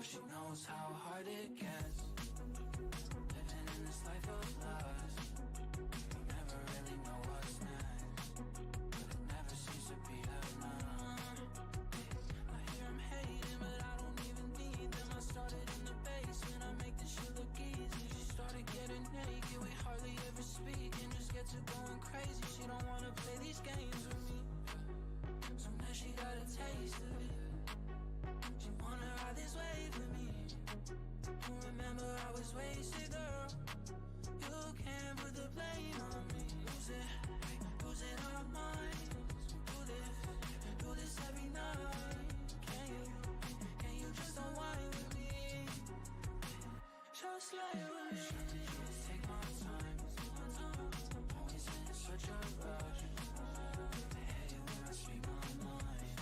she knows how hard it gets. Living in this life of lust, you never really know what's next, but it never seems to be enough. I hear them hating, but I don't even need them. I started in the basement, I make this shit look easy. She started getting naked, we hardly ever speak, and just get to going crazy. She don't wanna play these games with me, so now she got a taste of it. She wanna ride this wave with me. Remember I was wasted, girl. You can't put the blame on me. Losing our minds. Do this every night. Can you just unwind with me? Just like with me. Just take my time. Always in such a rush. I hate it when I speak my mind.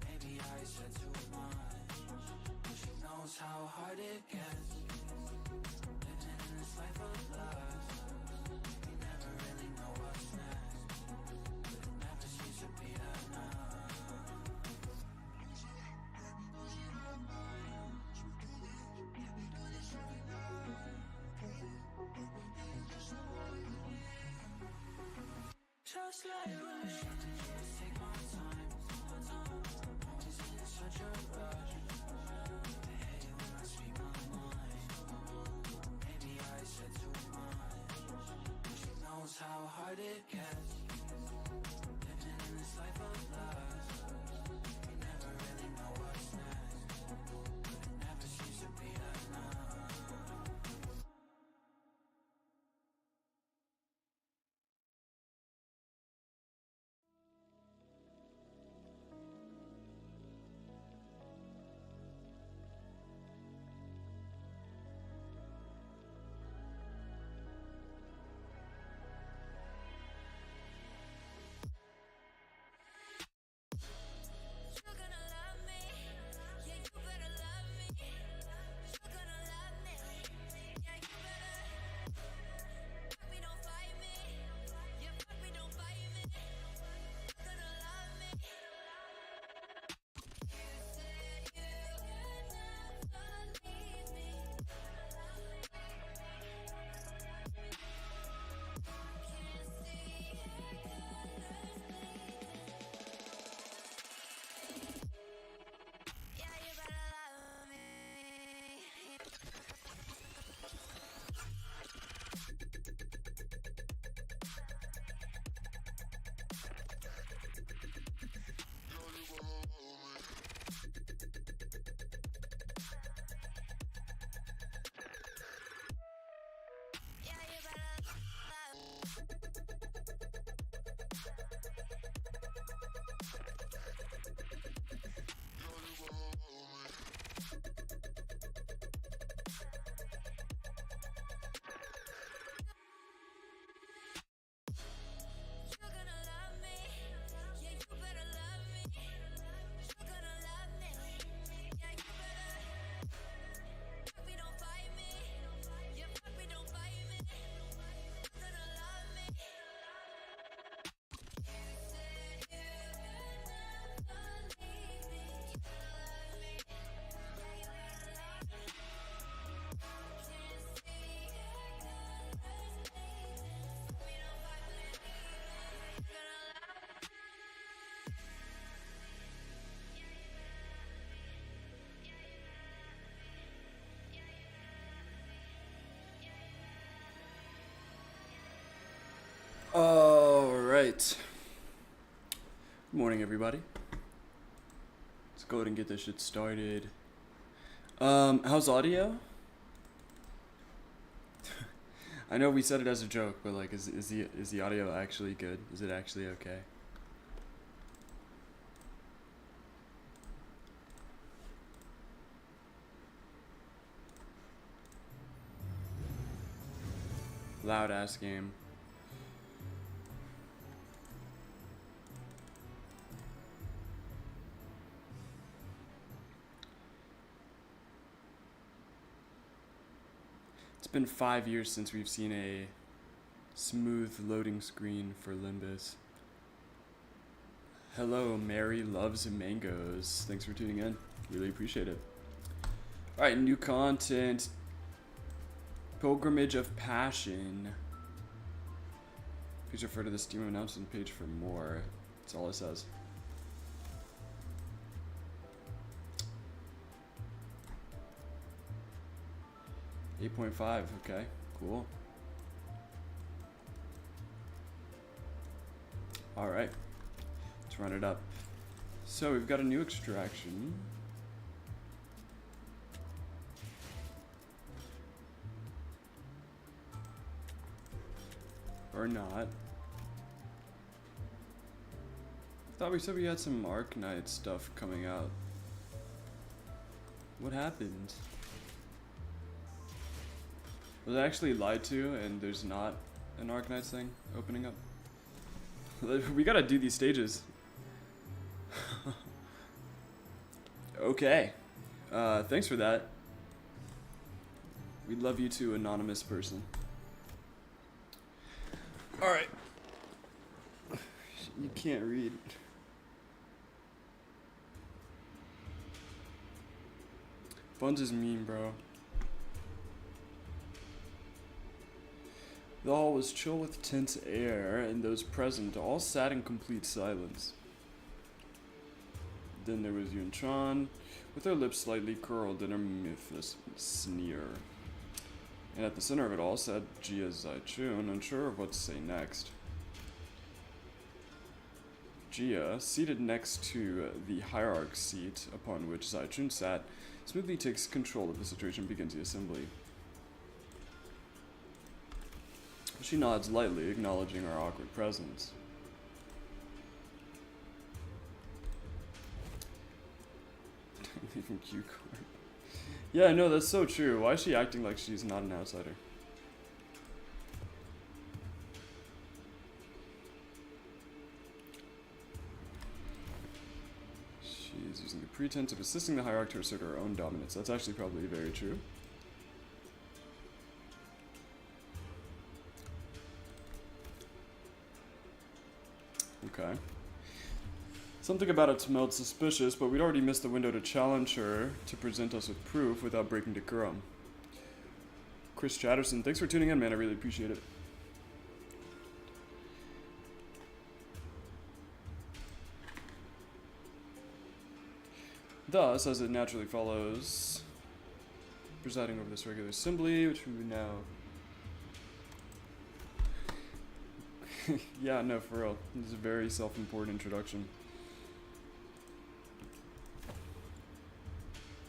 Maybe I said too much. She knows how hard it gets. Living in this life of lust, you never really know what's next, but it never seems to be enough. Just like with me. Just take my time. Always in such a rush. I hate it when I speak my mind. Maybe I said too much. She knows how hard it gets. Living in this life of lust, you never really know what's next, but it never seems to be enough. You're gonna love me, yeah, you better love me. You're gonna love me, yeah, you better. Fuck me, don't fight me, yeah, fuck me, don't fight me. You're gonna love me. You said you would never leave me. Can't see your colors bleeding. Yeah, you better love me. Yeah, you better love me. You're gonna love me, yeah, you better love me. You're gonna love me, yeah, you better. Fuck me, don't fight me, yeah, fuck me, don't fight me. You're gonna love me. You said you would never leave me. You're gonna love me, yeah, you better love me. Can't see your colors bleeding. Fuck me, don't fight me. You're gonna love me. All right. Good morning, everybody. Let's go ahead and get this shit started. How's audio? I know we said it as a joke, but like, is the audio actually good? Is it actually okay? Loud ass game. It's been 5 years since we've seen a smooth loading screen for Limbus. Hello, Mary loves mangoes. Thanks for tuning in. Really appreciate it. Alright, new content. Pilgrimage of Passion. Please refer to the Steam announcement page for more. That's all it says. $8.5, okay, cool. Alright, let's run it up. So we've got a new extraction. Or not. I thought we said we had some Arknight stuff coming out. What happened? Was I actually lied to and there's not an Arknight thing opening up? We gotta do these stages. Okay. Thanks for that. We'd love you too, anonymous person. Alright. You can't read. Buns is mean, bro. The hall was chill with tense air, and those present all sat in complete silence. Then there was Yun Chan, with her lips slightly curled in a miffless sneer. And at the center of it all sat Jia Zaichun, unsure of what to say next. Jia, seated next to the hierarch seat upon which Zaichun sat, smoothly takes control of the situation and begins the assembly. She nods lightly, acknowledging our awkward presence. Even Q card. Yeah, no, that's so true. Why is she acting like she's not an outsider? She's using the pretense of assisting the hierarch to assert her own dominance. That's actually probably very true. Okay. Something about it smelled suspicious, but we'd already missed the window to challenge her to present us with proof without breaking decorum. Chris Chatterson, thanks for tuning in, man. I really appreciate it. Thus, as it naturally follows, presiding over this regular assembly, which we now... Yeah, no, for real. This is a very self-important introduction.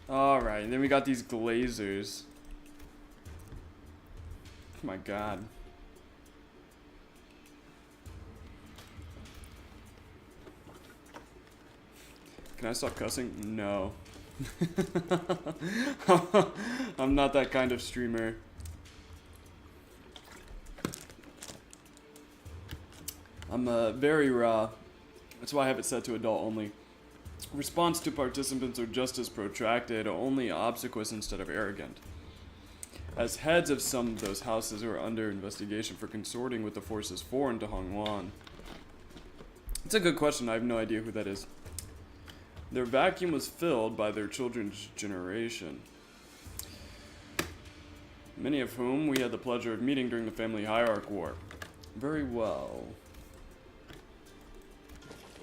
Alright, and then we got these glazers. Oh my god. Can I stop cussing? No. I'm not that kind of streamer. I'm very raw. That's why I have it set to adult only. Response to participants are just as protracted, only obsequious instead of arrogant. As heads of some of those houses who are under investigation for consorting with the forces foreign to Hongwan. It's a good question. I have no idea who that is. Their vacuum was filled by their children's generation, many of whom we had the pleasure of meeting during the family hierarch war. Very well.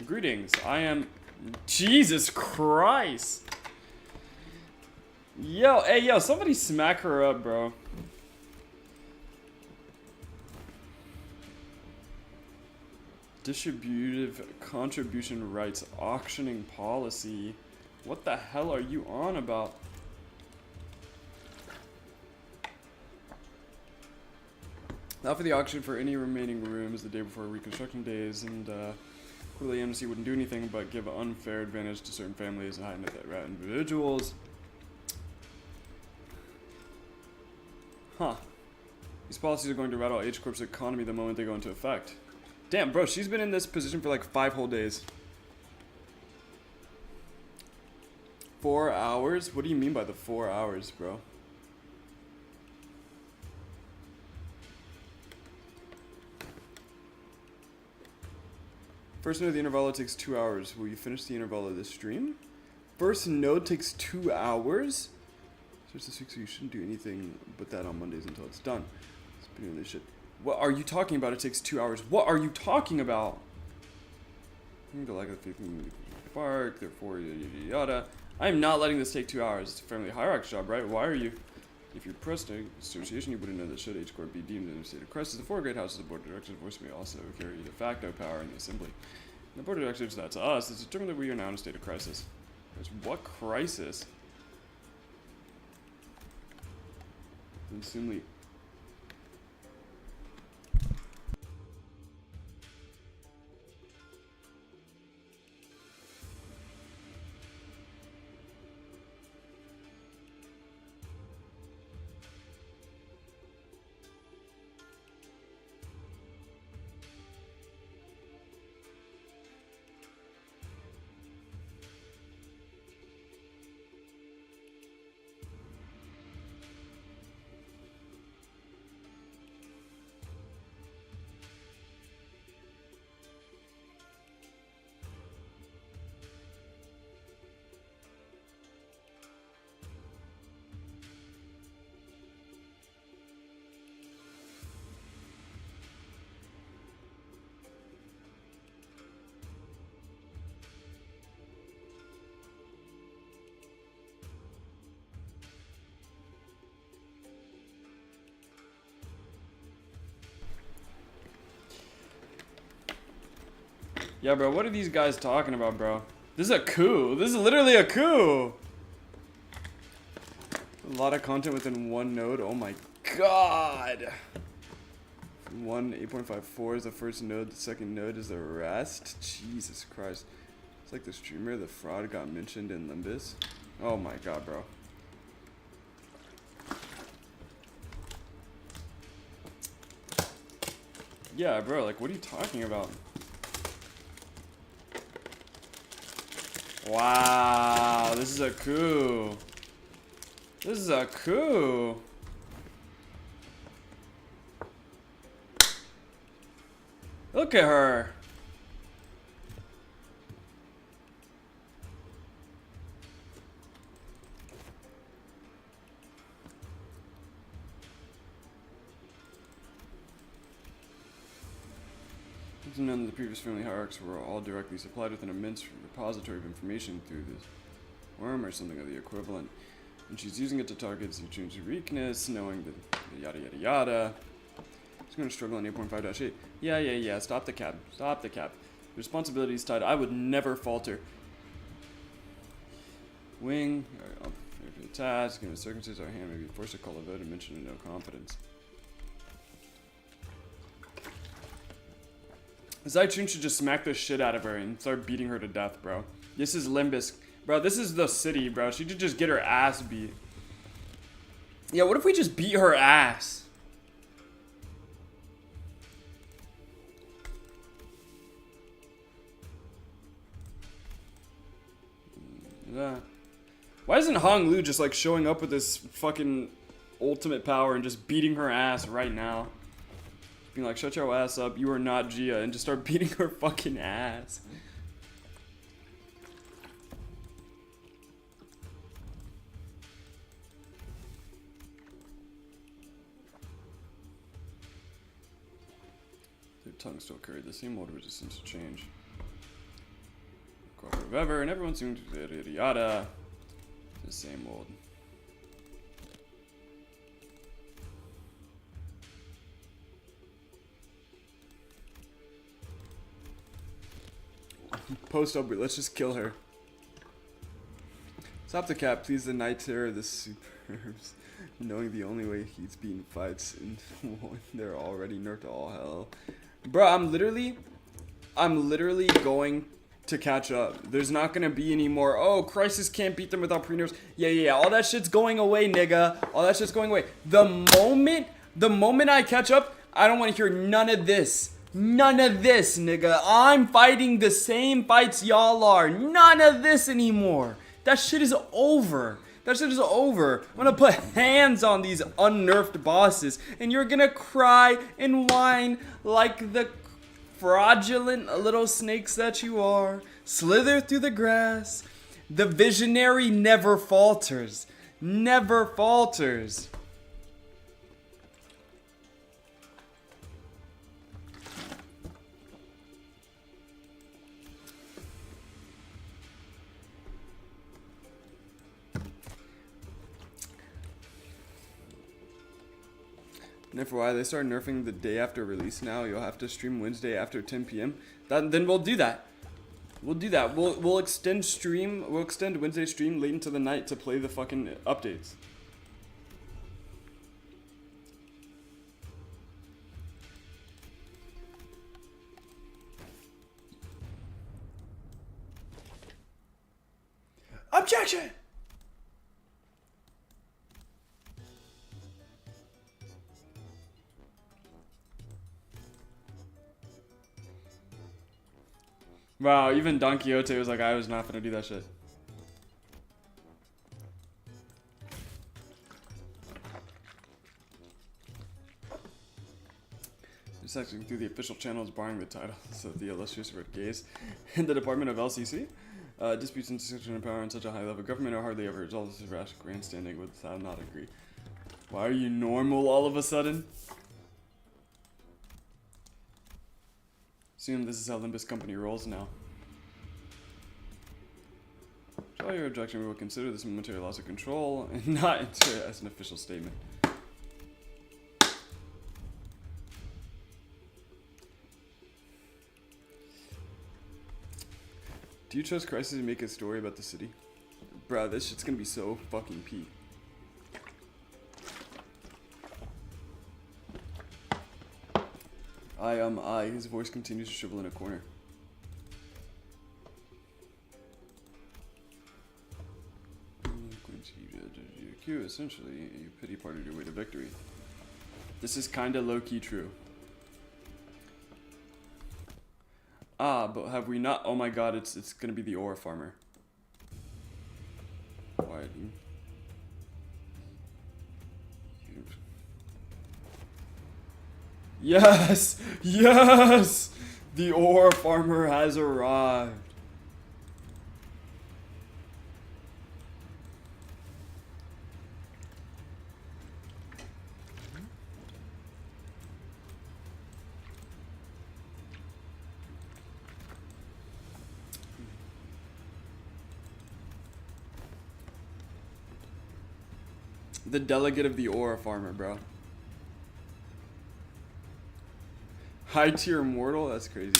Greetings, I am... Jesus Christ! Yo, hey, yo, somebody smack her up, bro. Distributive contribution rights auctioning policy. What the hell are you on about? Not for the auction for any remaining rooms the day before reconstruction days, and clearly amnesty wouldn't do anything but give unfair advantage to certain families and high net individuals. Huh. These policies are going to rattle H Corp's economy the moment they go into effect. Damn, bro, she's been in this position for like 5 whole days. 4 hours? What do you mean by the 4 hours, bro? First node of the intervallo takes 2 hours. Will you finish the intervallo this stream? First node takes 2 hours? There's this week, so you shouldn't do anything but that on Mondays until it's done. Speaking of this shit. What are you talking about? It takes 2 hours. What are you talking about? The lack of faith in the park, therefore, yada yada yada. I am not letting this take 2 hours. It's a family hierarchy job, right? Why are you? If you're president association, you wouldn't know that should H Corp be deemed in a state of crisis. The four great houses of board of directors voice may also carry de facto power in the assembly. And the board of directors, that's us, it's determined that we are now in a state of crisis. What crisis? Assembly. Yeah, bro, what are these guys talking about, bro? This is a coup. This is literally a coup. A lot of content within one node. Oh my god. 8.54 is the first node. The second node is the rest. Jesus Christ. It's like the streamer, the fraud got mentioned in Limbus. Oh my god, bro. Yeah, bro, like, what are you talking about? Wow, this is a coup. This is a coup. Look at her. None of the previous family hierarchs were all directly supplied with an immense repository of information through this worm or something of the equivalent. And she's using it to target Zuchun's weakness, knowing that yada yada yada. She's going to struggle on 8.5-8. Yeah. Stop the cap. Stop the cap. Responsibilities tied. I would never falter. Wing. Up for the task. Given the circumstances, our hand may be forced to call a vote and mention no confidence. Zaichun should just smack the shit out of her and start beating her to death, bro. This is Limbus. Bro, this is the city, bro. She should just get her ass beat. Yeah, what if we just beat her ass? Yeah. Why isn't Hong Lu just like showing up with this fucking ultimate power and just beating her ass right now? Being like, shut your ass up, you are not Gia, and just start beating her fucking ass. Their tongue still carried the same old resistance to change. Cooperative ever, and everyone seemed to yada yada. The same old. Post up, let's just kill her. Stop the cap, please. The Night Terror, the Superbs. Knowing the only way he's beaten fights and they're already nerfed to all hell. Bro, I'm literally going to catch up. There's not gonna be any more, oh, Crisis can't beat them without pre-nerfs. Yeah, all that shit's going away, nigga. All that shit's going away. The moment I catch up, I don't want to hear none of this. None of this, nigga. I'm fighting the same fights y'all are. None of this anymore. That shit is over. That shit is over. I'm gonna put hands on these unnerfed bosses, and you're gonna cry and whine like the fraudulent little snakes that you are. Slither through the grass. The visionary never falters. never falters. And FYI, they start nerfing the day after release now. You'll have to stream Wednesday after 10 p.m. Then we'll do that. We'll do that. We'll extend stream. We'll extend Wednesday stream late into the night to play the fucking updates. Objection! Wow, even Don Quixote was like, I was not gonna do that shit. Just actually through the official channels barring the titles of the illustrious red gaze in the Department of LCC. Disputes and discussion of power on such a high level of government are hardly ever resolved. This is rash grandstanding with I not agree. Why are you normal all of a sudden? Assume this is how Limbus Company rolls now. Show your objection, we will consider this momentary loss of control and not enter it as an official statement. Do you trust Crisis to make a story about the city? Bruh, this shit's gonna be so fucking peak. His voice continues to shrivel in a corner. Essentially, you pity parted your way to victory. This is kinda low-key true. Ah, but have we not? Oh my god, it's gonna be the ore farmer. Why? Yes! Yes! The ore farmer has arrived. The delegate of the ore farmer, bro. High tier mortal? That's crazy.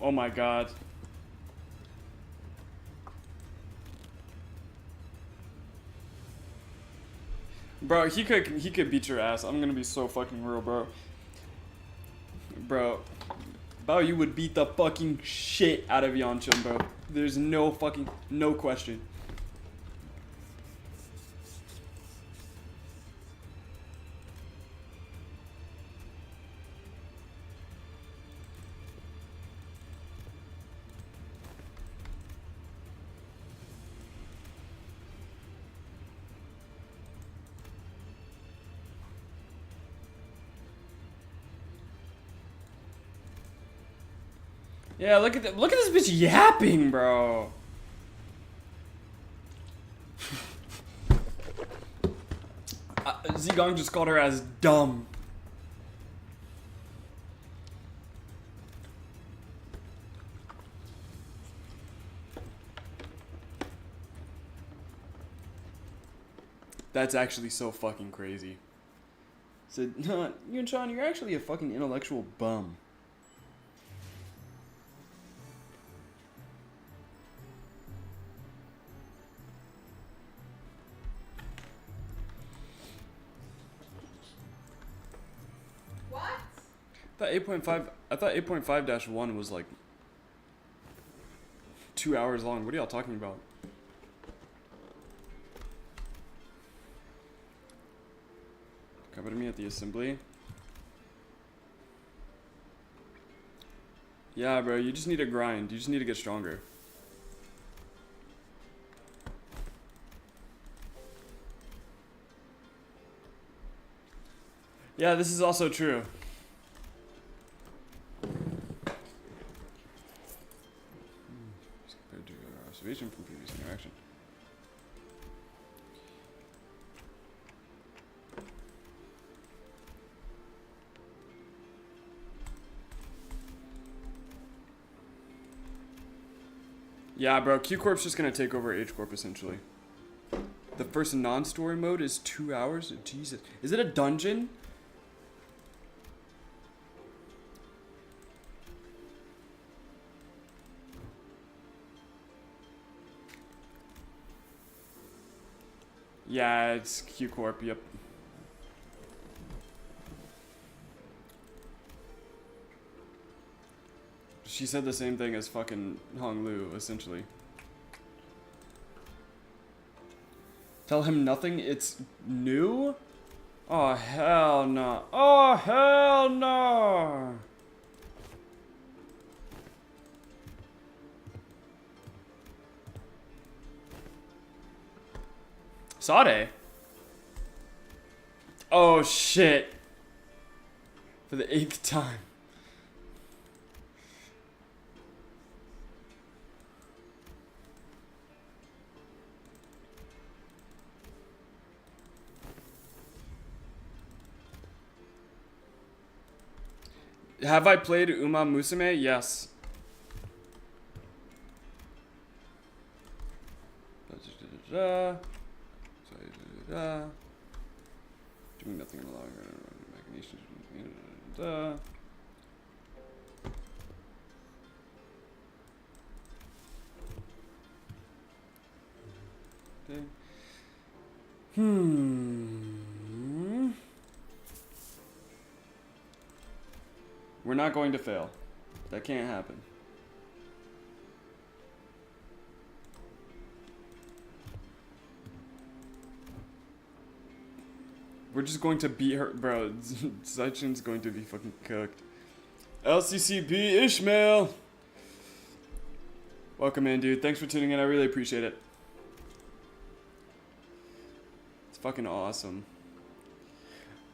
Oh my god. Bro, he could beat your ass. I'm gonna be so fucking real, bro. Bro, you would beat the fucking shit out of Yanchun, bro. There's no question. Yeah, look at this bitch yapping, bro. Zigong just called her as dumb. That's actually so fucking crazy. Said, no, Yun-chan, you're actually a fucking intellectual bum. I thought 8.5-1 was like 2 hours long. What are y'all talking about? Come to me at the assembly. Yeah, bro, you just need to grind. You just need to get stronger. Yeah, this is also true. Compared to observation from previous interaction. Yeah, bro, Q Corp's just gonna take over H Corp essentially. The first non-story mode is 2 hours? Jesus. Is it a dungeon? Yeah, it's Q Corp, yep. She said the same thing as fucking Hong Lu, essentially. Tell him nothing, it's new? Oh, hell no. Oh, hell no! Sade? Oh, shit. For the 8th time. Have I played Uma Musume? Yes. Doing nothing and allowing imagination. Okay. We're not going to fail. That can't happen. We're just going to beat her. Bro, Zaichin's going to be fucking cooked. LCCB Ishmael! Welcome in, dude. Thanks for tuning in. I really appreciate it. It's fucking awesome.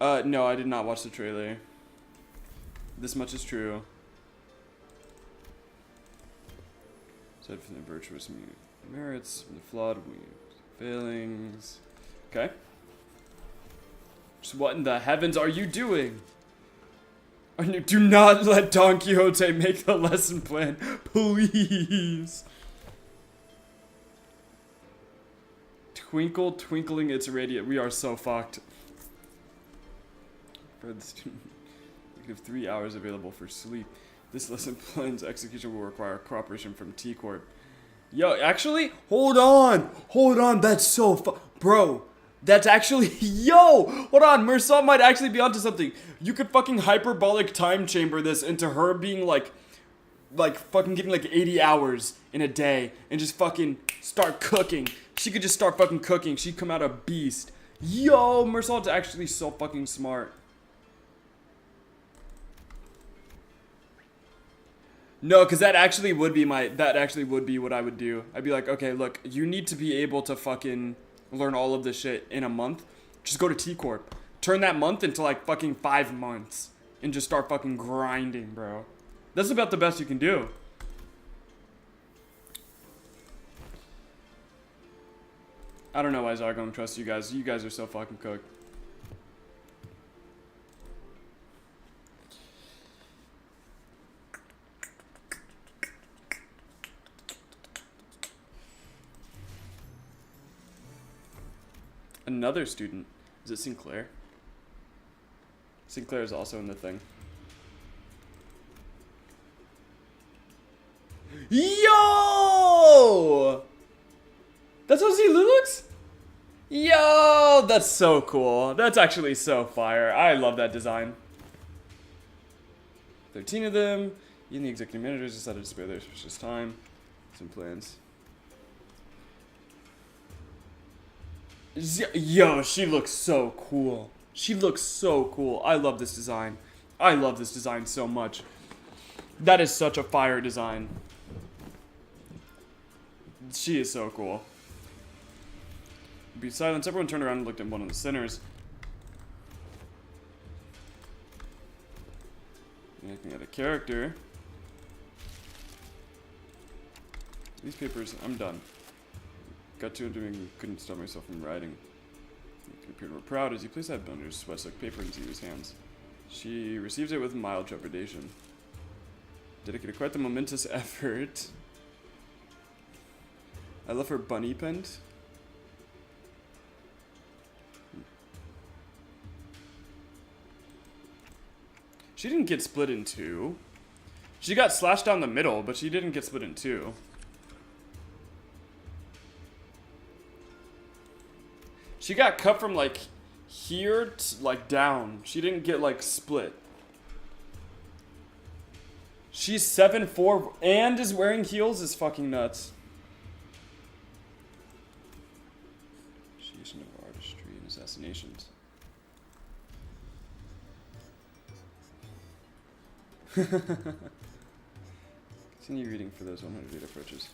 No, I did not watch the trailer. This much is true. Aside from the virtuous merits, from the flawed failings. Okay. So what in the heavens are you doing? Do not let Don Quixote make the lesson plan, please. Twinkle, twinkling its radiant. We are so fucked. For the student, we have 3 hours available for sleep. This lesson plan's execution will require cooperation from T Corp. Yo, actually, hold on. That's so bro. That's actually, yo, hold on, Mersal might actually be onto something. You could fucking hyperbolic time chamber this into her being like fucking getting like 80 hours in a day and just fucking start cooking. She could just start fucking cooking. She'd come out a beast. Yo, Mersal's actually so fucking smart. No, because that actually would be what I would do. I'd be like, okay, look, you need to be able to fucking learn all of this shit in a month. Just go to T Corp. Turn that month into like fucking 5 months. And just start fucking grinding, bro. That's about the best you can do. I don't know why Zargon trusts you guys. You guys are so fucking cooked. Another student. Is it Sinclair? Sinclair is also in the thing. Yo! That's how Zilu looks? Yo! That's so cool. That's actually so fire. I love that design. 13 of them. Even the executive managers decided to spare their precious time. some plans. Yo, she looks so cool. She looks so cool. I love this design. I love this design so much. That is such a fire design. She is so cool. Be silent. Everyone turned around and looked at one of the sinners. Looking at a character. These papers, I'm done. Got to doing, couldn't stop myself from writing. He appeared more proud as he placed that bundle of sweat-soaked paper into his hands. She received it with mild trepidation. Dedicated quite the momentous effort. I love her bunny pent. She didn't get split in two. She got slashed down the middle, but she didn't get split in two. She got cut from like here to like down. She didn't get like split. She's 7'4" and is wearing heels is fucking nuts. Appreciation of artistry and assassinations. Continue reading for those 108 approaches.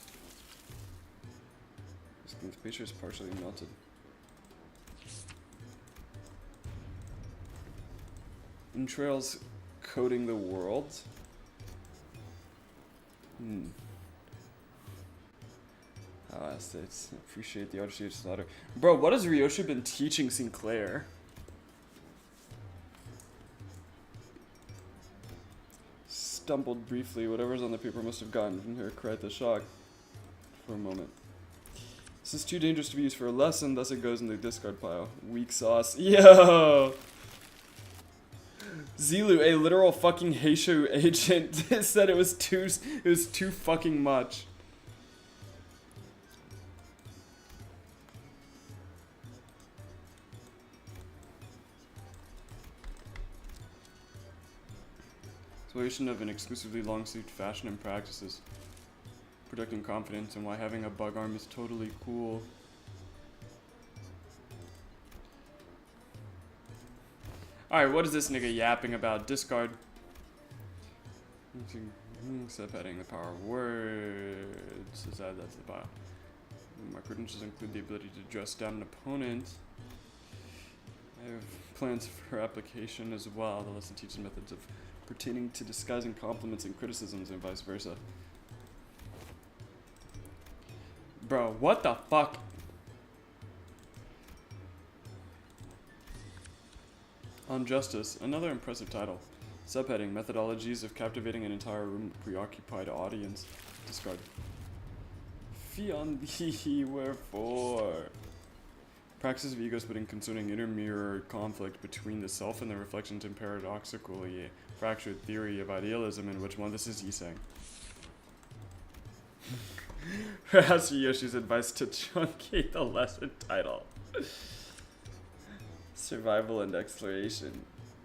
The glacier is partially melted. Entrails coating the world. States appreciate the artistry of slaughter. Bro, what has Ryoshi been teaching Sinclair? Stumbled briefly. Whatever's on the paper must have gotten her quite the shock for a moment. This is too dangerous to be used for a lesson, thus it goes in the discard pile. Weak sauce. Yo! Zilu, a literal fucking Heishu agent, said it was too fucking much. Exploration of an exclusively long-sleeved fashion and practices. Protecting confidence and why having a bug arm is totally cool. Alright, what is this nigga yapping about? Discard. Subheading the power of words. Let's add that to the pile. My credentials include the ability to dress down an opponent. I have plans for application as well. The lesson teaches methods of pertaining to disguising compliments and criticisms and vice versa. Bro, what the fuck? On Justice, another impressive title. Subheading, methodologies of captivating an entire room preoccupied audience. Discard. Fion thee, wherefore? Praxis of ego splitting concerning inner mirror conflict between the self and the reflections and paradoxically fractured theory of idealism in which one this is Yiseng. Perhaps Yoshi's advice to truncate the lesson title. Survival and exploration.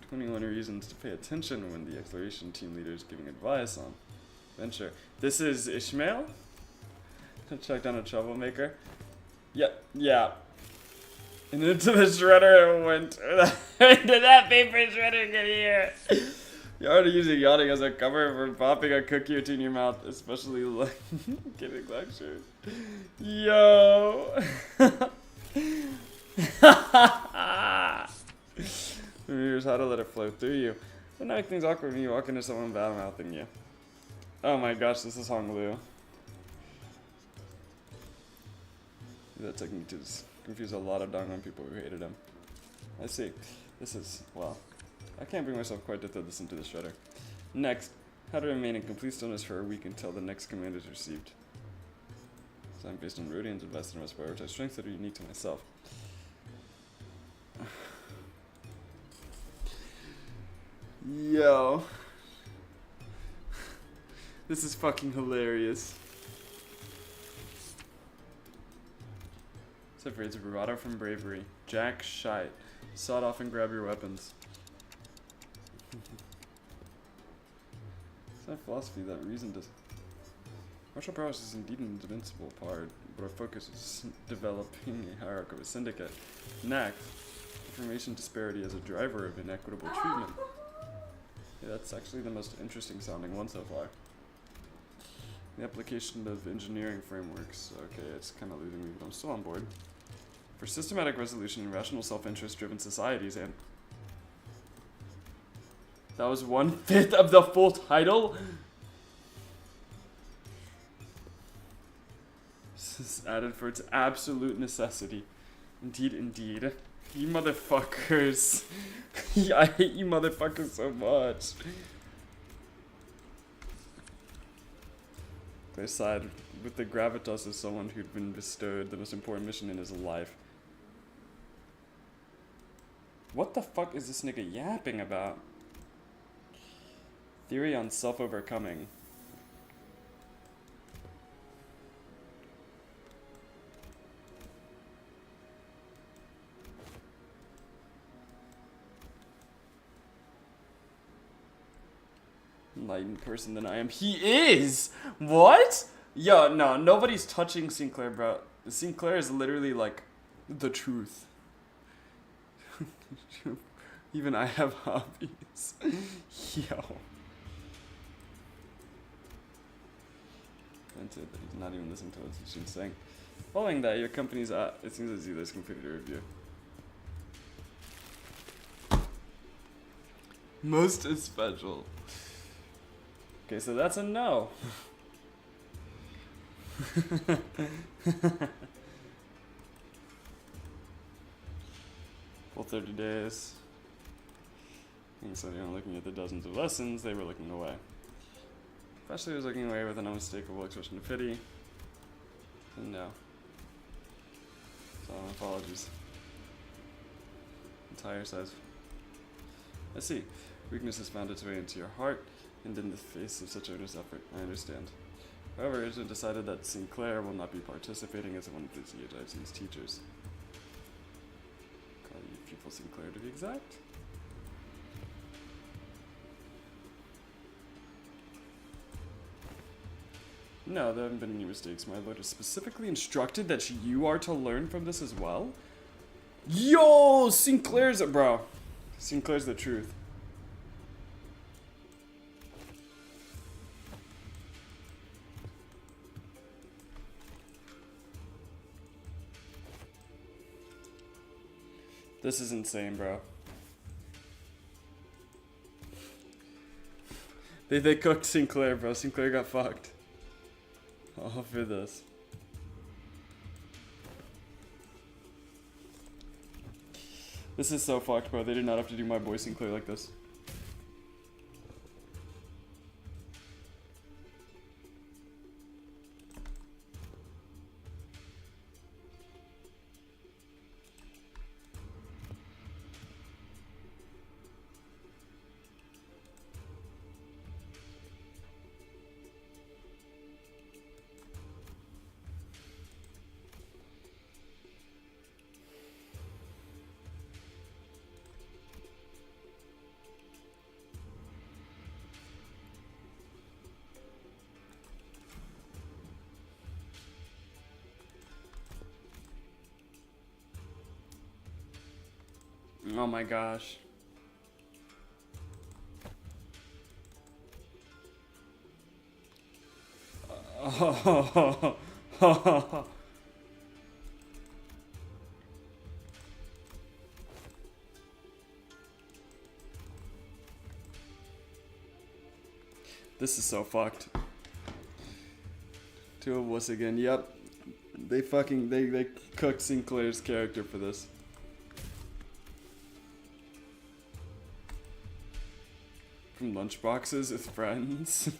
21 reasons to pay attention when the exploration team leader is giving advice on venture. This is Ishmael? Check down a troublemaker. Yeah. And into the shredder it went. Did that paper shredder get here? You're already using yawning as a cover for popping a cookie or two in your mouth, especially like giving lectures. Yo! Here's how to let it flow through you. Don't make things awkward when you walk into someone bad mouthing you. Oh my gosh, this is Hong Lu. That technique to confuse a lot of Dangan people who hated him. I see. This is, well, I can't bring myself quite to throw this into the shredder. Next, how to remain in complete stillness for a week until the next command is received. Design based on Rodian's advice and must prioritize strengths that are unique to myself. Yo. This is fucking hilarious. Separates bravado from bravery. Jack shite. Sawed off and grab your weapons. It's that philosophy that reason does. Martial prowess is indeed an indispensable part, but our focus is developing a hierarchical syndicate. Next, information disparity as a driver of inequitable treatment. Yeah, that's actually the most interesting sounding one so far. The application of engineering frameworks. Okay, it's kind of losing me, but I'm still on board. For systematic resolution in rational self-interest driven societies, and that was 1/5 of the full title? This is added for its absolute necessity. Indeed, indeed. You motherfuckers. I hate you motherfuckers so much. They side with the gravitas of someone who'd been bestowed the most important mission in his life. What the fuck is this nigga yapping about? Theory on self-overcoming. Enlightened person than I am. He is! What? Yo, no, nobody's touching Sinclair, bro. Sinclair is literally like the truth. Even I have hobbies. Yo. Granted, but he's not even listening to what he's saying. Following that, your company's it seems as either is completed a review. Most is special. Okay, so that's a no. Full 30 days. And so they were looking at the dozens of lessons, they were looking away. Especially was looking away with an unmistakable expression of pity. And no. So apologies. Entire size. I see. Weakness has found its way into your heart, and in the face of such earnest effort, I understand. However, it has decided that Sinclair will not be participating as one of the CHIC's teachers. Call you pupil Sinclair to be exact. No, there haven't been any mistakes. My lord has specifically instructed that you are to learn from this as well? Yo! Sinclair's bro. Sinclair's the truth. This is insane, bro. They cooked Sinclair, bro. Sinclair got fucked. All for this. This is so fucked, bro. They did not have to do my boy Sinclair like this. Oh my gosh. This is so fucked. Two of us again. Yep. They cooked Sinclair's character for this. From lunchboxes with friends.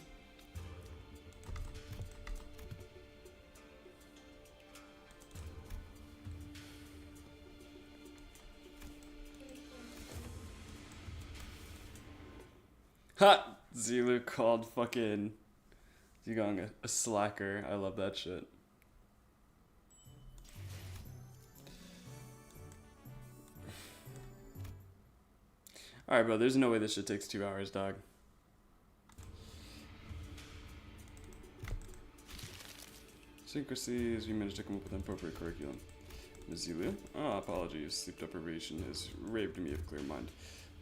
Ha! Zulu called fucking Zigong a slacker. I love that shit. Alright, bro, there's no way this shit takes 2 hours, dog. Syncrasies, you managed to come up with an appropriate curriculum. Mizilu? Ah, apologies. Sleep deprivation has raved me of clear mind.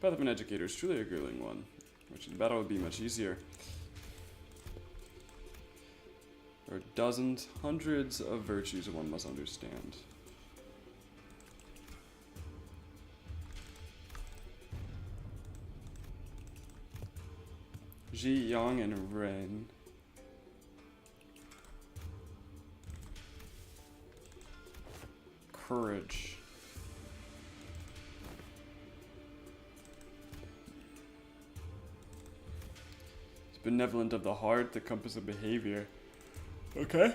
Path of an educator is truly a grueling one, which in battle would be much easier. There are dozens, hundreds of virtues one must understand. Ji, Yang, and Ren. Courage. It's benevolent of the heart, the compass of behavior. Okay.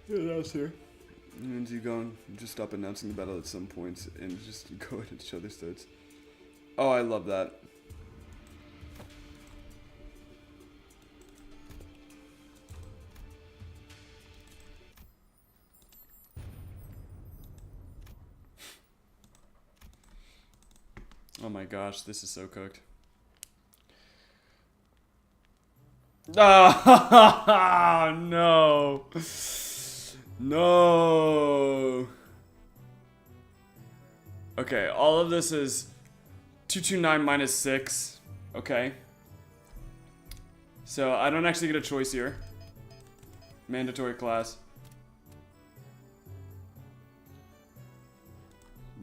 Yeah, that's here. And you go and just stop announcing the battle at some points and just go ahead and show their starts. Oh, I love that. Oh my gosh, this is so cooked. Ah, no. No. Okay, all of this is 229 minus 6. Okay. So I don't actually get a choice here. Mandatory class.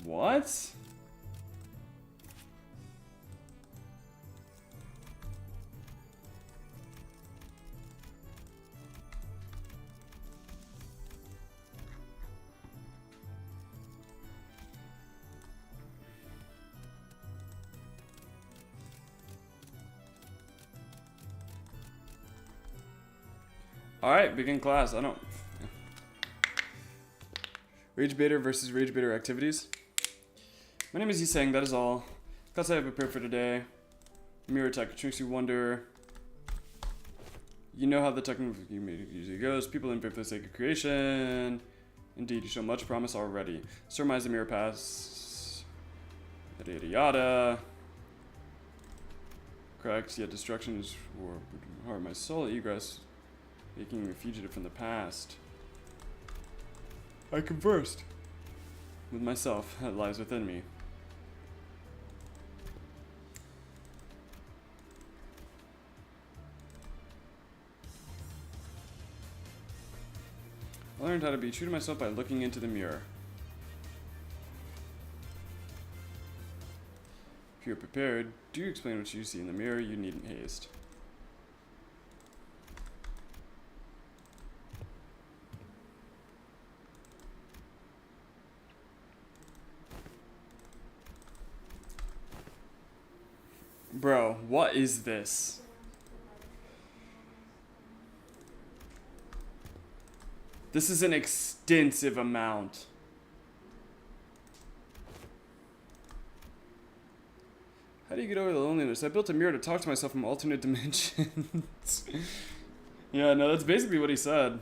What? Alright, begin class. I don't... Rage Baiter versus Rage Baiter activities. My name is Yiseng, that is all. Class I have prepared for today. Mirror attack, which makes you wonder. You know how the technique usually goes. People in for the sake of creation. Indeed, you show much promise already. Surmise the mirror pass. Yada yada yada. Correct, yet destruction is for heart my soul. Egress. Making me a fugitive from the past. I conversed with myself that lies within me. I learned how to be true to myself by looking into the mirror. If you're prepared, do explain what you see in the mirror. You needn't haste. Bro, what is this? This is an extensive amount. How do you get over the loneliness? I built a mirror to talk to myself from alternate dimensions. Yeah, no, that's basically what he said.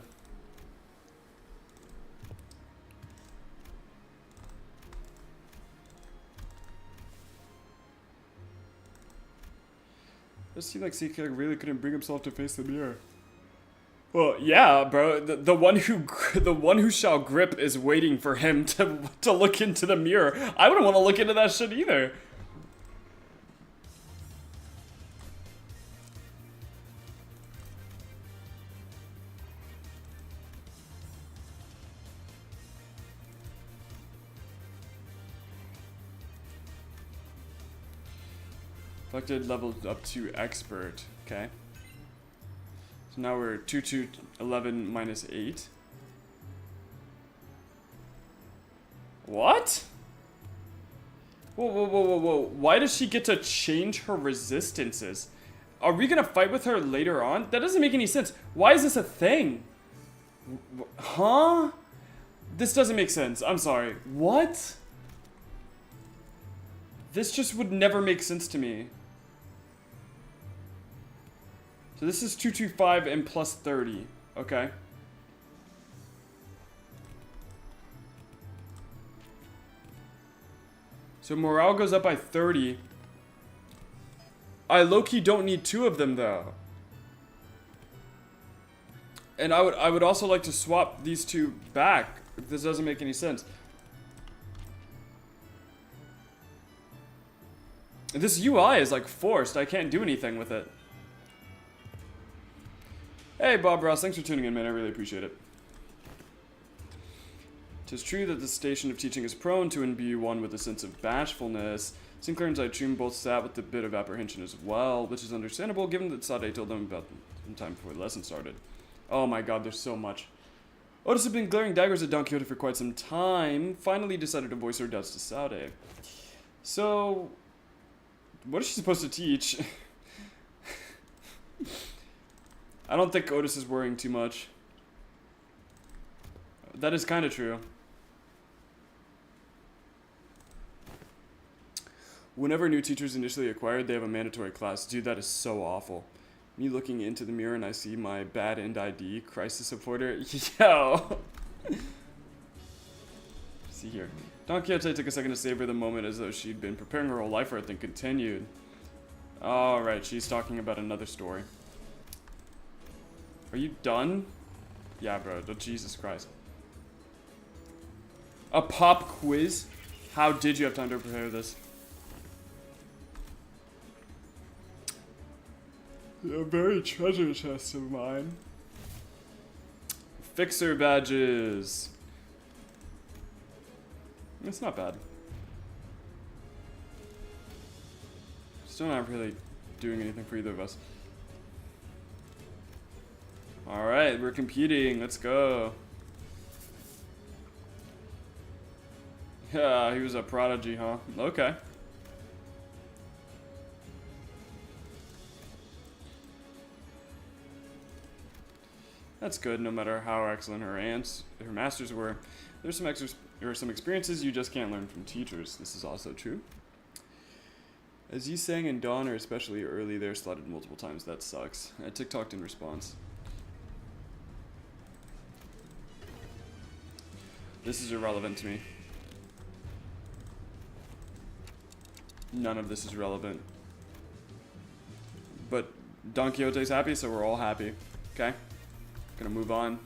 It seemed like Seeker really couldn't bring himself to face the mirror. Well, yeah, bro. The one who shall grip is waiting for him to look into the mirror. I wouldn't want to look into that shit either. Affected leveled up to expert. Okay. So now we're 11 minus 8. What? Whoa, whoa, whoa, whoa, whoa. Why does she get to change her resistances? Are we gonna fight with her later on? That doesn't make any sense. Why is this a thing? Huh? This doesn't make sense. I'm sorry. What? This just would never make sense to me. So this is 225 and plus 30. Okay. So morale goes up by 30. I low-key don't need 2 of them though. And I would also like to swap these two back. This doesn't make any sense. This UI is like forced. I can't do anything with it. Hey, Bob Ross, thanks for tuning in, man. I really appreciate it. 'Tis true that the station of teaching is prone to imbue one with a sense of bashfulness. Sinclair and Zytrum both sat with a bit of apprehension as well, which is understandable given that Sade told them about some time before the lesson started. Oh my god, there's so much. Otis had been glaring daggers at Don Quixote for quite some time, finally decided to voice her doubts to Sade. So, what is she supposed to teach? I don't think Otis is worrying too much. That is kind of true. Whenever new teachers initially acquired, they have a mandatory class. Dude, that is so awful. Me looking into the mirror and I see my bad end ID, crisis supporter. Yo! See here. Don Quixote took a second to savor the moment as though she'd been preparing her whole life for it, then continued. Alright, she's talking about another story. Are you done? Yeah, bro. Oh, Jesus Christ. A pop quiz? How did you have time to prepare this? A very treasure chest of mine. Fixer badges. It's not bad. Still not really doing anything for either of us. Alright, we're competing. Let's go. Yeah, he was a prodigy, huh? Okay. That's good, no matter how excellent her masters were. There's some experiences you just can't learn from teachers. This is also true. As you sang and Dawn are especially early there, slotted multiple times. That sucks. I TikToked in response. This is irrelevant to me. None of this is relevant. But Don Quixote's happy, so we're all happy. Okay? Gonna move on.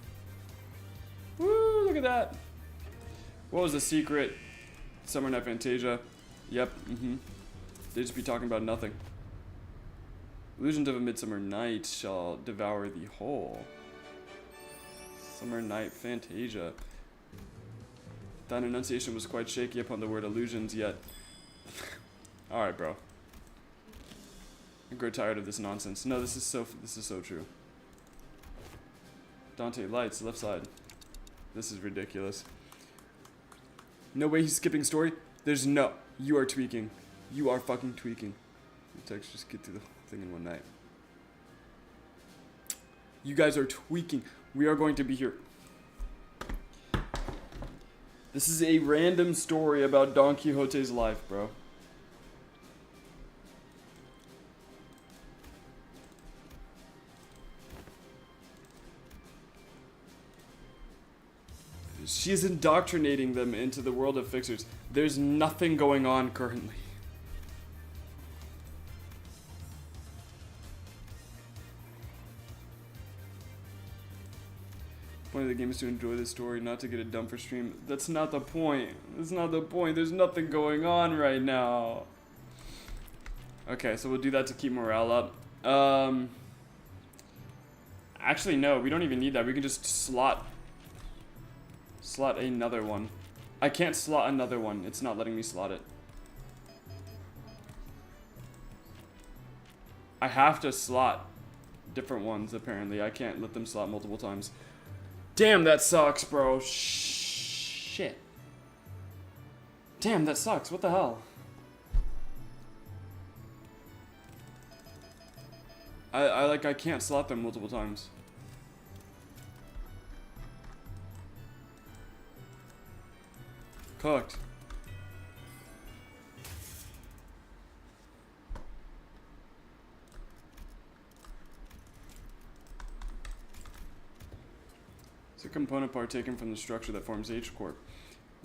Woo, look at that. What was the secret? Summer Night Fantasia. Yep, They just be talking about nothing. Illusions of a Midsummer Night shall devour the whole. Summer Night Fantasia. That enunciation was quite shaky upon the word illusions, yet... Alright, bro. I grow tired of this nonsense. No, this is so true. Dante Lights, left side. This is ridiculous. No way he's skipping story? There's no... You are tweaking. You are fucking tweaking. The text just get through the whole thing in one night. You guys are tweaking. We are going to be here. This is a random story about Don Quixote's life, bro. She is indoctrinating them into the world of fixers. There's nothing going on currently. The point of the game is to enjoy the story, not to get it done for stream. That's not the point. That's not the point. There's nothing going on right now. Okay, so we'll do that to keep morale up. Actually, no, we don't even need that. We can just slot another one. I can't slot another one. It's not letting me slot it. I have to slot different ones, apparently. I can't let them slot multiple times. Damn, that sucks, bro. Shit. Damn, that sucks. What the hell? I can't slot them multiple times. Cooked. It's a component part taken from the structure that forms H-Corp.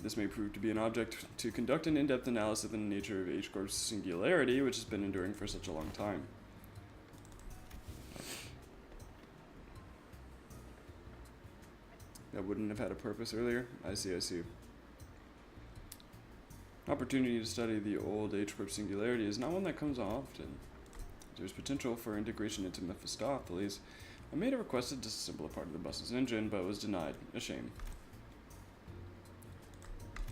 This may prove to be an object to conduct an in-depth analysis of the nature of H-Corp's singularity, which has been enduring for such a long time. that wouldn't have had a purpose earlier. I see, I see. Opportunity to study the old H-corp singularity is not one that comes often. There's potential for integration into Mephistopheles. I made a request to disassemble a part of the bus's engine, but was denied. A shame.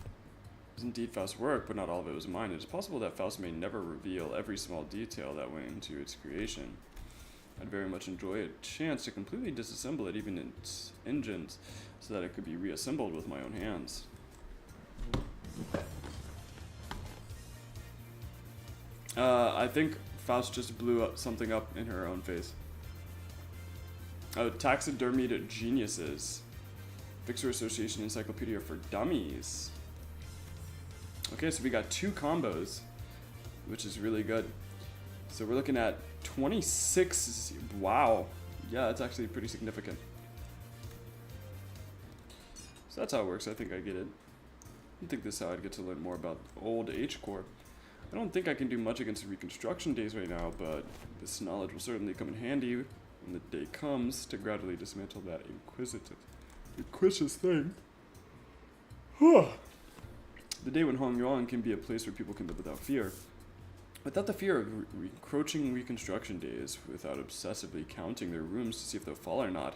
It was indeed Faust's work, but not all of it was mine. It is possible that Faust may never reveal every small detail that went into its creation. I'd very much enjoy a chance to completely disassemble it, even its engines, so that it could be reassembled with my own hands. I think Faust just blew up something up in her own face. Oh, taxidermied geniuses. Fixer Association Encyclopedia for Dummies. Okay, so we got 2 combos, which is really good. So we're looking at 26. Wow. Yeah, that's actually pretty significant. So that's how it works. I think I get it. I think this is how I'd get to learn more about old H-Corp. I don't think I can do much against the Reconstruction days right now, but this knowledge will certainly come in handy when the day comes to gradually dismantle that inquisitive thing. The day when Hong Yuan can be a place where people can live without fear. Without the fear of encroaching Reconstruction days, without obsessively counting their rooms to see if they'll fall or not,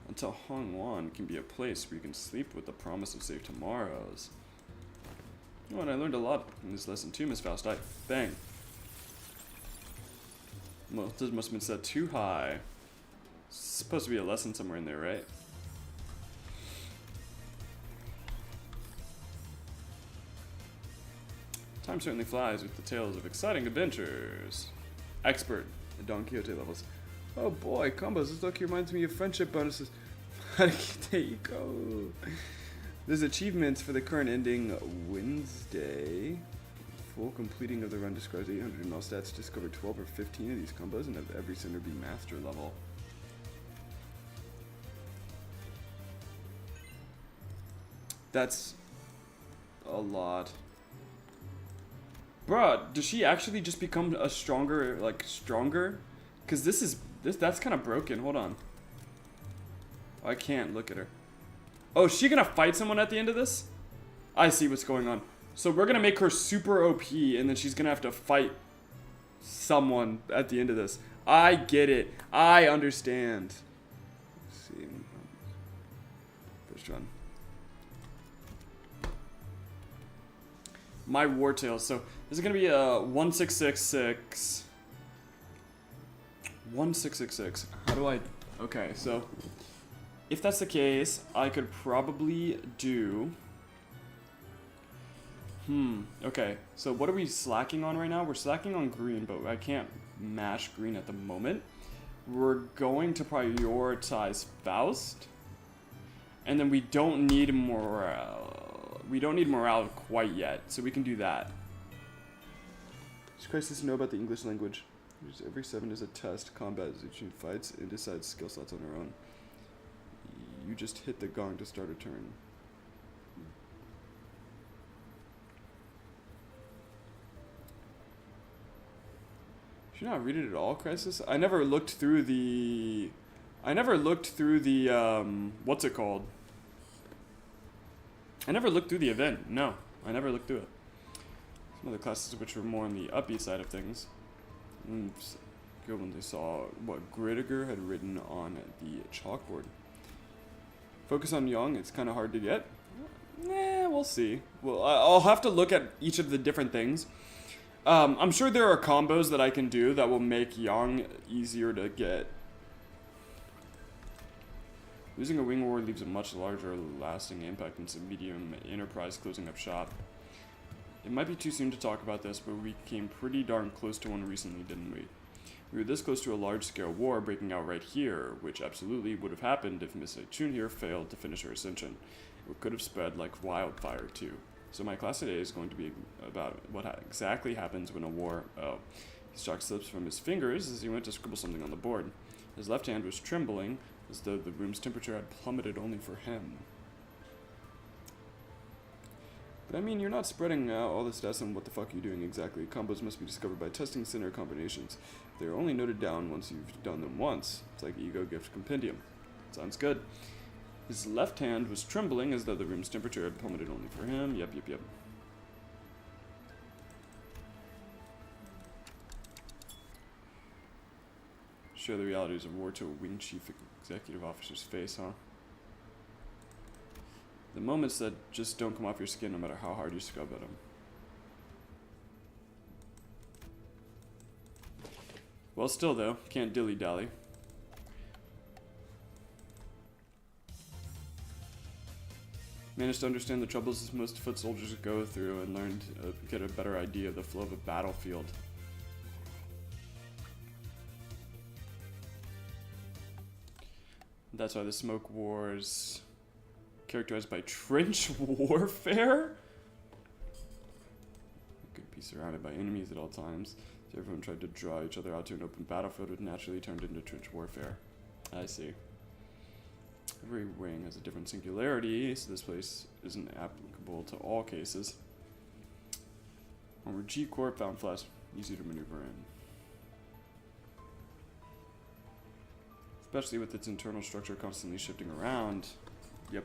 until Hong Yuan can be a place where you can sleep with the promise of safe tomorrows. Oh, and I learned a lot in this lesson too, Miss Faust. Bang. Well, this must have been set too high. It's supposed to be a lesson somewhere in there, right? Time certainly flies with the tales of exciting adventures. Expert at Don Quixote levels. Oh boy, combos. This look reminds me of friendship bonuses. There you go. There's achievements for the current ending Wednesday. Full completing of the run describes 800 in all stats. Discover 12 or 15 of these combos and have every center be master level. That's a lot. Bruh, does she actually just become a stronger? Cause that's kind of broken. Hold on. Oh, I can't look at her. Oh, is she gonna fight someone at the end of this? I see what's going on. So we're gonna make her super OP, and then she's gonna have to fight someone at the end of this. I get it. I understand. Let's see. First run. My War Tales. So this is gonna be a 1666. 1666. How do I? Okay, so if that's the case, I could probably do. Okay, so what are we slacking on right now? We're slacking on green, but I can't mash green at the moment. We're going to prioritize Faust. And then we don't need morale. We don't need morale quite yet, so we can do that. Does Crisis know about the English language? Every 7 is a test. Combat is each fights and decides skill slots on her own. You just hit the gong to start a turn. Should you not read it at all, Crisis? I never looked through the... what's it called? I never looked through the event. No, I never looked through it. Some other classes which were more on the upbeat side of things. Good when they saw what Gridiger had written on the chalkboard. Focus on Young, it's kind of hard to get. We'll see. Well, I'll have to look at each of the different things. I'm sure there are combos that I can do that will make Yang easier to get. Losing a wing war leaves a much larger lasting impact than some medium enterprise closing up shop. It might be too soon to talk about this, but we came pretty darn close to one recently, didn't we? We were this close to a large-scale war breaking out right here, which absolutely would have happened if Miss Chun here failed to finish her ascension. It could have spread like wildfire, too. So my class today is going to be about what exactly happens when a war... Oh. His chalk slips from his fingers as he went to scribble something on the board. His left hand was trembling, as though the room's temperature had plummeted only for him. But I mean, you're not spreading out all the stats on what the fuck you're doing exactly. Combos must be discovered by testing center combinations. They're only noted down once you've done them once. It's like Ego Gift Compendium. Sounds good. His left hand was trembling as though the room's temperature had plummeted only for him. Yep. Show the realities of war to a wing chief executive officer's face, huh? The moments that just don't come off your skin no matter how hard you scrub at them. Well, still though, can't dilly-dally. Managed to understand the troubles most foot soldiers go through and learned to get a better idea of the flow of a battlefield. That's why the smoke wars characterized by trench warfare? Could be surrounded by enemies at all times. So everyone tried to draw each other out to an open battlefield, it naturally turned into trench warfare. I see. Every wing has a different singularity, so this place isn't applicable to all cases. Armored G Corp found flash, easy to maneuver in. Especially with its internal structure constantly shifting around. Yep.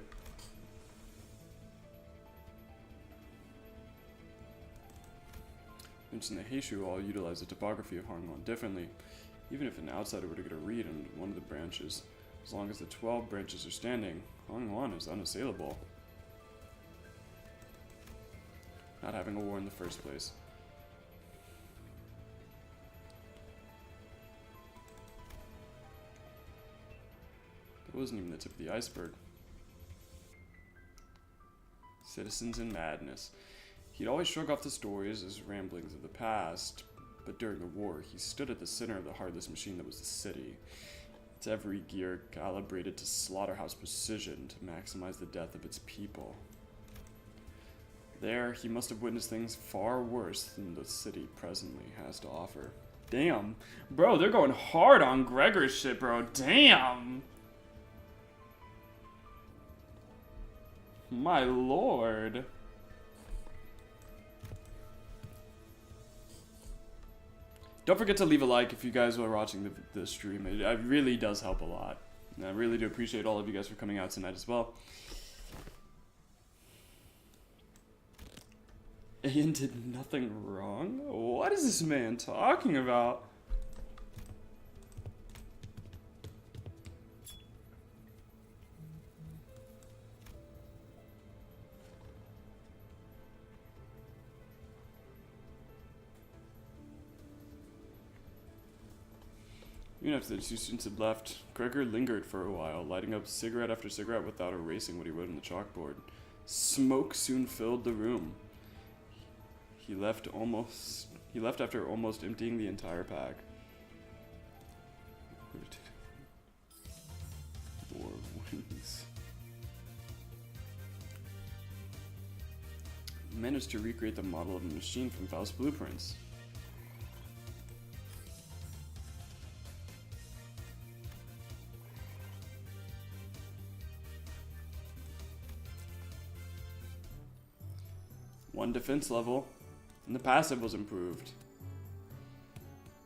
Mention the Heishu all utilize the topography of Hongwon differently, even if an outsider were to get a read on one of the branches. As long as the 12 branches are standing, Hongwon is unassailable. Not having a war in the first place. That wasn't even the tip of the iceberg. Citizens in madness. He'd always shrug off the stories as ramblings of the past, but during the war, he stood at the center of the heartless machine that was the city. Its every gear calibrated to slaughterhouse precision to maximize the death of its people. There, he must have witnessed things far worse than the city presently has to offer. Damn. Bro, they're going hard on Gregor's shit, bro. Damn. My lord. Don't forget to leave a like if you guys are watching the stream. It really does help a lot. And I really do appreciate all of you guys for coming out tonight as well. Ian did nothing wrong? What is this man talking about? Even after the two students had left, Gregor lingered for a while, lighting up cigarette after cigarette without erasing what he wrote on the chalkboard. Smoke soon filled the room. He left after almost emptying the entire pack. More wings. Managed to recreate the model of a machine from Faust's blueprints. One defense level, and the passive was improved.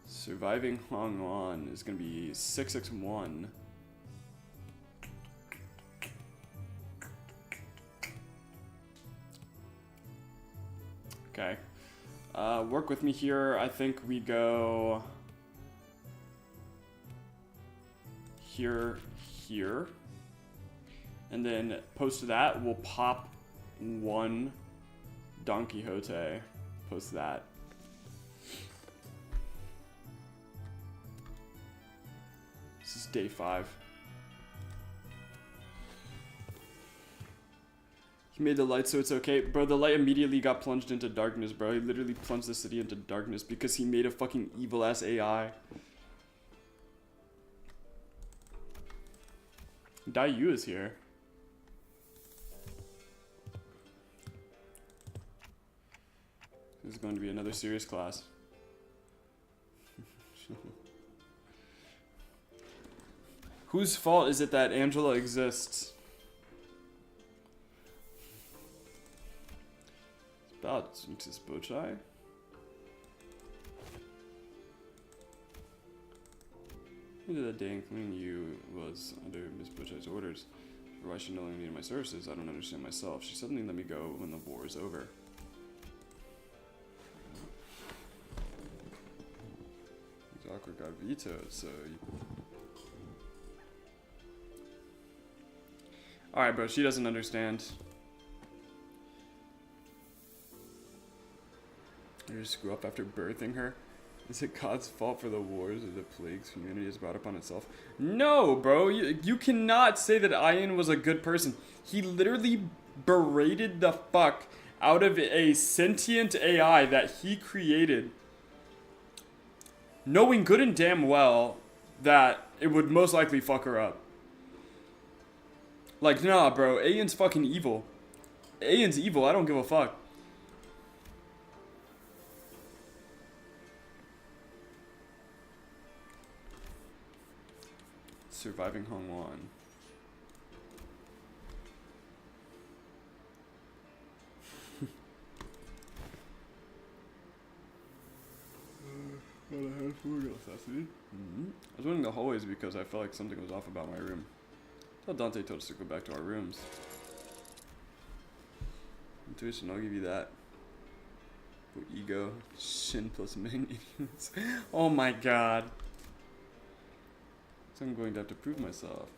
Surviving Hongwon is going to be 661. Okay. Work with me here. I think we go here, here. And then post to that, we'll pop one Don Quixote. Post that. This is day 5. He made the light so it's okay. Bro, the light immediately got plunged into darkness, bro. He literally plunged the city into darkness because he made a fucking evil-ass AI. Dai Yu is here. This is going to be another serious class. Whose fault is it that Angela exists? It's about Zinx's Bochai. Into that day, including you, was under Miss Bochai's orders. Or why she no longer needed my services, I don't understand myself. She suddenly let me go when the war is over. These awkward got vetoed, so... Alright, bro, she doesn't understand. I just grew up after birthing her. Is it God's fault for the wars or the plagues humanity has brought upon itself? No, bro. You cannot say that Ian was a good person. He literally berated the fuck out of a sentient AI that he created, knowing good and damn well that it would most likely fuck her up. Like, nah, bro. Ian's fucking evil. Ian's evil. I don't give a fuck. Surviving Hongwan. Got a handful of necessity. I was running the hallways because I felt like something was off about my room. Until Dante told us to go back to our rooms. Intuition, I'll give you that. For ego, Shin plus Ming. Oh my god. So I'm going to have to prove myself.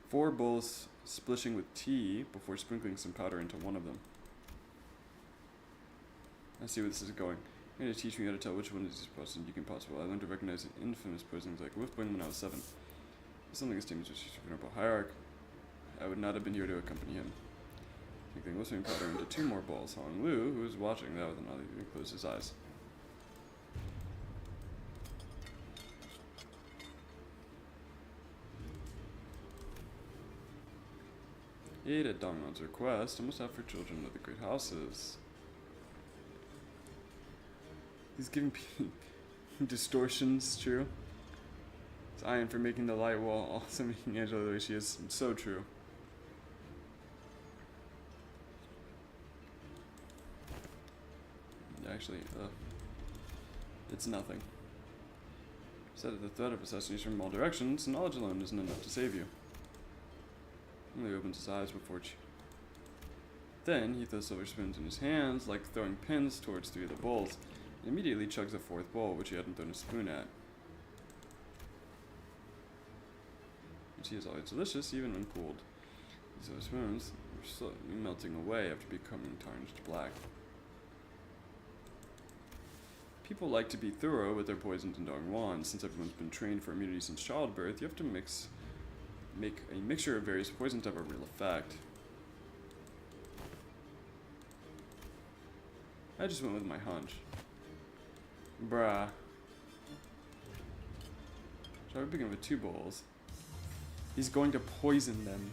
4 bowls splishing with tea before sprinkling some powder into one of them. I see where this is going. You're going to teach me how to tell which one is poison you can possible. I learned to recognize infamous poisons like wolf poison when I was 7. Something this team is just a venerable hierarch. I would not have been here to accompany him. Sprinkling whistling powder into 2 more bowls. Hong Lu, who was watching that with an eye, even closed his eyes. Aid at Dongmon's request, I must have for children of the great houses. He's giving distortions, true. It's Ian for making the light wall, also making Angela the way she is. It's so true. Actually, it's nothing. Said at the threat of assassination from all directions, knowledge alone isn't enough to save you. He opens his eyes before Then he throws silver spoons in his hands, like throwing pins towards 3 of the bowls, and immediately chugs a 4th bowl, which he hadn't thrown a spoon at. The tea is always delicious, even when cooled. These silver spoons are slowly melting away after becoming tarnished black. People like to be thorough with their poisons in Dongwon. Since everyone's been trained for immunity since childbirth, you have to make a mixture of various poisons to have a real effect. I just went with my hunch. Bruh. Try to begin with 2 bowls. He's going to poison them.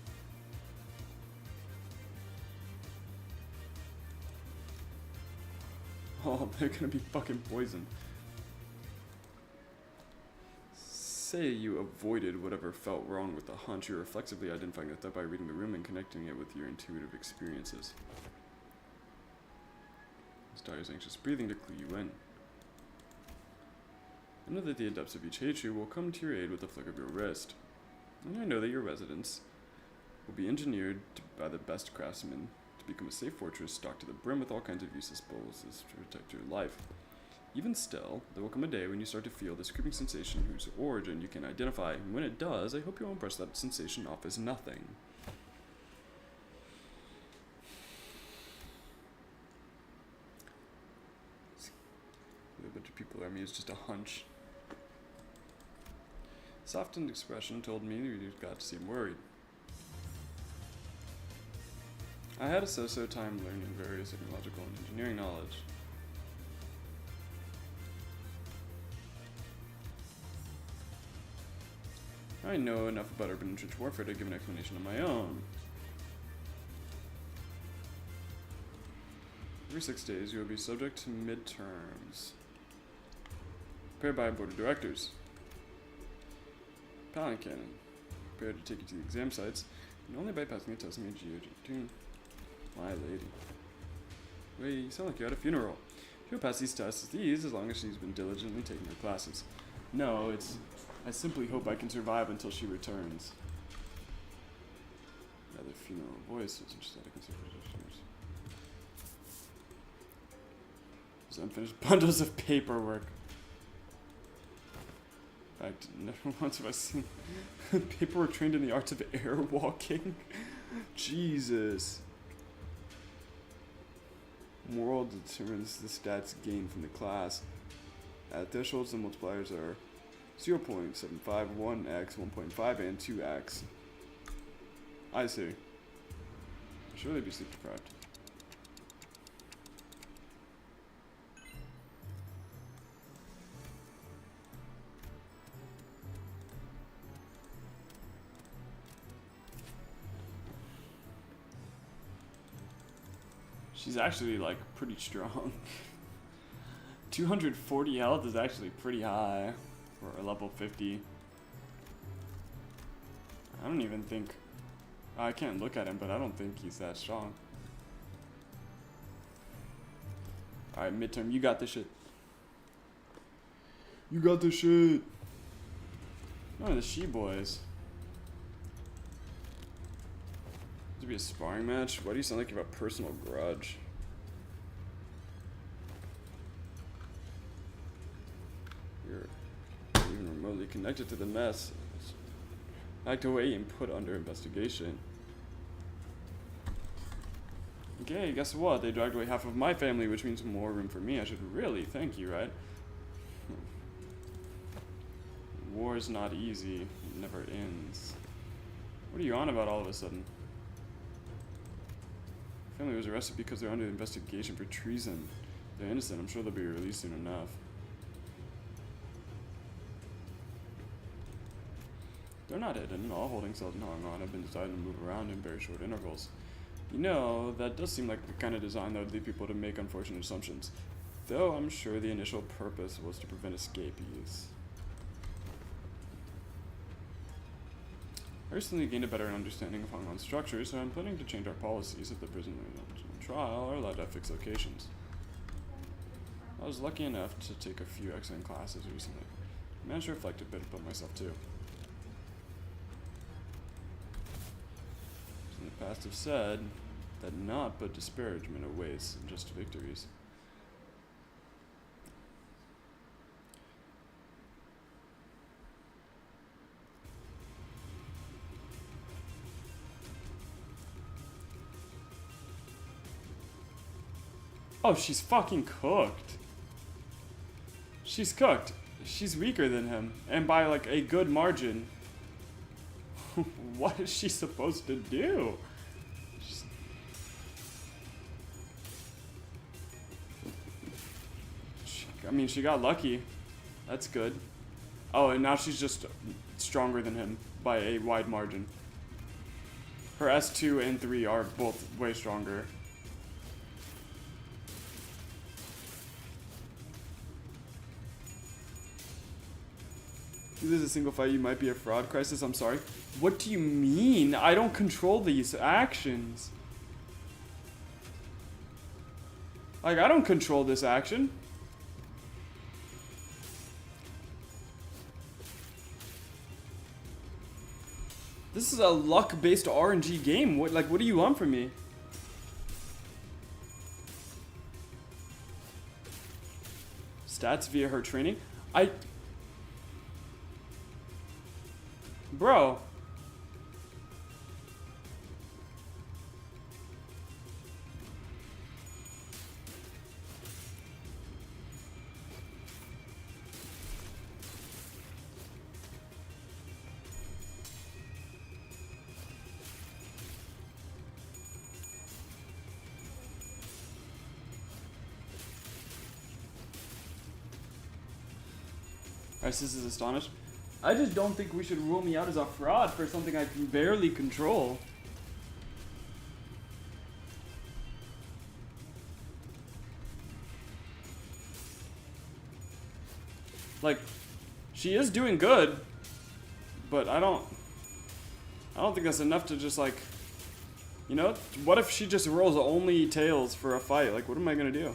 Oh, they're gonna be fucking poisoned. Say you avoided whatever felt wrong with the hunch, you're reflexively identifying the threat by reading the room and connecting it with your intuitive experiences. Star's anxious breathing to clue you in. I know that the adepts of each Heichu will come to your aid with a flick of your wrist. And I know that your residence will be engineered by the best craftsmen to become a safe fortress stocked to the brim with all kinds of useless bowls to protect your life. Even still, there will come a day when you start to feel this creeping sensation whose origin you can identify, and when it does, I hope you won't brush that sensation off as nothing. A bunch of people around me is just a hunch. Softened expression told me you got to seem worried. I had a so-so time learning various technological and engineering knowledge. I know enough about urban and trench warfare to give an explanation of my own. Every 6 days, you will be subject to midterms, prepared by a board of directors. Palin Cannon, prepared to take you to the exam sites, and only by passing a test in Geogetune. My lady. Wait, you sound like you're at a funeral. She'll pass these tests as long as she's been diligently taking her classes. No, it's I simply hope I can survive until she returns. Rather funeral voice was interested in consideration. There's unfinished bundles of paperwork. In fact, never once have I seen paperwork trained in the arts of airwalking. Jesus. Moral determines the stats gained from the class. At thresholds, the multipliers are 0.75, 1x, 1.5, and 2x. I see. Surely be sleep deprived. She's actually like pretty strong. 240 health is actually pretty high for a level 50. I don't even think, I can't look at him, but I don't think he's that strong. Alright, midterm, you got this shit. You got this shit. Oh, the she boys. To be a sparring match? Why do you sound like you have a personal grudge? You're even remotely connected to the mess. Act away and put under investigation. Okay, guess what? They dragged away half of my family, which means more room for me. I should really thank you, right? War is not easy. It never ends. What are you on about all of a sudden? Family was arrested because they're under investigation for treason. They're innocent. I'm sure they'll be released soon enough. They're not hidden. All holding cells and hung on have been designed to move around in very short intervals. You know, that does seem like the kind of design that would lead people to make unfortunate assumptions. Though I'm sure the initial purpose was to prevent escapees. I recently gained a better understanding of Hong Kong structure, so I'm planning to change our policies if the prisoners on trial are allowed to have fixed locations. I was lucky enough to take a few excellent classes recently. I managed to reflect a bit about myself too. In the past have said that not but disparagement awaits just victories. Oh, she's fucking cooked. She's cooked. She's weaker than him, and by like a good margin. What is she supposed to do? I mean, she got lucky. That's good. Oh, and now she's just stronger than him by a wide margin. Her S2 and 3 are both way stronger. If this is a single fight, you might be a fraud. Crisis, I'm sorry. What do you mean? I don't control these actions. Like, I don't control this action. This is a luck-based RNG game. What do you want from me? Stats via her training? Bro. Isis is astonished. I just don't think we should rule me out as a fraud for something I can barely control. Like, she is doing good, but I don't think that's enough to just like, you know, what if she just rolls only tails for a fight? Like, what am I gonna do?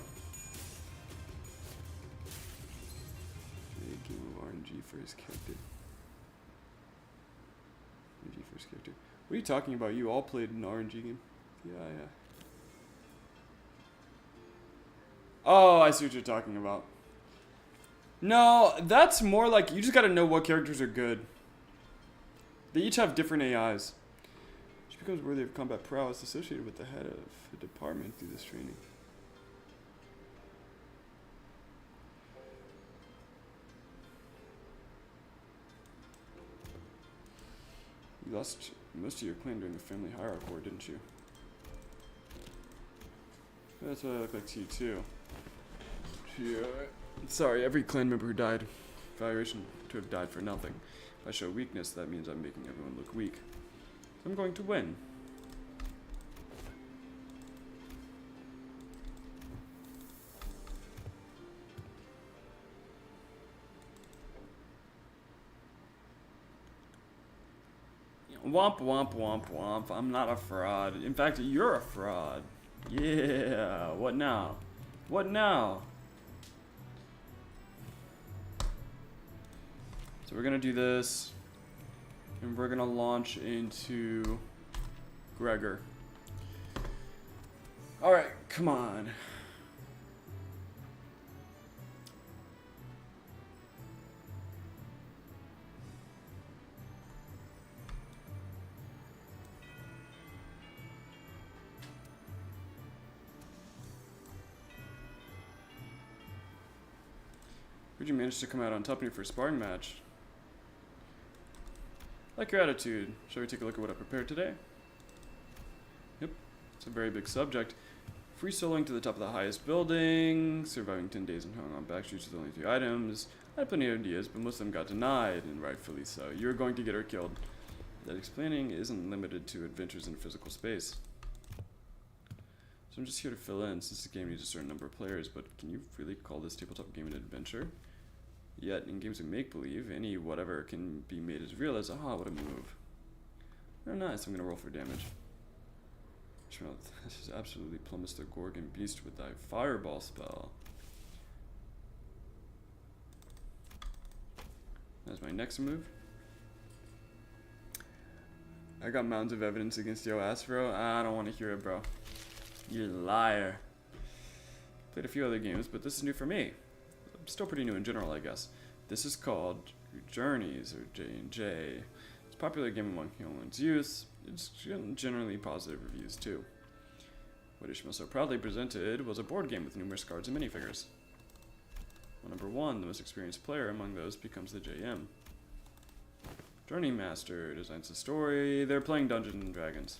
Game of RNG for his character. first character. What are you talking about? You all played an RNG game. Yeah. Oh, I see what you're talking about. No, that's more like you just gotta know what characters are good. They each have different AIs. She becomes worthy of combat prowess associated with the head of the department through this training. You lost most of your clan during the family hierarchy war, didn't you? That's what I look like to you too. Yeah. Sorry, every clan member who died. Evaluation to have died for nothing. If I show weakness, that means I'm making everyone look weak. So I'm going to win. Womp womp womp womp. I'm not a fraud. In fact, you're a fraud. Yeah. What now? What now? So we're gonna do this, and we're gonna launch into Gregor. All right, come on. Would you manage to come out on top in your first sparring match? Like your attitude. Shall we take a look at what I prepared today? Yep, it's a very big subject. Free soloing to the top of the highest building, surviving 10 days and hung on back streets with only 3 items. I had plenty of ideas, but most of them got denied, and rightfully so. You're going to get her killed. That explaining isn't limited to adventures in physical space. So I'm just here to fill in, since the game needs a certain number of players, but can you really call this tabletop game an adventure? Yet, in games of make-believe, any whatever can be made as real as, aha, what a move. Oh, nice, I'm gonna roll for damage. This is absolutely plummets the Gorgon beast with thy fireball spell. That's my next move. I got mounds of evidence against Yo Astro. I don't want to hear it, bro. You liar. Played a few other games, but this is new for me. Still pretty new in general, I guess. This is called Journeys, or J&J. It's a popular game among Hyolin's youth. It's generally positive reviews, too. What Ishmael so proudly presented was a board game with numerous cards and minifigures. Well, number 1, the most experienced player among those becomes the JM. Journey Master designs the story. They're playing Dungeons and Dragons.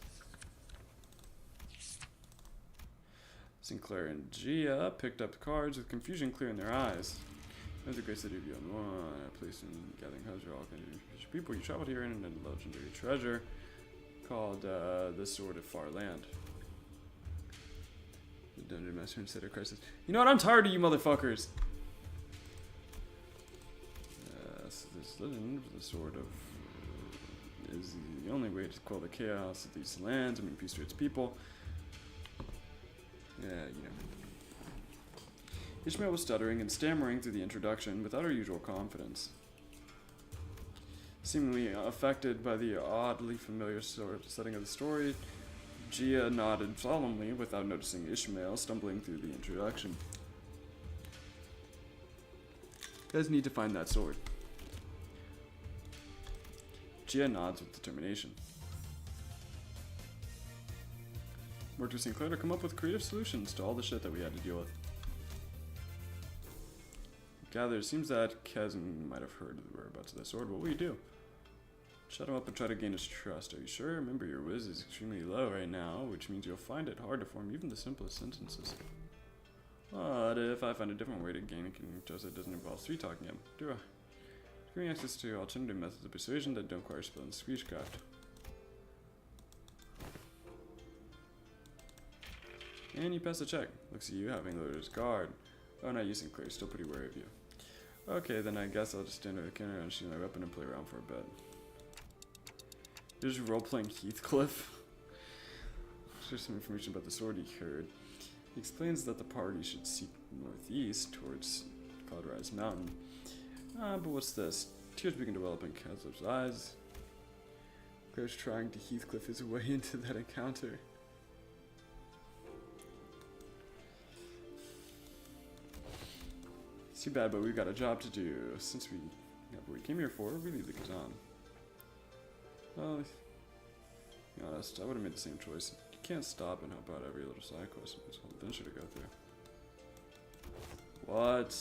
Sinclair and Gia picked up cards with confusion clear in their eyes. There's a great city of Yon, a place in gathering hubs where all kinds of people. You traveled here and a legendary treasure called the Sword of Far Land. The Dungeon Master instead of crisis. You know what? I'm tired of you motherfuckers. So this legend, the Sword of is the only way to quell the chaos of these lands and bring peace to its people. Yeah, you know. Ishmael was stuttering and stammering through the introduction without her usual confidence. Seemingly affected by the oddly familiar sort of setting of the story, Gia nodded solemnly without noticing Ishmael stumbling through the introduction. You guys need to find that sword. Gia nods with determination. Worked with Sinclair to come up with creative solutions to all the shit that we had to deal with. Gather, it seems that Chasm might have heard of the whereabouts of the sword. What will you do? Shut him up and try to gain his trust. Are you sure? Remember, your whiz is extremely low right now, which means you'll find it hard to form even the simplest sentences. But if I find a different way to gain trust that doesn't involve sweet-talking him, do I? Giving access to alternative methods of persuasion that don't require spell and speechcraft. And you pass the check. Looks at you having loaded his guard. Oh, no, you Sinclair, still pretty wary of you. Okay, then I guess I'll just stand over the counter and shoot my weapon and play around for a bit. You're just role-playing Heathcliff. There's some information about the sword he heard. He explains that the party should seek northeast towards Cloudrise Mountain. But what's this? Tears begin to well up in Kazov's eyes. Claire's trying to Heathcliff his way into that encounter. It's too bad, but we've got a job to do. Since we got what we came here for, we leave the Kazan. Well, to be honest, I would have made the same choice. You can't stop and help out every little side quest. There's a whole adventure to go through. What?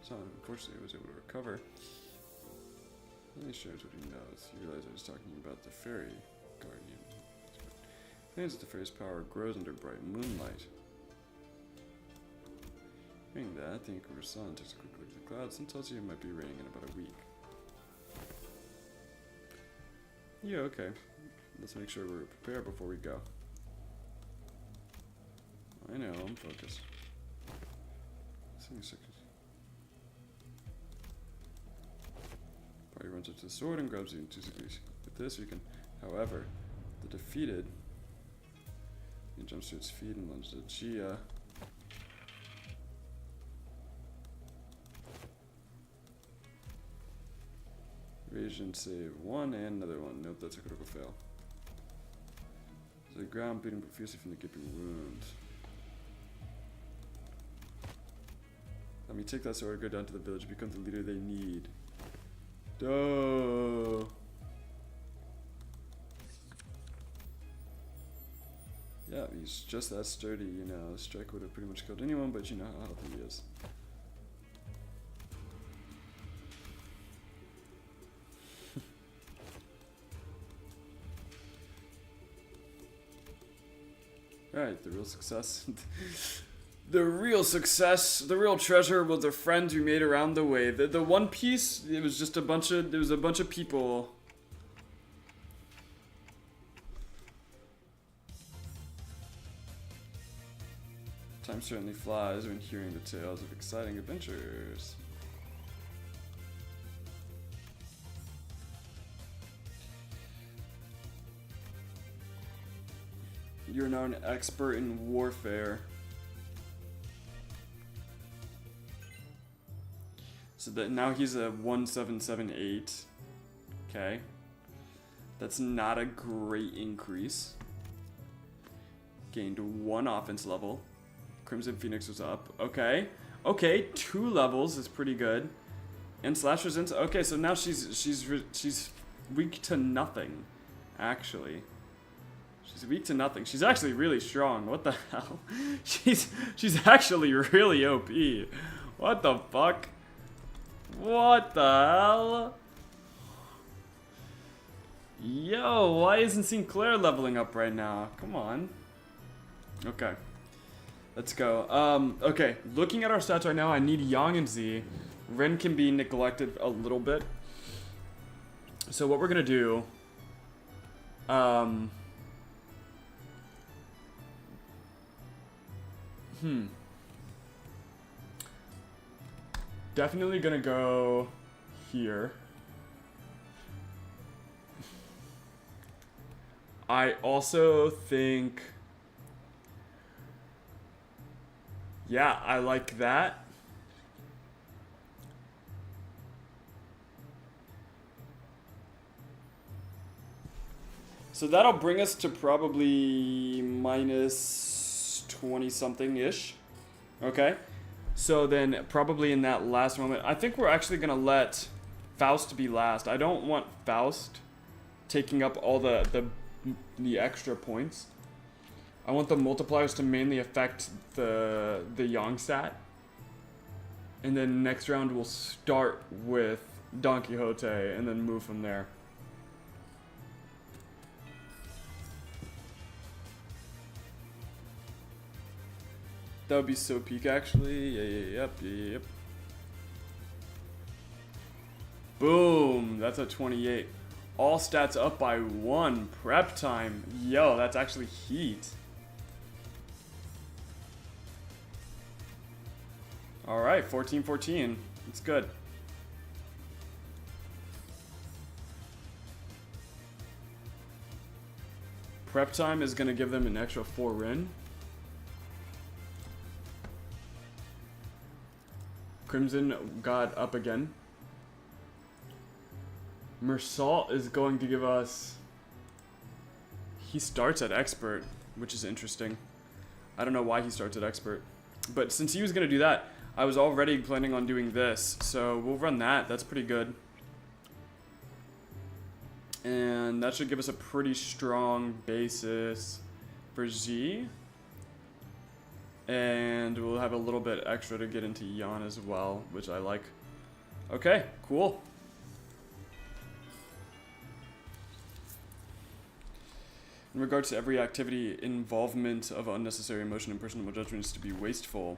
So, unfortunately, I was able to recover. Then he shares what he knows. He realized I was talking about the fairy guardian. Claims that the fairy's power grows under bright moonlight. Hearing that, the Inquisitor's son takes a quick look at the clouds and tells you it might be raining in about a week. Yeah, okay. Let's make sure we're prepared before we go. I know, I'm focused. Party runs up to the sword and grabs you in 2 seconds. With this, you can, however, the defeated. He jumps to its feet and lunges at Gia. Evasion save 1 and another one. Nope, that's a critical fail. So the ground beating profusely from the gaping wound. Let me take that sword, go down to the village, become the leader they need. Duh. Yeah, he's just that sturdy, you know. A strike would have pretty much killed anyone, but you know how healthy he is. Alright, the real success. The real success, the real treasure was the friends we made around the way. The One Piece, it was just a bunch of, there was a bunch of people. Time certainly flies when hearing the tales of exciting adventures. You're now an expert in warfare. So that now he's a 1778. Okay. That's not a great increase. Gained 1 offense level. Crimson Phoenix was up. Okay. Okay, 2 levels is pretty good. And slash resistance. Okay, so now she's weak to nothing. Actually. She's weak to nothing. She's actually really strong. What the hell? She's actually really OP. What the fuck? What the hell? Yo, why isn't Sinclair leveling up right now? Come on. Okay. Let's go. Okay, looking at our stats right now, I need Yang and Z. Ren can be neglected a little bit. So what we're gonna do, definitely gonna go here. I also think, yeah, I like that. So that'll bring us to probably minus 20 something ish. Okay. So then probably in that last moment, I think we're actually going to let Faust be last. I don't want Faust taking up all the extra points. I want the multipliers to mainly affect the Yang stat. And then next round we'll start with Don Quixote and then move from there. That would be so peak, actually. Yep. Boom! That's a 28. All stats up by 1. Prep time. Yo, that's actually heat. Alright, 14-14. It's good. Prep time is going to give them an extra 4 Rin. Crimson got up again. Mersault is going to give us... He starts at expert, which is interesting. I don't know why he starts at expert. But since he was going to do that, I was already planning on doing this. So we'll run that. That's pretty good. And that should give us a pretty strong basis for Z. And we'll have a little bit extra to get into Yan as well, which I like. Okay, cool. In regards to every activity, involvement of unnecessary emotion and personal judgment is to be wasteful.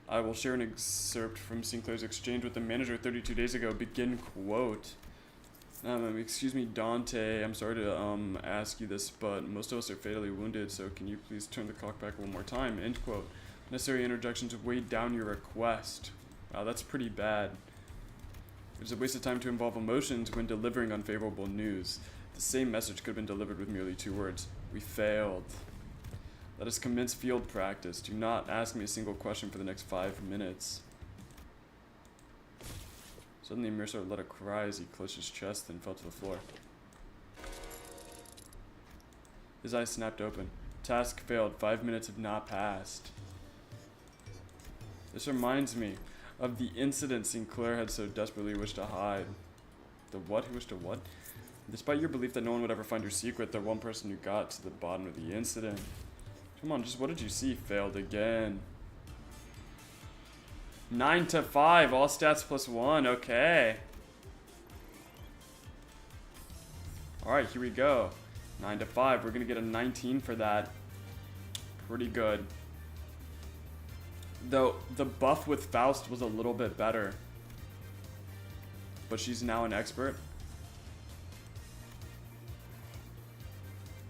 I will share an excerpt from Sinclair's exchange with the manager 32 days ago. Begin quote. Excuse me, Dante. I'm sorry to ask you this, but most of us are fatally wounded, so can you please turn the clock back one more time? End quote. Necessary interjections weighed down your request. Wow, that's pretty bad. It's a waste of time to involve emotions when delivering unfavorable news. The same message could have been delivered with merely 2 words. We failed. Let us commence field practice. Do not ask me a single question for the next 5 minutes. Suddenly, Mercer let a cry as he clenched his chest and fell to the floor. His eyes snapped open. Task failed. 5 minutes have not passed. This reminds me of the incident Sinclair had so desperately wished to hide. The what? He wished to what? Despite your belief that no one would ever find your secret, the one person who got to the bottom of the incident. Come on, just what did you see? Failed again. 9 to 5, all stats plus 1, okay. Alright, here we go. 9 to 5, we're gonna get a 19 for that. Pretty good. Though, the buff with Faust was a little bit better. But she's now an expert.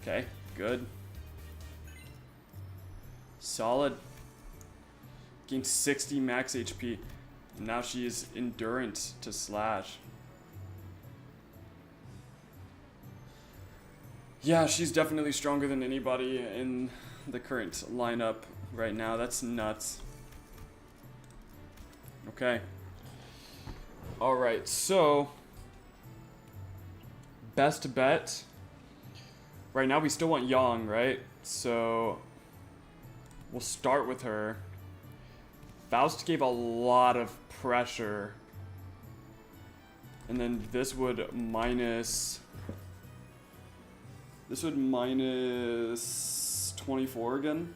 Okay, good. Solid. Gained 60 max HP. Now she is endurance to slash. Yeah, she's definitely stronger than anybody in the current lineup right now. That's nuts. Okay. Alright, so best bet. Right now we still want Yang, right? So we'll start with her. Faust gave a lot of pressure. And then this would minus 24 again,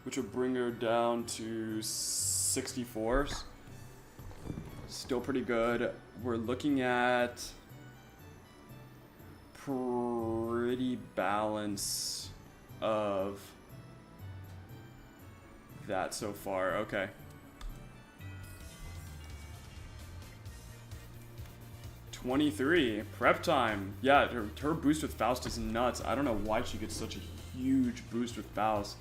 which would bring her down to 64. Still pretty good. We're looking at pretty balance of that so far. Okay. $23 prep time. Yeah, her boost with Faust is nuts. I don't know why she gets such a huge boost with Faust,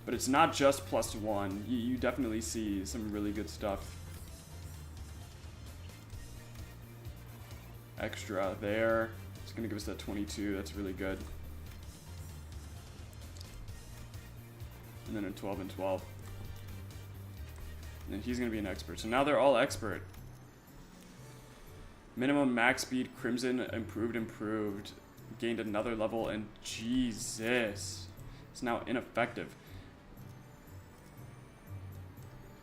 but it's not just +1. You definitely see some really good stuff. Extra there. It's gonna give us that 22. That's really good. And then a 12 and 12. And then he's gonna be an expert. So now they're all expert. Minimum max speed, Crimson, improved. Gained another level, and Jesus. It's now ineffective.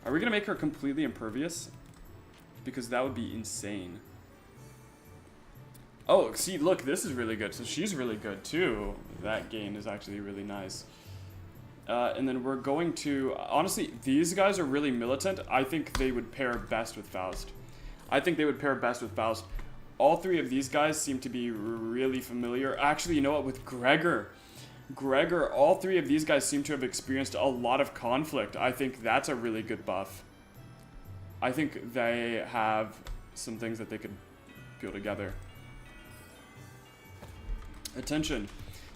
Are we gonna make her completely impervious? Because that would be insane. Oh, see, look, this is really good. So she's really good, too. That gain is actually really nice. And then we're going to... Honestly, these guys are really militant. I think they would pair best with Faust. All 3 of these guys seem to be really familiar. Actually, you know what? With Gregor, all 3 of these guys seem to have experienced a lot of conflict. I think that's a really good buff. I think they have some things that they could peel together. Attention.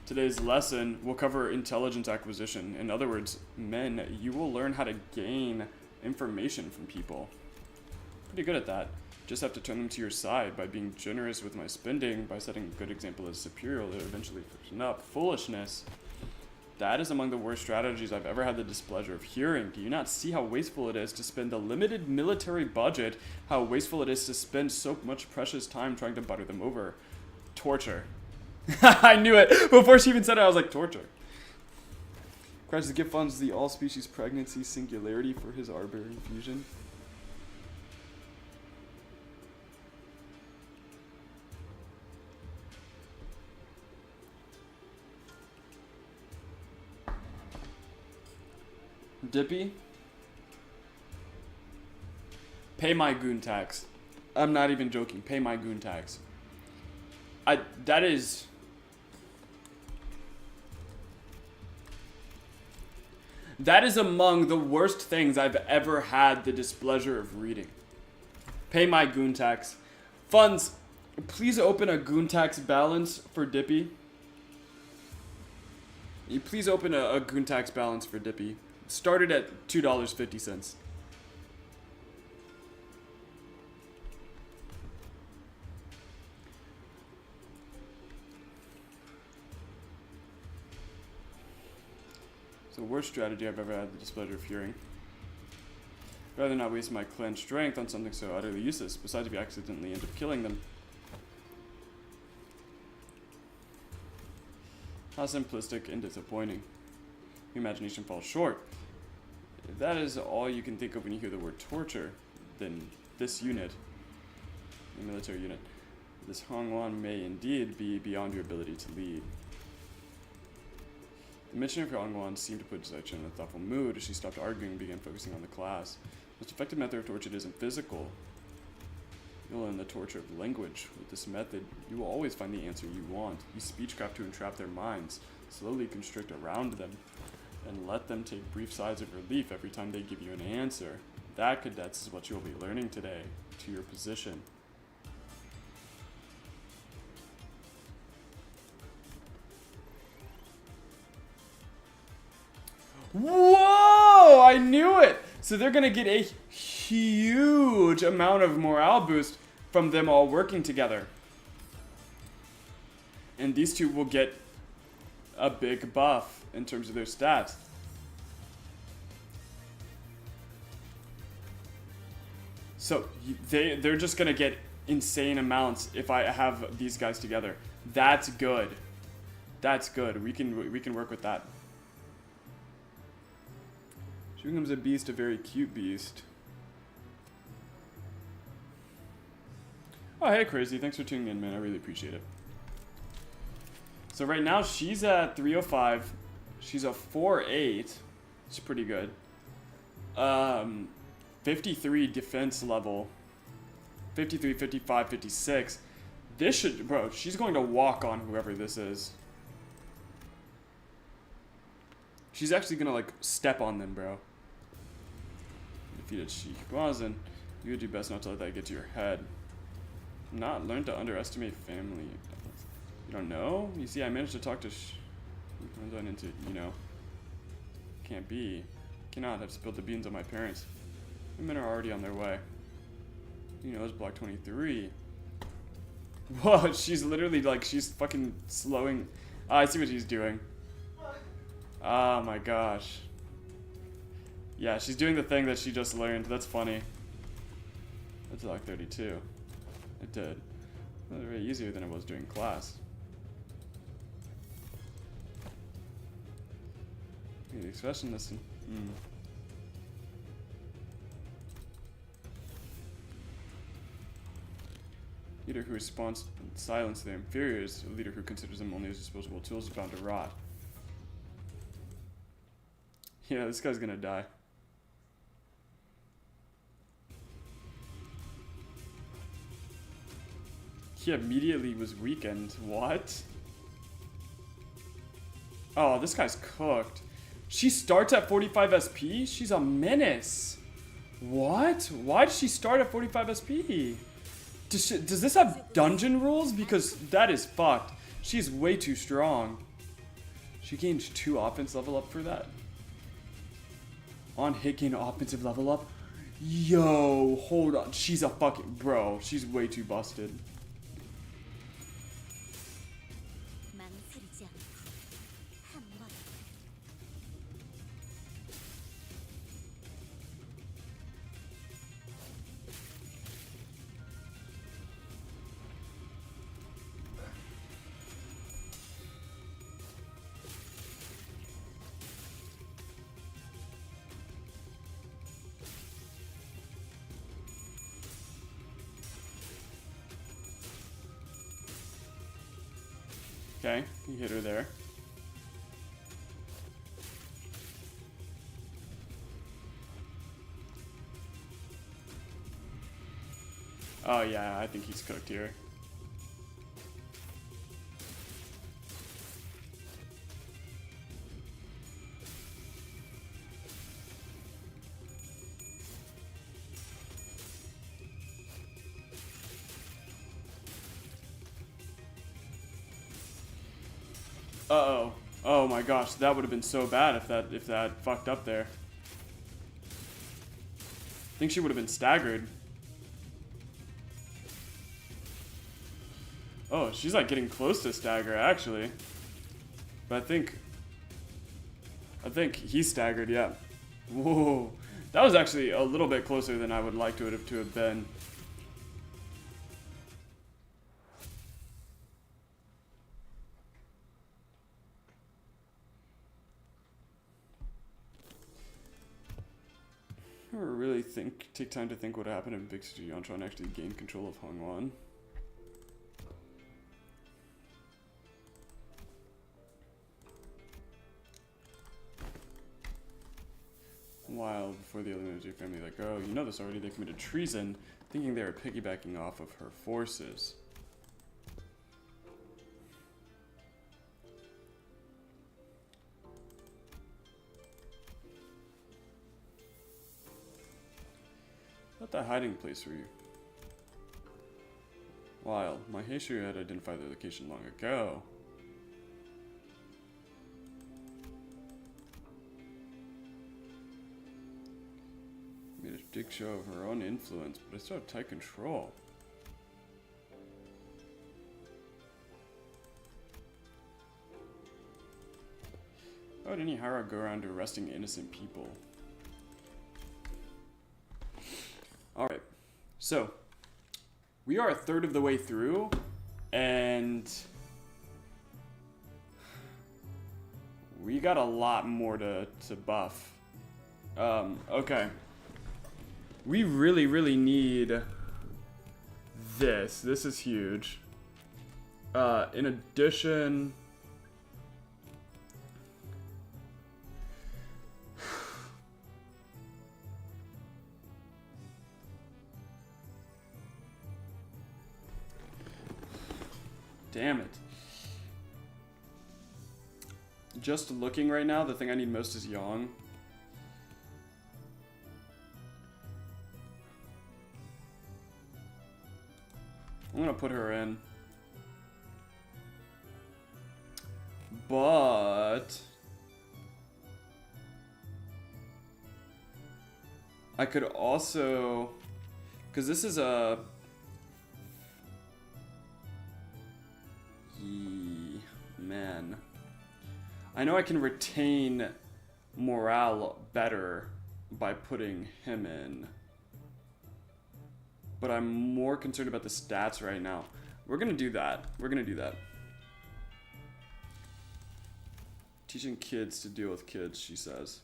Today's lesson will cover intelligence acquisition. In other words, men, you will learn how to gain information from people. Pretty good at that. Just have to turn them to your side by being generous with my spending, by setting a good example as superior, they'll eventually friction up. Foolishness. That is among the worst strategies I've ever had the displeasure of hearing. Do you not see how wasteful it is to spend a limited military budget? How wasteful it is to spend so much precious time trying to butter them over? Torture. I knew it. Before she even said it, I was like, torture. Crashes gift funds the all-species pregnancy singularity for his arbitrary fusion. Dippy? Pay my goon tax. I'm not even joking. Pay my goon tax. That is... That is among the worst things I've ever had the displeasure of reading. Pay my goon tax. Funds, please open a goon tax balance for Dippy. You please open a goon tax balance for Dippy. Started at $2.50. It's the worst strategy I've ever had the displeasure of hearing. Rather not waste my clan's strength on something so utterly useless, besides if you accidentally end up killing them. How simplistic and disappointing. Your imagination falls short. If that is all you can think of when you hear the word torture, then this unit, the military unit, this Hongwan may indeed be beyond your ability to lead. The mention of Hongwan seemed to put Zaichen in a thoughtful mood as she stopped arguing and began focusing on the class. The most effective method of torture isn't physical. You'll learn the torture of language. With this method, you will always find the answer you want. Use speechcraft to entrap their minds. Slowly constrict around them, and let them take brief sighs of relief every time they give you an answer. That, cadets, is what you'll be learning today, to your position. Whoa! I knew it! So they're gonna get a huge amount of morale boost from them all working together. And these two will get a big buff in terms of their stats. So they're just gonna get insane amounts if I have these guys together. That's good. That's good. We can work with that. She becomes a beast, a very cute beast. Oh, hey, Crazy. Thanks for tuning in, man. I really appreciate it. So right now, she's at 305. She's a 4.8. It's pretty good. 53 defense level. 53, 55, 56. This should... Bro, she's going to walk on whoever this is. She's actually going to, like, step on them, bro. Defeated Shikwazen. You would do best not to let that get to your head. Not learn to underestimate family. You don't know? You see, I managed to talk to into, you know. Can't be. Cannot have spilled the beans on my parents. The men are already on their way. You know, it's block 23. Whoa, she's literally like, she's fucking slowing. I see what she's doing. Oh my gosh. Yeah, she's doing the thing that she just learned. That's funny. That's like 32. It did. It was very easier than it was during class. The expression listen. Leader who responds in silence to their inferiors, a leader who considers them only as disposable tools is bound to rot. Yeah, this guy's gonna die. He immediately was weakened. What? Oh, this guy's cooked. She starts at 45 SP? She's a menace. What? Why did she start at 45 SP? Does this have dungeon rules? Because that is fucked. She's way too strong. She gained 2 offense level up for that. On hit gain offensive level up? Yo, hold on. She's a fucking... Bro, she's way too busted. Okay, you hit her there. Oh yeah, I think he's cooked here. Uh-oh. Oh my gosh, that would have been so bad if that fucked up there. I think she would have been staggered. Oh, she's like getting close to stagger actually. But I think he's staggered, yeah. Whoa. That was actually a little bit closer than I would like to have been. I really take time to think what happened if Big City Yontron actually gained control of Hongwan. A while before the Illuminati family let go, you know this already, they committed treason, thinking they were piggybacking off of her forces. Not that hiding place for you. While my history had identified the location long ago. Made a big show of her own influence, but I still have tight control. Why would any Hara go around arresting innocent people? Alright, so we are a third of the way through, and we got a lot more to buff. Okay. We really need this. This is huge. In addition... Damn it. Just looking right now, the thing I need most is Yang. I'm gonna put her in. But... I could also... Because this is a... Man. I know I can retain morale better by putting him in. But I'm more concerned about the stats right now. We're gonna do that. We're gonna do that. Teaching kids to deal with kids, she says.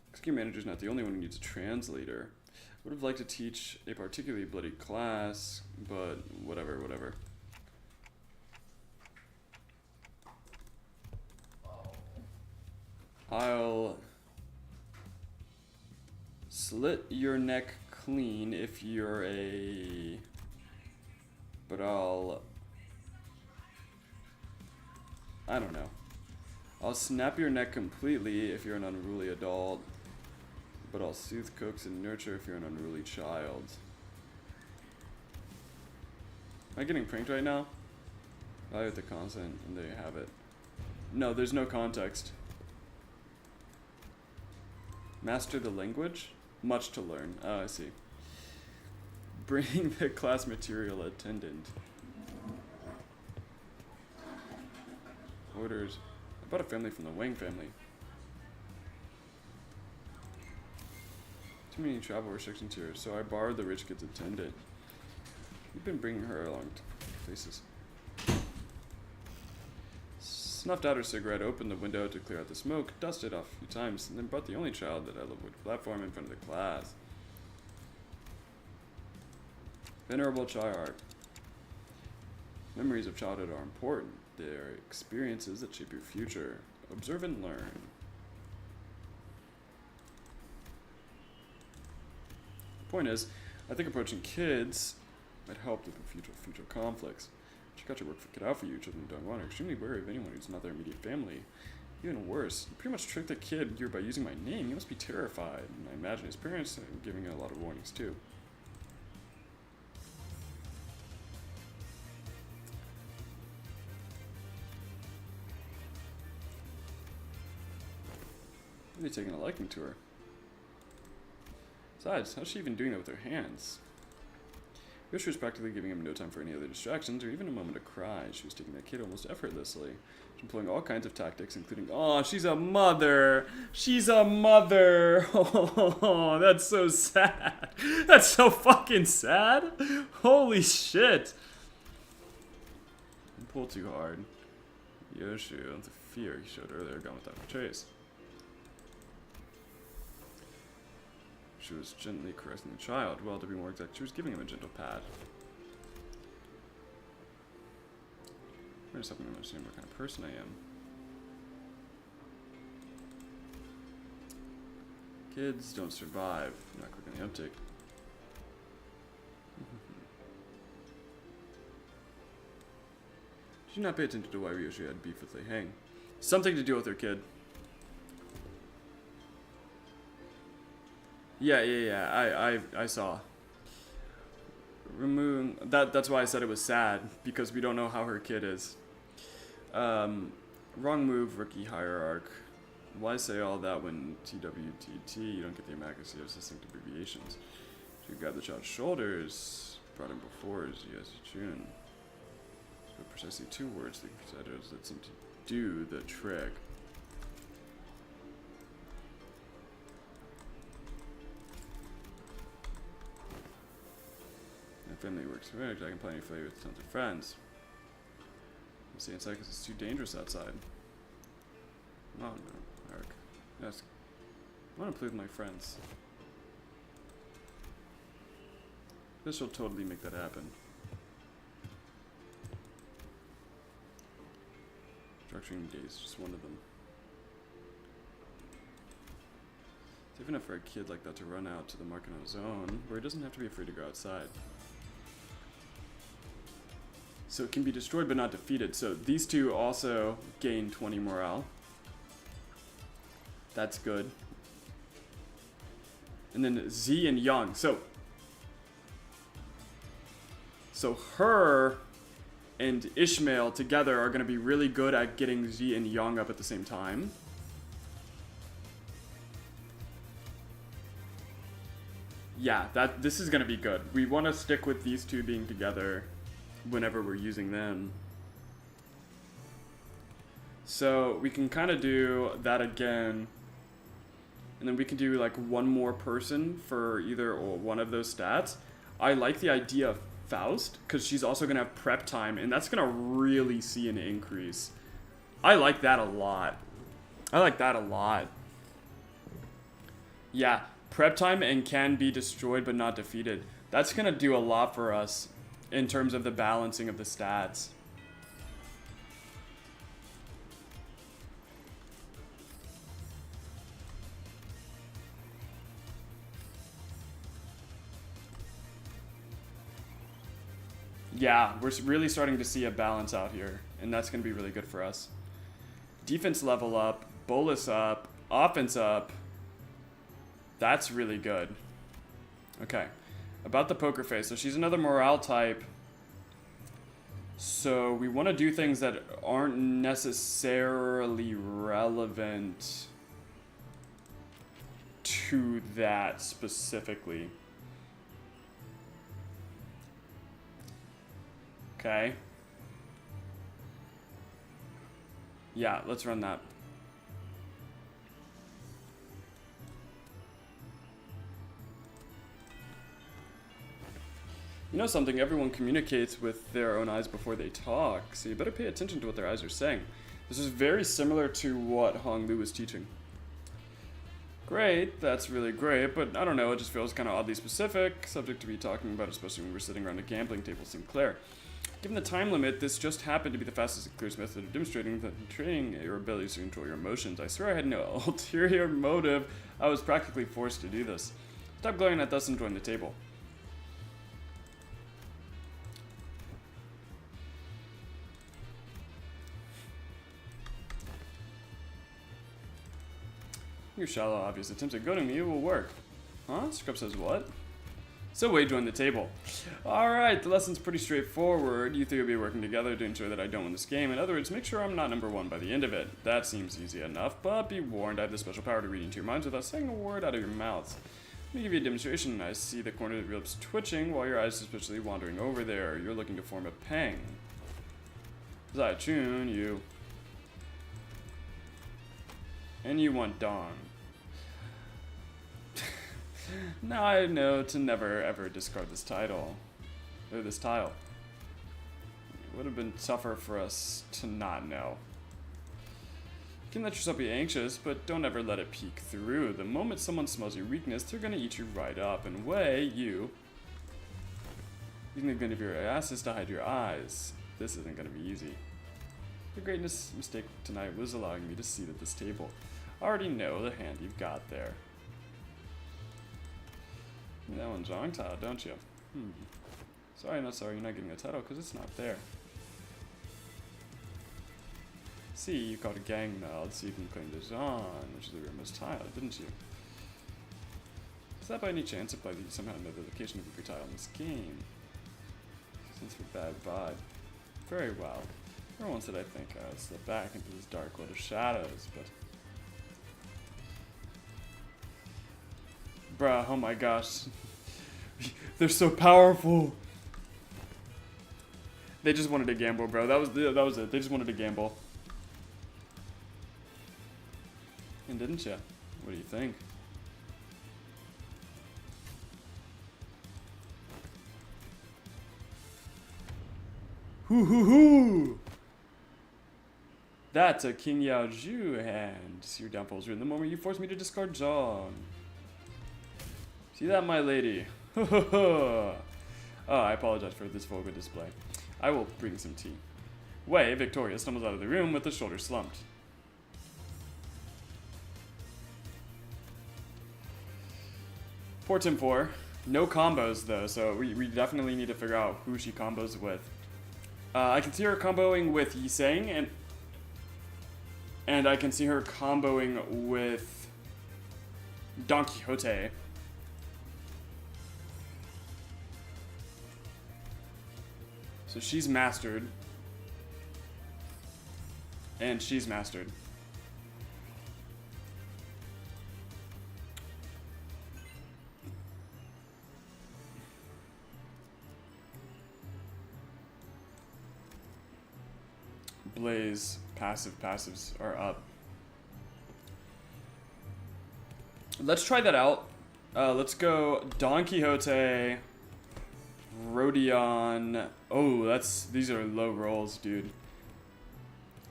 Looks like your manager's not the only one who needs a translator. Would have liked to teach a particularly bloody class, but whatever. I'll slit your neck clean if you're a... But I don't know. I'll snap your neck completely if you're an unruly adult, but I'll soothe, coax, and nurture if you're an unruly child. Am I getting pranked right now? I with the consent, and there you have it. No, there's no context. Master the language? Much to learn. Oh, I see. Bring the class material attendant. Orders. I bought a family from the Wang family. Too many travel restrictions here, so I borrowed the rich kid's attendant. You've been bringing her along places. Snuffed out her cigarette, opened the window to clear out the smoke, dusted off a few times, and then brought the only child that I love with the platform in front of the class. Venerable Chaiart. Memories of childhood are important. They're experiences that shape your future. Observe and learn. The point is, I think approaching kids might help with the future conflicts. You got your work cut out for you. Children who don't want are extremely wary of anyone who's not their immediate family. Even worse, you pretty much tricked the kid here by using my name. He must be terrified. And I imagine his parents are giving a lot of warnings too. Really taking a liking to her. Besides, how's she even doing that with her hands? She was practically giving him no time for any other distractions or even a moment to cry. She was taking that kid almost effortlessly. She's employing all kinds of tactics, including, oh, she's a mother! She's a mother! Oh, that's so sad. That's so fucking sad. Holy shit. Don't pull too hard. Yoshu, the fear he showed earlier, gone without a trace. She was gently caressing the child. Well, to be more exact, she was giving him a gentle pat. Where's something to understand what kind of person I am? Kids don't survive. Not quick on the uptake. Did you not pay attention to why Ryoshi had beef with Lei Hang? Something to do with her kid. Yeah. I saw. Removing that's why I said it was sad, because we don't know how her kid is. Wrong move, rookie hierarch. Why say all that when TWTT you don't get the accuracy of distinct abbreviations? She grabbed the child's shoulders, brought him before as June. Spoke precisely 2 words that seemed to do the trick. Family works very I can play any flavor with tons of friends. I'm staying inside because it's too dangerous outside. No, Eric. Yes. I want to play with my friends. This will totally make that happen. Structuring days, just one of them. It's even enough for a kid like that to run out to the market on his own, where he doesn't have to be afraid to go outside. So it can be destroyed but not defeated. So these two also gain 20 morale. That's good. And then Z and Yang. So her and Ishmael together are going to be really good at getting Z and Yang up at the same time. Yeah, this is going to be good. We want to stick with these two being together whenever we're using them. So we can kind of do that again. And then we can do like one more person for either or one of those stats. I like the idea of Faust, because she's also going to have prep time, and that's going to really see an increase. I like that a lot. Yeah, prep time and can be destroyed but not defeated. That's going to do a lot for us in terms of the balancing of the stats. Yeah, we're really starting to see a balance out here, and that's going to be really good for us. Defense level up, bolus up, offense up. That's really good. Okay. About the poker face. So she's another morale type. So we want to do things that aren't necessarily relevant to that specifically. Okay. Yeah, let's run that. You know something, everyone communicates with their own eyes before they talk, so you better pay attention to what their eyes are saying. This is very similar to what Hong Lu was teaching. Great, that's really great, but I don't know, it just feels kind of oddly specific, subject to be talking about, especially when we're sitting around a gambling table, Sinclair. Given the time limit, this just happened to be the fastest and clearest method of demonstrating your abilities to control your emotions. I swear I had no ulterior motive. I was practically forced to do this. Stop glaring at us and join the table. Your shallow, obvious attempts at goading me will work. Huh? Scrub says what? So Wade joined the table. Alright, the lesson's pretty straightforward. You three will be working together to ensure that I don't win this game. In other words, make sure I'm not number one by the end of it. That seems easy enough, but be warned, I have the special power to read into your minds without saying a word out of your mouths. Let me give you a demonstration. I see the corner of your lips twitching while your eyes suspiciously wandering over there. You're looking to form a pang. Zai Chun, you. And you want Dawn. Now I know to never ever discard this title. Or this tile. It would have been tougher for us to not know. You can let yourself be anxious, but don't ever let it peek through. The moment someone smells your weakness, they're gonna eat you right up and weigh you. Using the glint of your asses to hide your eyes. This isn't gonna be easy. The greatest mistake tonight was allowing me to sit at this table. I already know the hand you've got there. That one's wrong tile, don't you? Sorry, not sorry, you're not getting a title because it's not there. See, you called a gang meld, so you can claim the Zon, which is the rearmost tile, didn't you? Does that by any chance apply that you somehow know the location of every tile in this game? Since for bad vibe. Very well. For once did I think I would slip back into this dark world of shadows, but... Bruh, oh my gosh. They're so powerful. They just wanted to gamble, bro. That was it. They just wanted to gamble. And didn't ya? What do you think? Hoo hoo hoo! That's a King Yao Ju hand. See your downfalls written the moment you forced me to discard John. See that, my lady? Oh, I apologize for this vulgar display. I will bring some tea. Wei, Victoria, stumbles out of the room with the shoulder slumped. Poor Tim 4. No combos, though, so we definitely need to figure out who she combos with. I can see her comboing with Yiseng, and I can see her comboing with Don Quixote. So she's mastered. And she's mastered. Blaze, passives are up. Let's try that out. Let's go Don Quixote, Rodion. Oh, these are low rolls, dude.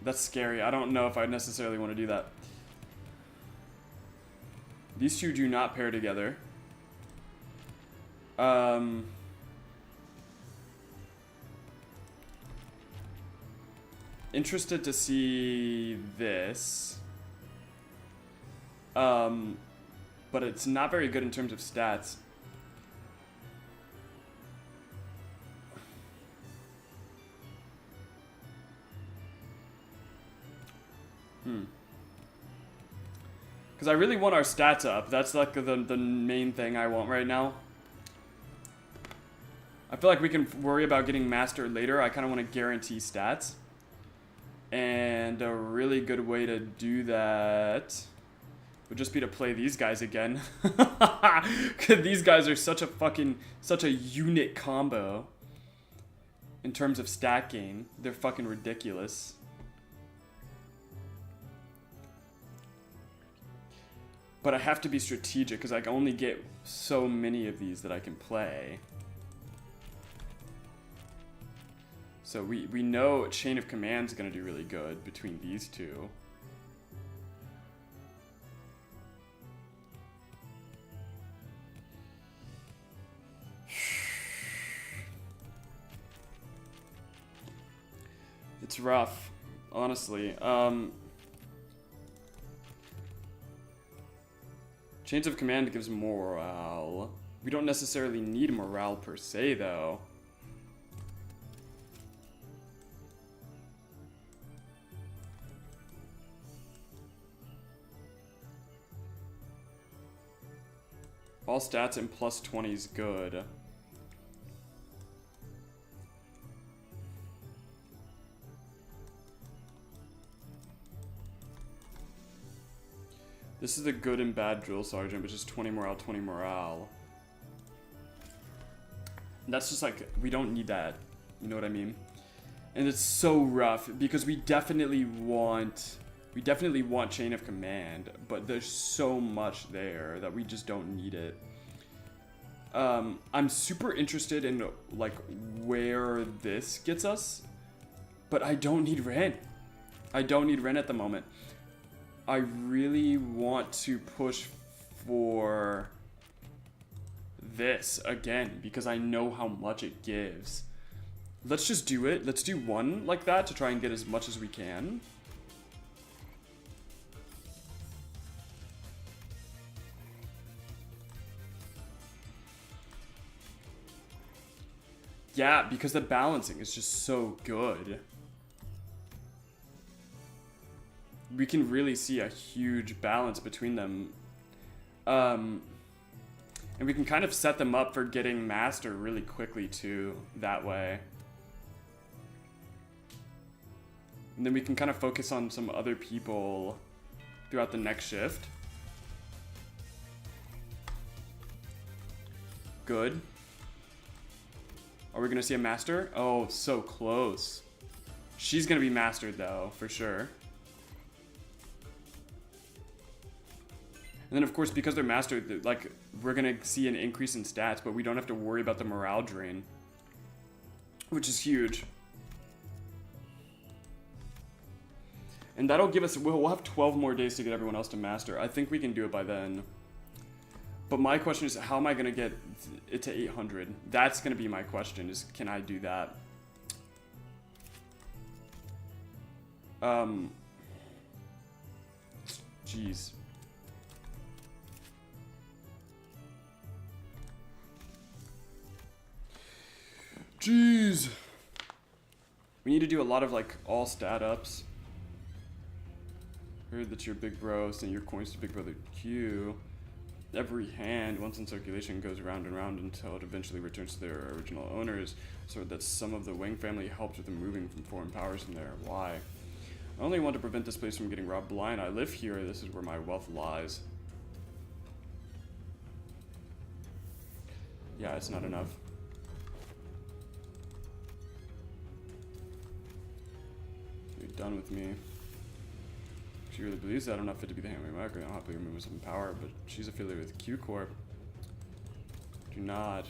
That's scary. I don't know if I necessarily want to do that. These two do not pair together. Interested to see this. But it's not very good in terms of stats. Because I really want our stats up. That's like the main thing I want right now. I feel like we can worry about getting master later. I kind of want to guarantee stats. And a really good way to do that would just be to play these guys again. Because these guys are such a unit combo. In terms of stat gain. They're fucking ridiculous. But I have to be strategic because I can only get so many of these that I can play. So we know Chain of Command is going to do really good between these two. It's rough, honestly. Chains of Command gives morale. We don't necessarily need morale per se, though. All stats and plus 20 is good. This is the good and bad drill sergeant, which is 20 morale, 20 morale. And that's just like, we don't need that. You know what I mean? And it's so rough because we definitely want Chain of Command, but there's so much there that we just don't need it. I'm super interested in like where this gets us, but I don't need Ren. I don't need Ren at the moment. I really want to push for this again because I know how much it gives. Let's just do it. Let's do one like that to try and get as much as we can. Yeah, because the balancing is just so good. We can really see a huge balance between them. And we can kind of set them up for getting Master really quickly too, that way. And then we can kind of focus on some other people throughout the next shift. Good. Are we gonna see a Master? Oh, so close. She's gonna be Mastered though, for sure. And then of course, because they're Mastered, like, we're gonna see an increase in stats, but we don't have to worry about the morale drain, which is huge. And that'll give us, we'll have 12 more days to get everyone else to Master. I think we can do it by then. But my question is, how am I going to get it to 800? That's going to be my question, is can I do that? Jeez. Jeez. We need to do a lot of, like, all stat ups. Heard that your big bro sent your coins to Big Brother Q. Every hand, once in circulation, goes round and round until it eventually returns to their original owners, so that some of the Wang family helped with removing from foreign powers from there. Why? I only want to prevent this place from getting robbed blind. I live here. This is where my wealth lies. Yeah, it's not enough. You're done with me. She really believes that I'm not fit to be the handmaid marker. I'll happily remove some power, but she's affiliated with Q Corp. Do not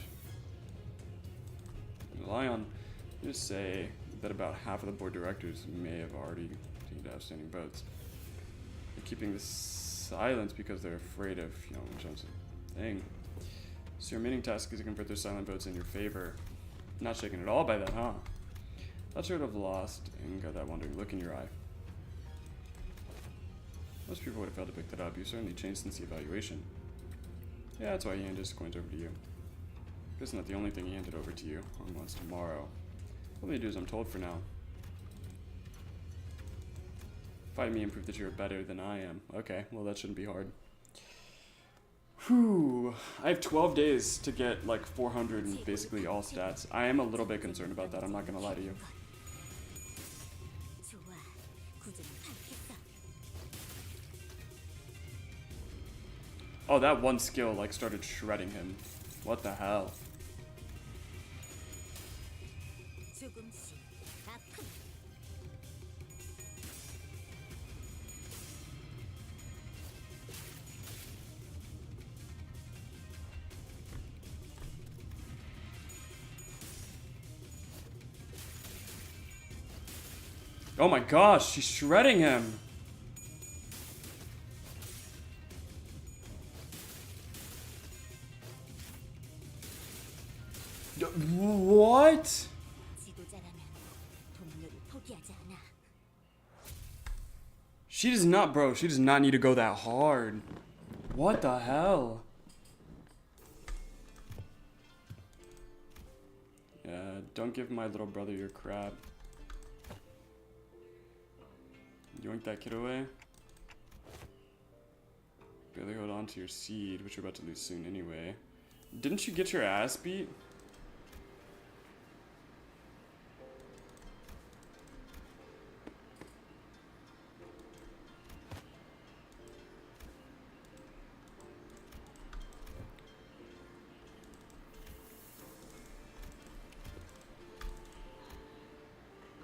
rely on. Just say that about half of the board directors may have already taken outstanding votes. They're keeping this silence because they're afraid of, you know, Johnson thing. So your remaining task is to convert their silent votes in your favor. Not shaken at all by that, huh? Thought you would have lost and got that wondering look in your eye. Most people would have failed to pick that up. You certainly changed since the evaluation. Yeah, that's why he handed his coins over to you. That's not the only thing he handed over to you. On once tomorrow. What will you do as I'm told for now? Fight me and prove that you're better than I am. Okay, well that shouldn't be hard. Whew. I have 12 days to get like 400 and basically all stats. I am a little bit concerned about that, I'm not gonna lie to you. Oh, that one skill like started shredding him. What the hell? Oh my gosh, she's shredding him. What? 지도자라면 동료를 포기하지 않아. She does not, bro. She does not need to go that hard. What the hell? Yeah, don't give my little brother your crap. Yoink that kid away. Barely hold on to your seed, which you're about to lose soon anyway. Didn't you get your ass beat?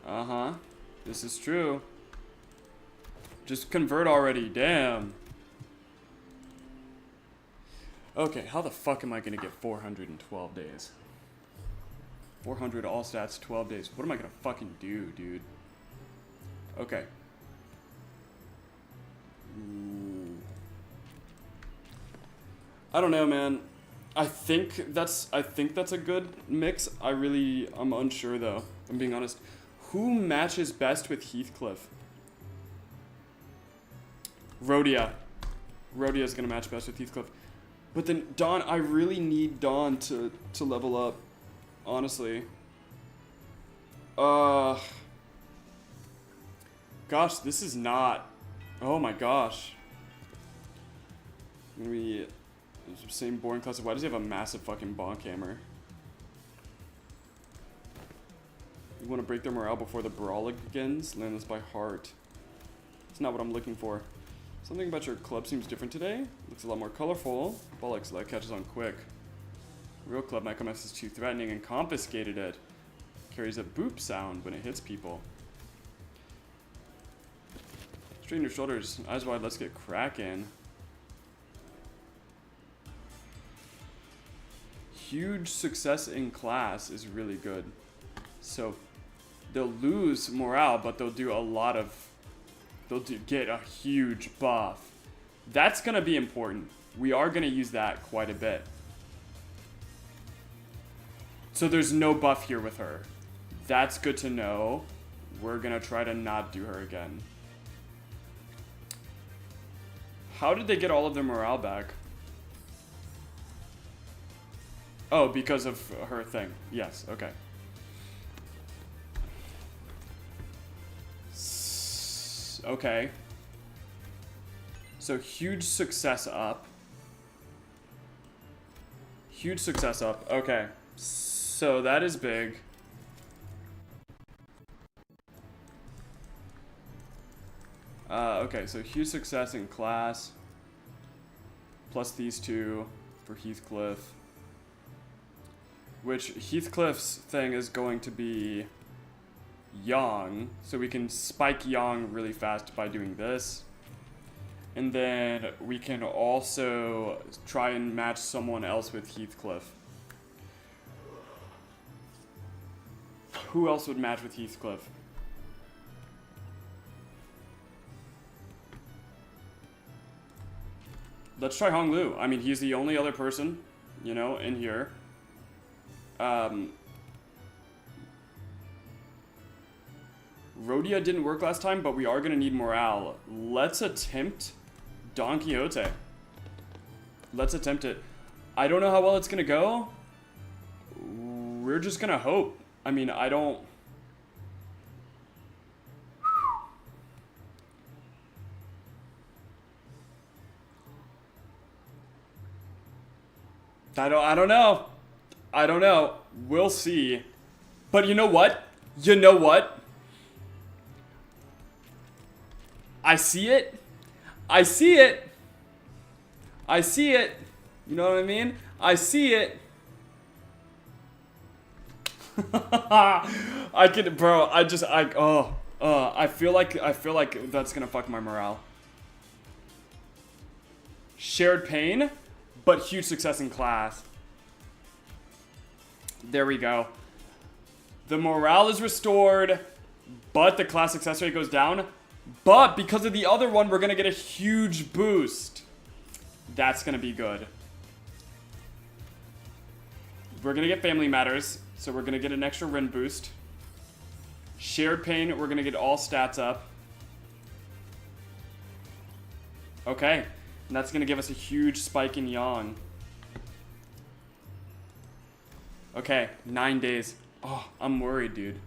Uh-huh. This is true. Just convert already, damn. Okay, how the fuck am I gonna get 412 days? 400 all stats, 12 days. What am I gonna fucking do, dude? Okay. I don't know, man. I think that's a good mix. I'm unsure though. I'm being honest. Who matches best with Heathcliff? Rhodia. Rhodia's gonna match best with Heathcliff. But then Dawn, I really need Dawn to level up. Honestly. Gosh, this is not. Oh my gosh. We same boring class. Why does he have a massive fucking bonk hammer? You want to break their morale before the brawl begins? Learn this by heart. It's not what I'm looking for. Something about your club seems different today. Looks a lot more colorful. Bollocks, that catches on quick. Real club might come as too threatening and confiscated it. Carries a boop sound when it hits people. Straighten your shoulders. Eyes wide, let's get cracking. Huge success in class is really good. So they'll lose morale, but they'll do a lot of... get a huge buff. That's gonna be important. We are gonna use that quite a bit. So there's no buff here with her. That's good to know. We're gonna try to not do her again. How did they get all of their morale back? Oh, because of her thing. Yes, okay. Okay. So huge success up. Huge success up. Okay. So that is big. Okay, so huge success in class. Plus these two for Heathcliff. Which Heathcliff's thing is going to be Yang, so we can spike Yang really fast by doing this. And then we can also try and match someone else with Heathcliff. Who else would match with Heathcliff? Let's try Hong Lu. I mean, he's the only other person, you know, in here. Rhodia didn't work last time, but we are going to need morale. Let's attempt Don Quixote. Let's attempt it. I don't know how well it's going to go. We're just going to hope. I mean, I don't... I don't know. I don't know. We'll see. But you know what? You know what? I see it. I see it. I see it. You know what I mean? I see it. I can, bro. I feel like that's gonna fuck my morale. Shared pain, but huge success in class. There we go. The morale is restored, but the class success rate goes down. But because of the other one, we're gonna get a huge boost. That's gonna be good. We're gonna get Family Matters, so we're gonna get an extra Rin boost. Shared Pain, we're gonna get all stats up. Okay. And that's gonna give us a huge spike in yang. Okay, 9 days. Oh, I'm worried, dude.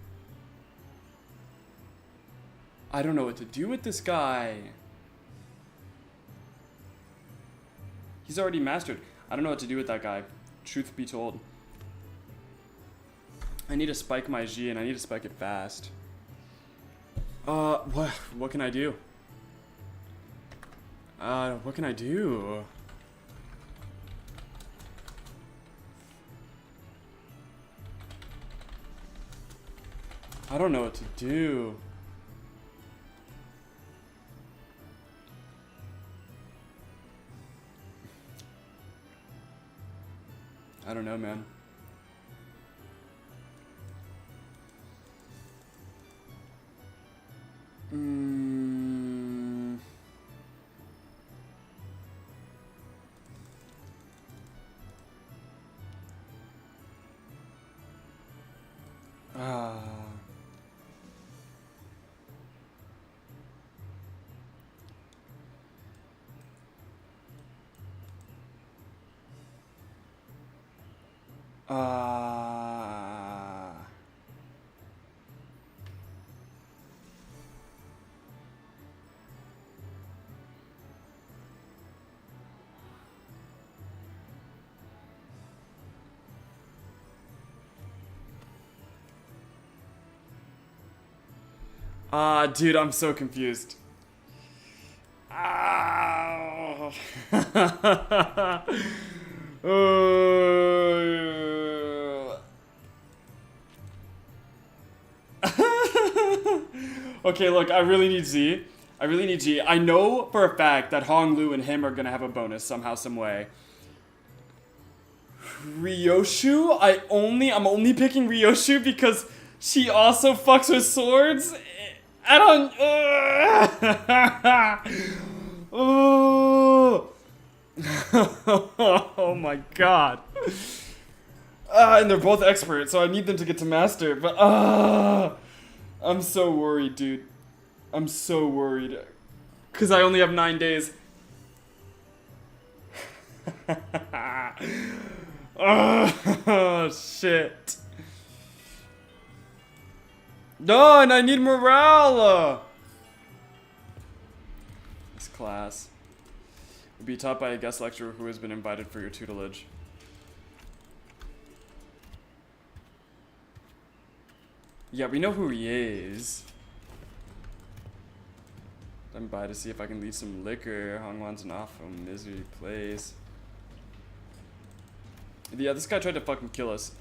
I don't know what to do with this guy. He's already mastered. I don't know what to do with that guy. Truth be told. I need to spike my G and I need to spike it fast. What can I do? What can I do? I don't know what to do. I don't know, man. Dude, I'm so confused. Ah. Okay, look, I really need Z. I really need G. I know for a fact that Hong Lu and him are gonna have a bonus somehow, some way. Ryoshu? I'm only picking Ryoshu because she also fucks with swords. I don't. Oh my god. And they're both experts, so I need them to get to master. But I'm so worried, dude. I'm so worried. Because I only have 9 days. Oh, shit. No, and I need morale. This class will be taught by a guest lecturer who has been invited for your tutelage. Yeah, we know who he is. I'm by to see if I can leave some liquor. Hongwan's an awful misery place. Yeah, this guy tried to fucking kill us.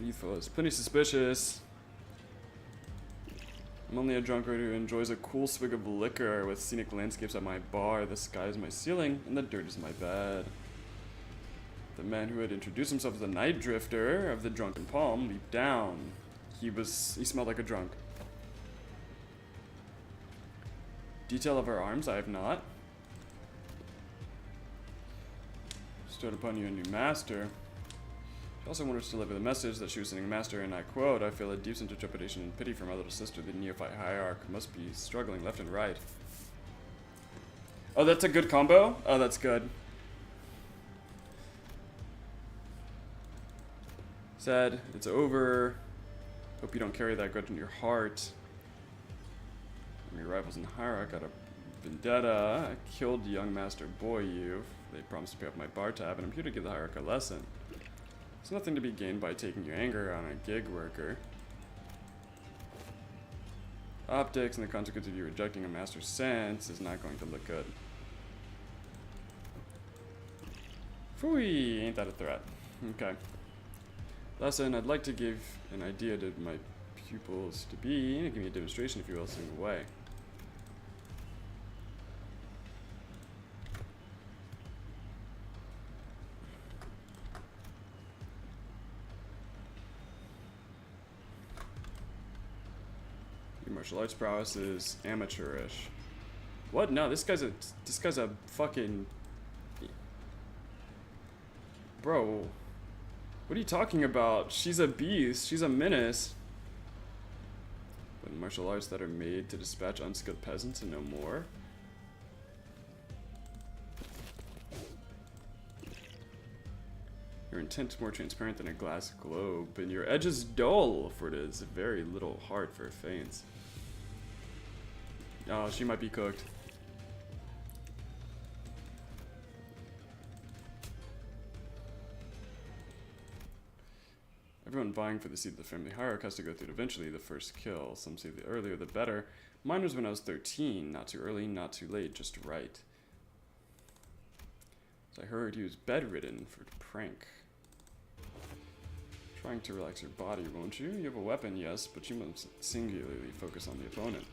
Youthful is plenty suspicious. I'm only a drunkard who enjoys a cool swig of liquor with scenic landscapes at my bar. The sky is my ceiling and the dirt is my bed. The man who had introduced himself as the night drifter of the Drunken Palm leaped down. He smelled like a drunk. Detail of her arms, I have not. Bestowed upon you a new master. She also wanted us to deliver the message that she was sending a master, and I quote, I feel a deep sense of trepidation and pity for my little sister. The neophyte hierarch must be struggling left and right. Oh, that's a good combo? Oh, that's good. Said, it's over. Hope you don't carry that grudge in your heart. Your rivals in hierarch got a vendetta. I killed young master Boyu. They promised to pay off my bar tab, and I'm here to give the hierarch a lesson. There's nothing to be gained by taking your anger on a gig worker. Optics and the consequence of you rejecting a master's sense is not going to look good. Phooey, ain't that a threat? Okay. Lesson, I'd like to give an idea to my pupils to be, and give me a demonstration if you will, single way. Your martial arts prowess is amateurish. What? No, this guy's a fucking... Bro. What are you talking about? She's a beast. She's a menace. weapon. Martial arts that are made to dispatch unskilled peasants and no more. Your intent is more transparent than a glass globe, and your edge is dull, for it is very little heart for feints. Oh, she might be cooked. Everyone vying for the seat of the family hierarch has to go through it eventually, the first kill. Some say the earlier the better. Mine was when I was 13. Not too early, not too late, just right. So I heard he was bedridden for the prank. Trying to relax your body, won't you? You have a weapon, yes, but you must singularly focus on the opponent.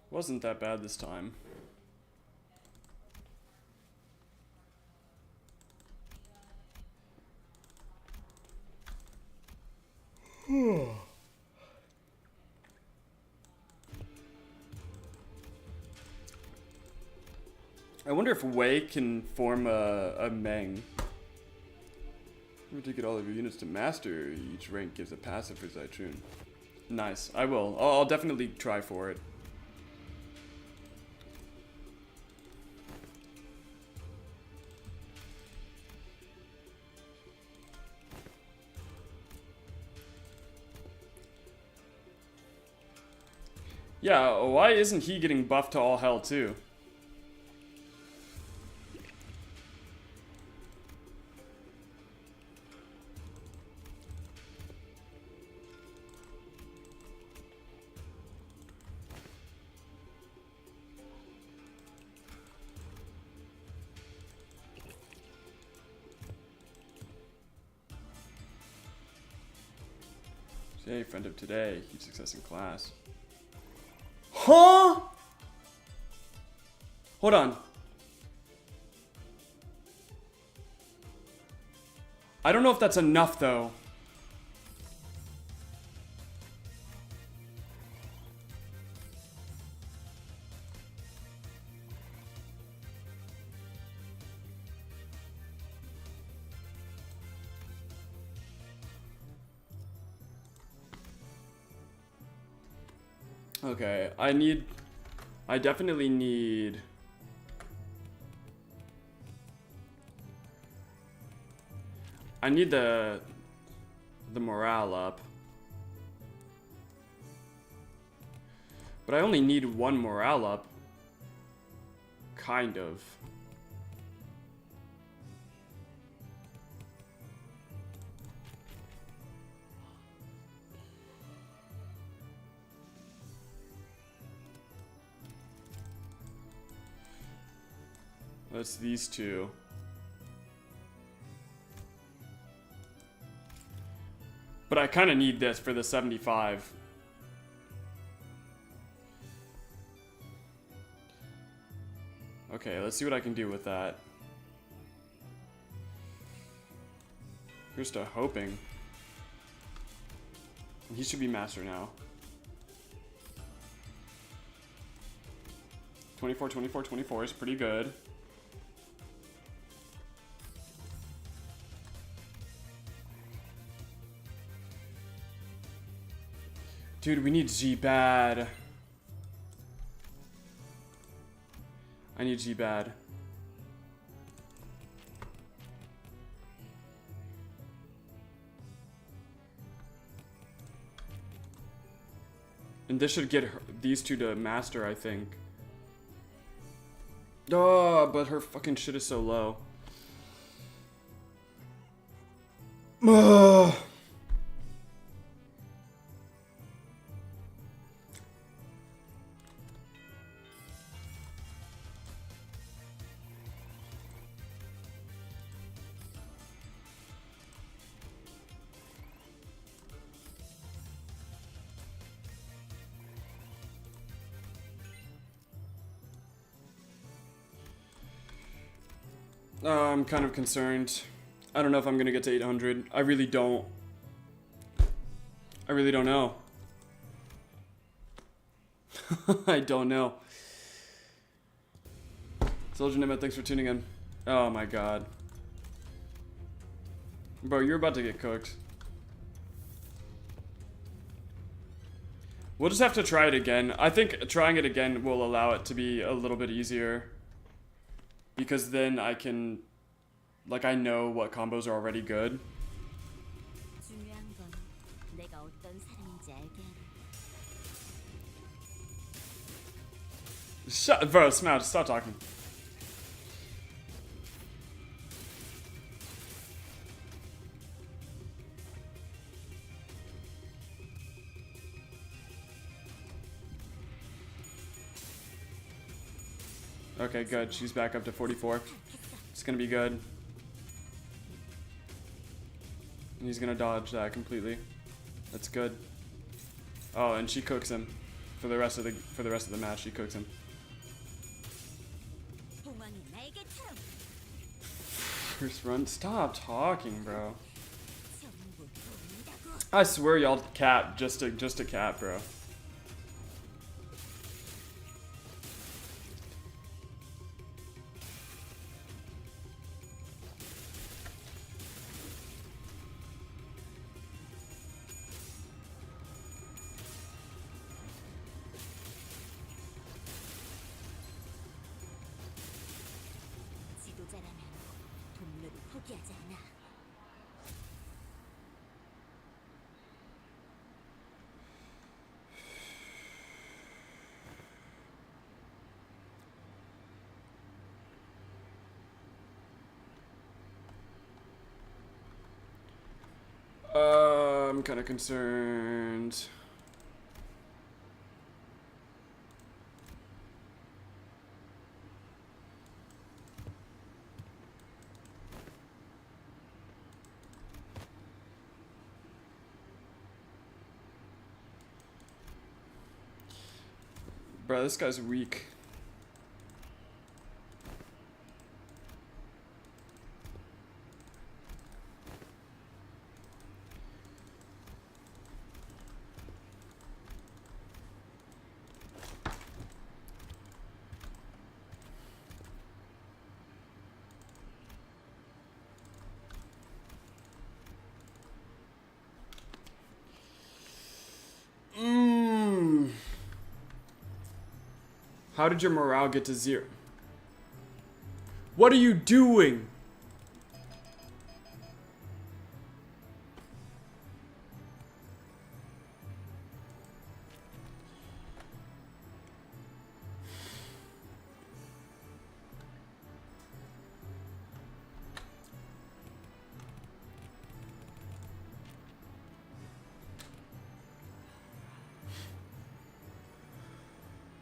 Wasn't that bad this time. I wonder if Wei can form a Meng. Remember to get all of your units to master. Each rank gives a passive for Zaichun. Nice. I will. I'll definitely try for it. Yeah, why isn't he getting buffed to all hell too? Hey, friend of today, huge success in class. Huh? Hold on. I don't know if that's enough though. Okay, I definitely need the morale up. But I only need one morale up. Kind of. That's these two. But I kind of need this for the 75. Okay, let's see what I can do with that. Here's to hoping. He should be master now. 24, 24, 24 is pretty good. Dude, we need G bad. I need G bad. And this should get these two to master, I think. Oh, but her fucking shit is so low. Ugh. I'm kind of concerned. I don't know if I'm gonna get to 800. I really don't. I really don't know. I don't know. Soldier Nimit, thanks for tuning in. Oh my god. Bro, you're about to get cooked. We'll just have to try it again. I think trying it again will allow it to be a little bit easier. Because then I can... Like, I know what combos are already good. 중요한 건 내가 어떤 사람인지 알게 하는 Shut... Bro, Smash, stop talking. Okay, good. She's back up to 44. It's gonna be good. And he's gonna dodge that completely. That's good. Oh, and she cooks him for the rest of the match. She cooks him. 봉황이 날개처럼 First run. Stop talking, bro. 전부 보인다고. I swear y'all cap just to cap, bro. 지도자라면 동료를 포기하지 않아. I'm kind of concerned. Bro, this guy's weak. How did your morale get to 0? What are you doing?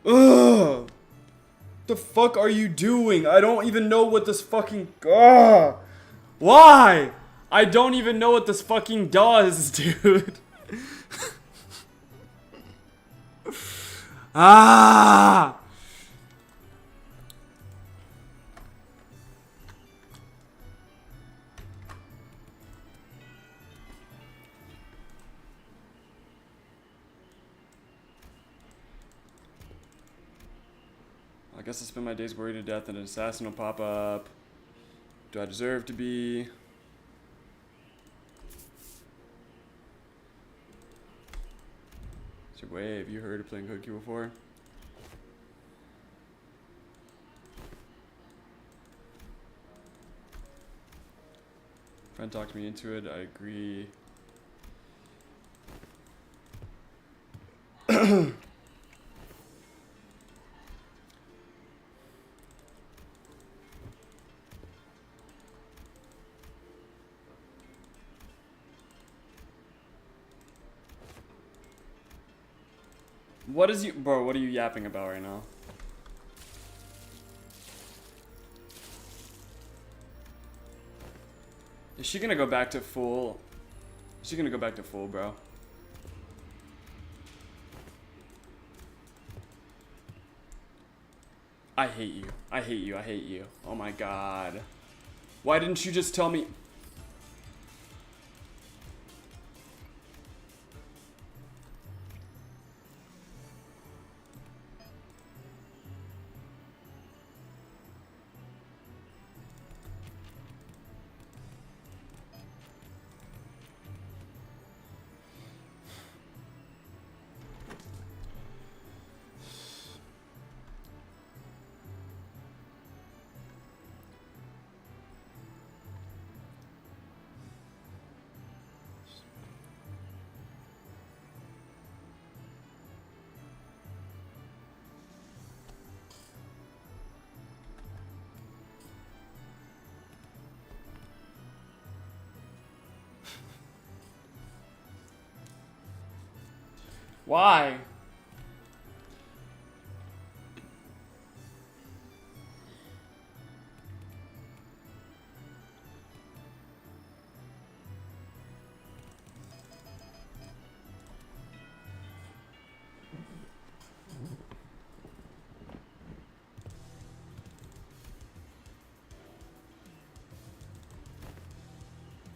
Ugh! The fuck are you doing? I don't even know what this fucking... Ugh! Why? I don't even know what this fucking does, dude. Ah! I guess I'll spend my days worried to death and an assassin will pop up. Do I deserve to be? It's your way. Have you heard of playing Cookie before? Friend talked me into it. I agree. What is you, bro? What are you yapping about right now? Is she gonna go back to full? Is she gonna go back to full, bro? I hate you. I hate you. I hate you. Oh my god. Why didn't you just tell me? Why?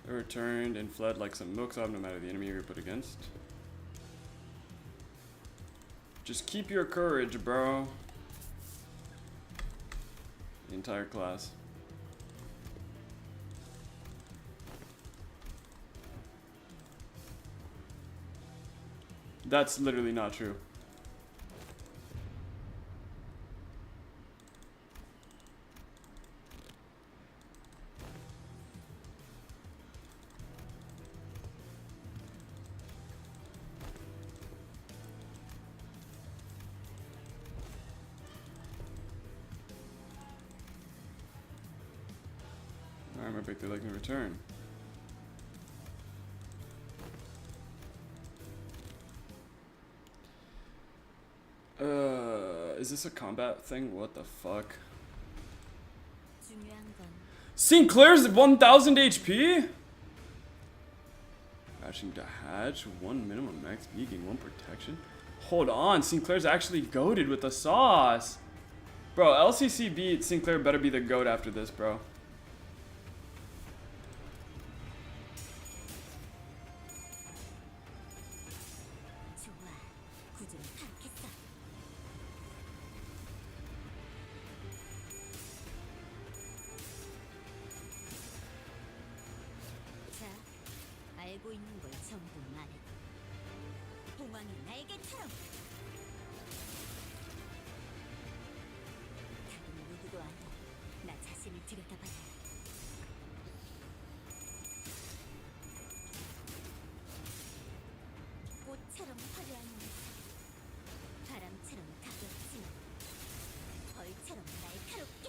I returned and fled like some milksop, no matter the enemy you're put against. Just keep your courage, bro. The entire class. That's literally not true. Armor breakthrough like in return. Is this a combat thing? What the fuck? 중요한 건 Sinclair's 1000 HP? Hatching to hatch, 1 minimum max speed, gain 1 protection. Hold on, Sinclair's actually goated with the sauce. Bro, LCC beat Sinclair better be the goat after this, bro. 좋아. 구조를 파악했어. 자, 알고 있는 걸 전부 말해. 봉황이 날개처럼. 다른 누구도 아니. 나 자신을 들여다봐야 해. 꽃처럼 화려한 모습, 바람처럼 가볍지만 벌처럼 날카롭게.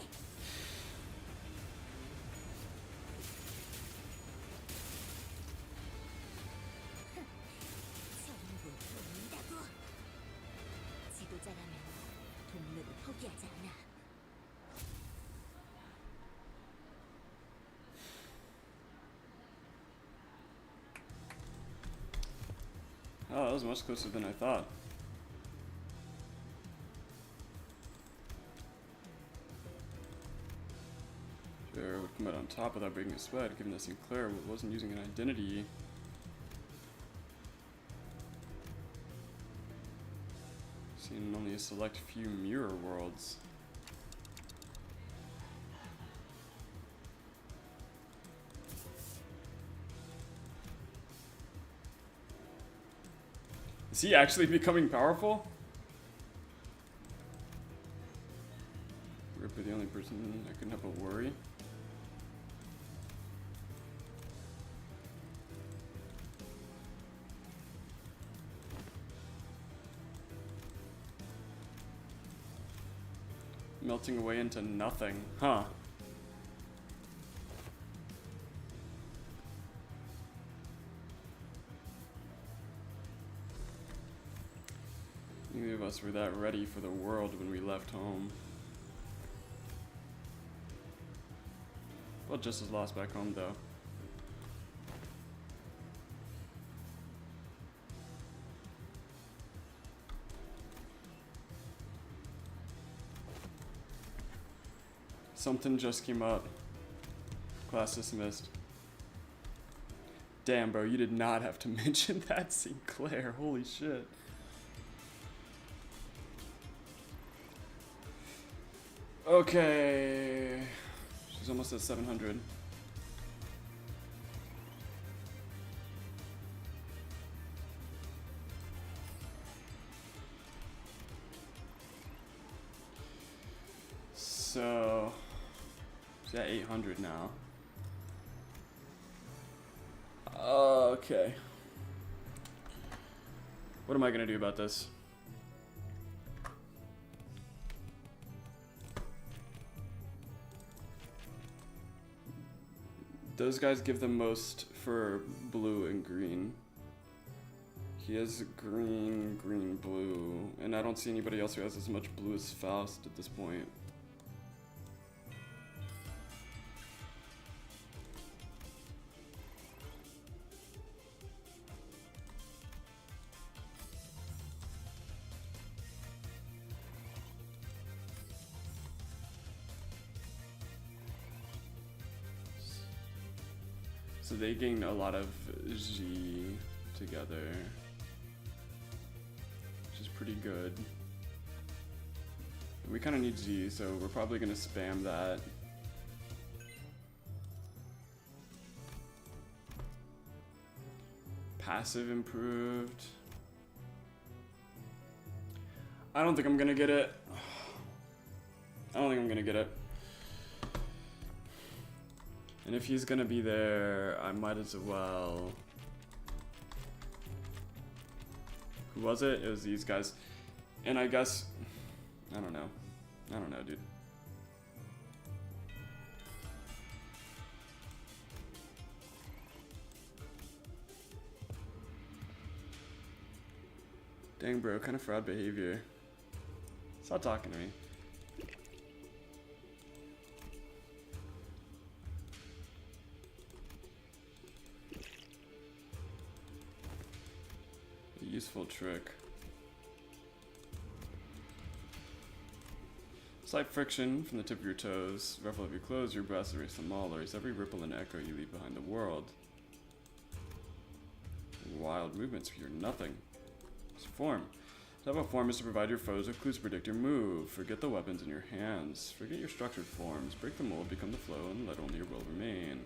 전부 보인다고. 지도자라면 동료를 포기하지 않아. Oh, that was much closer than I thought. Sure, would come out on top without breaking a sweat, given that Sinclair wasn't using an identity. Seen only a select few mirror worlds. Is he actually becoming powerful? Ripper, the only person I couldn't help but worry. Melting away into nothing, huh? Neither of us were that ready for the world when we left home. Well, just as lost back home, though. Something just came up. Class dismissed. Damn, bro, you did not have to mention that, Sinclair. Holy shit. Okay. She's almost at 700. So, she's at 800 now. Okay. What am I gonna do about this? Those guys give the most for blue and green. He has green, green, blue, and I don't see anybody else who has as much blue as Faust at this point. So they gain a lot of G together, which is pretty good. We kind of need Z, so we're probably going to spam that. Passive improved. I don't think I'm going to get it. I don't think I'm going to get it. And if he's gonna be there, I might as well. Who was it? It was these guys. And I guess, I don't know. I don't know, dude. Dang, bro, kind of fraud behavior. Stop talking to me. Useful trick. Slight friction from the tip of your toes, ruffle of your clothes, your breasts erase them all, erase every ripple and echo you leave behind the world. Wild movements for your nothing. It's a form. To have a form is to provide your foes with clues to predict your move. Forget the weapons in your hands. Forget your structured forms. Break the mold, become the flow, and let only your will remain.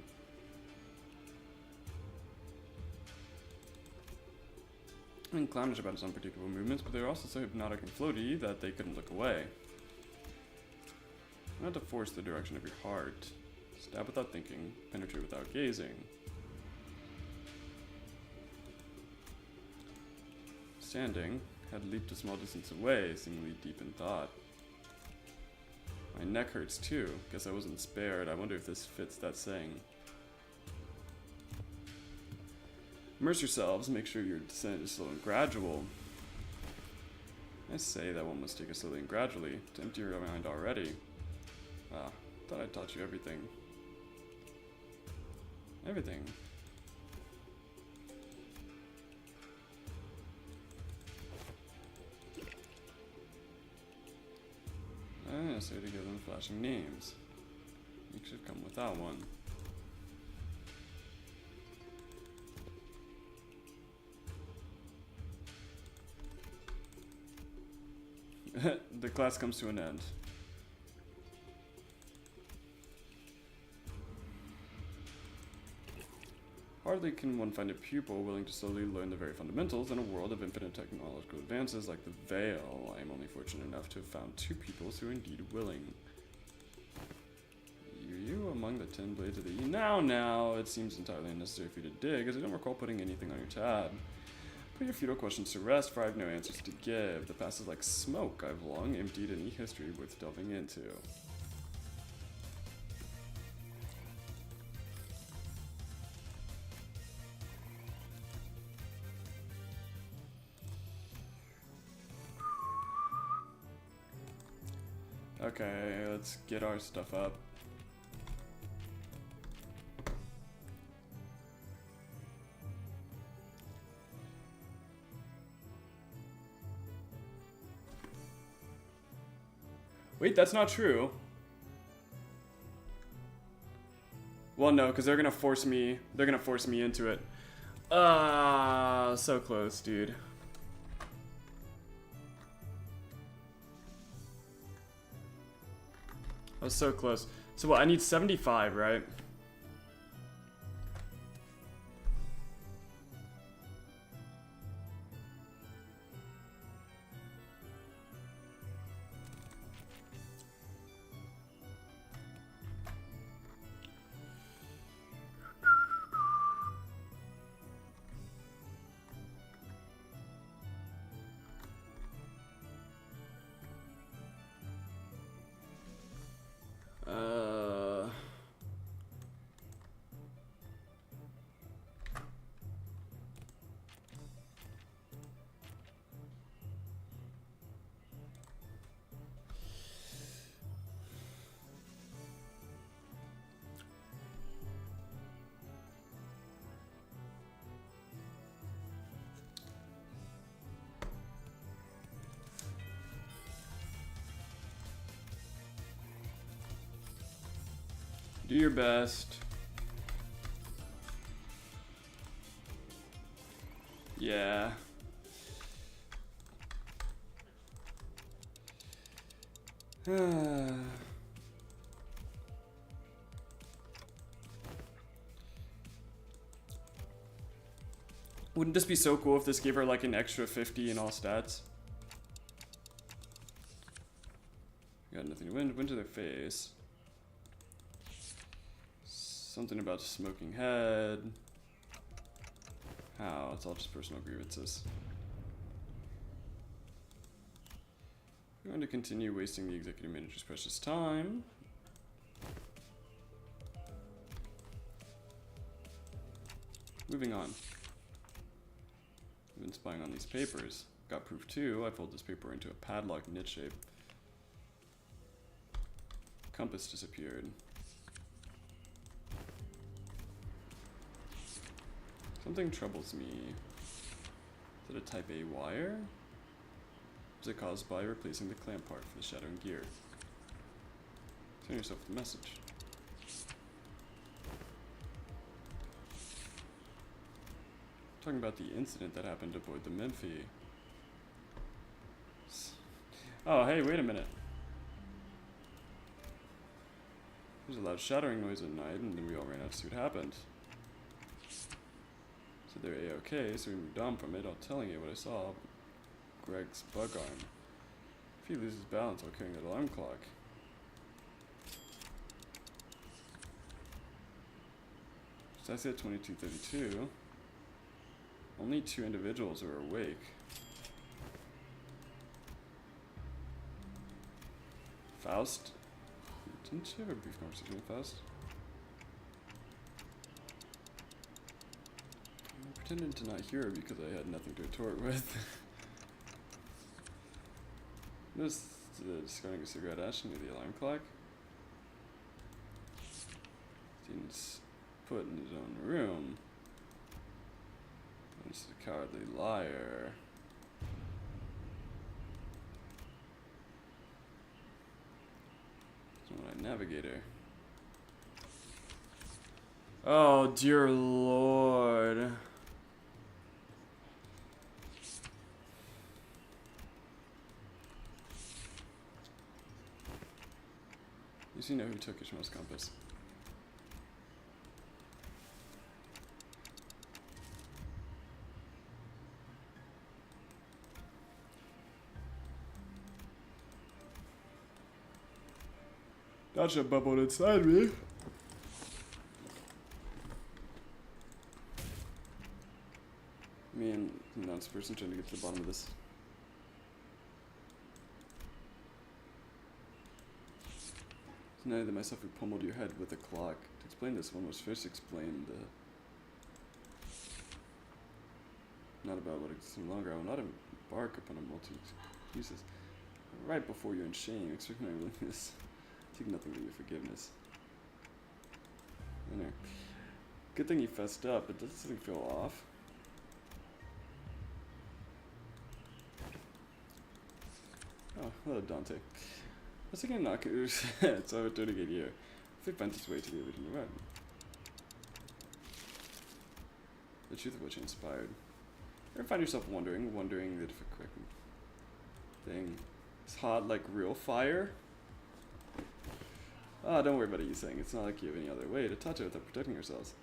And clownish about his unpredictable movements, but they were also so hypnotic and floaty that they couldn't look away. Not to force the direction of your heart. Stab without thinking, penetrate without gazing. Standing, had leaped a small distance away, seemingly deep in thought. My neck hurts too. Guess I wasn't spared. I wonder if this fits that saying. Immerse yourselves, make sure your descent is slow and gradual. I say that one must take it slowly and gradually, to empty your mind already. Ah, thought I taught you everything. Everything. I don't necessarily to give them flashing names. You should come without one. The class comes to an end. Hardly can one find a pupil willing to slowly learn the very fundamentals in a world of infinite technological advances like the Veil. I am only fortunate enough to have found 2 pupils who are indeed willing. You among the 10 blades of the E. Now, it seems entirely unnecessary for you to dig, as I don't recall putting anything on your tab. Put your futile questions to rest, for I have no answers to give. The past is like smoke. I've long emptied any history worth delving into. Okay, let's get our stuff up. Wait, that's not true. Well, no, because they're gonna force me. They're gonna force me into it. So close, dude. I was so close. So what? I need 75, right? Do your best. Yeah. Wouldn't this be so cool if this gave her like an extra 50 in all stats? Got nothing to win to their face. Something about smoking head. How? It's all just personal grievances. We're going to continue wasting the executive manager's precious time. Moving on. I've been spying on these papers. Got proof too. I fold this paper into a padlock knit shape. Compass disappeared. Something troubles me. Is it a type A wire? Was it caused by replacing the clamp part for the shattering gear? Send yourself the message. Talking about the incident that happened aboard the Memphi. Oh, hey, wait a minute. There's a loud shattering noise at night, and then we all ran out to see what happened. So they're A-OK, so we moved on from it, all telling you what I saw. Greg's bug arm. If he loses balance while carrying that alarm clock. So I said 2232. Only 2 individuals are awake. Faust? Didn't you have a brief conversation with Faust? I pretended to not hear her because I had nothing to retort with. Notice discarding a cigarette ash near the alarm clock. Seems put in his own room. He's a cowardly liar. Someone navigator. Oh dear Lord. You know who took Ishmael's compass. That shit bubbled inside me. Me and the announced person trying to get to the bottom of this. It's neither than myself who pummeled your head with a clock. To explain this, one must first explain the... Not about what exists no longer. I will not embark upon a multitude of excuses. Right before you're in shame, expect my willingness. Take nothing but your forgiveness. Winner. Good thing you fessed up, but does something feel off? Oh, hello Dante. I was thinking knockers, so I would do it again here. If they find its way to the original run. The truth of which inspired. Ever find yourself wondering that if a quick thing is hot like real fire? Oh, don't worry about it, you saying. It's not like you have any other way to touch it without protecting yourselves.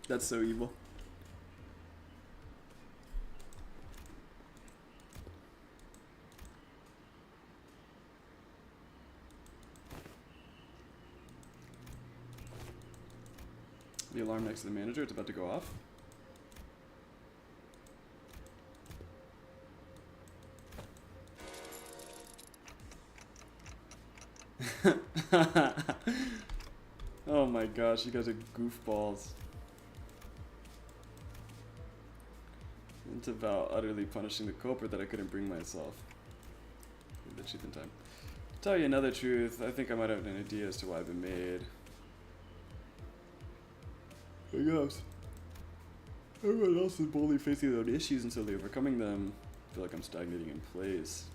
That's so evil. The alarm next to the manager, it's about to go off. Oh my gosh, you guys are goofballs. It's about utterly punishing the culprit that I couldn't bring myself. The truth in time. To tell you another truth, I think I might have an idea as to why I've been made. I guess everyone else is boldly facing their own issues and slowly overcoming them. I feel like I'm stagnating in place.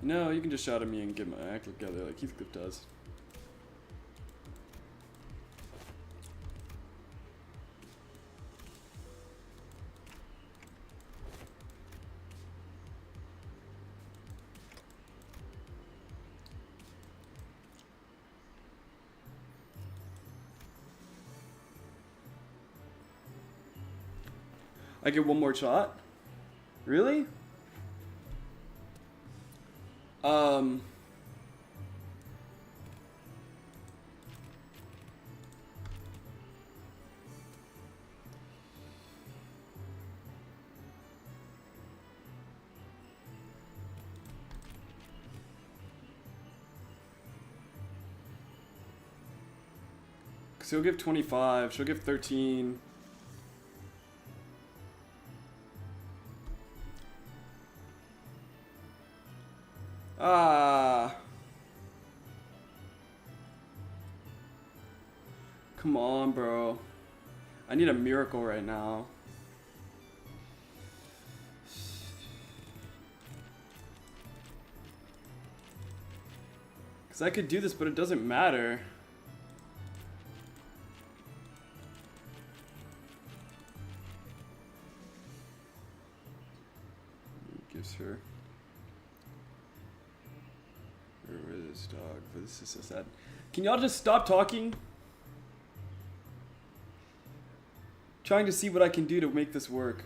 No, you can just shout at me and get my act together like Heathcliff does. I get one more shot? Really? Cause he'll give 25, she'll give 13. Ah. Come on, bro. I need a miracle right now. Because I could do this, but it doesn't matter. Gives her. Where is dog? This is so sad. Can y'all just stop talking? Trying to see what I can do to make this work.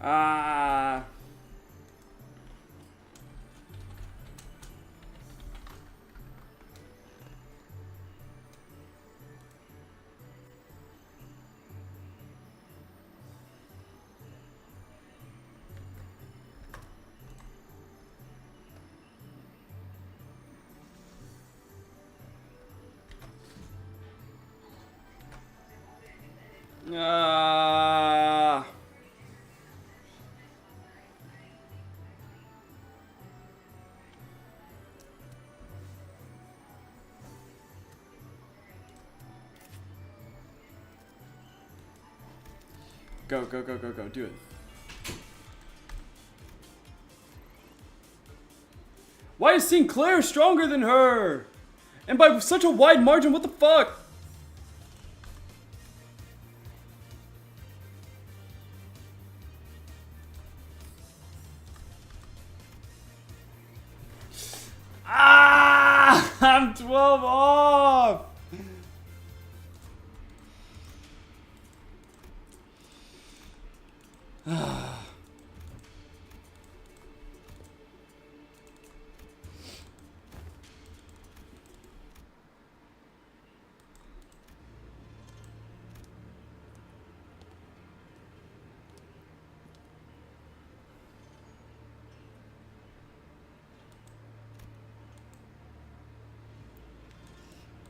Ah. Ah. Go, go, go, go, go. Do it. Why is Sinclair stronger than her? And by such a wide margin, what the fuck? Ah! I'm 12 off!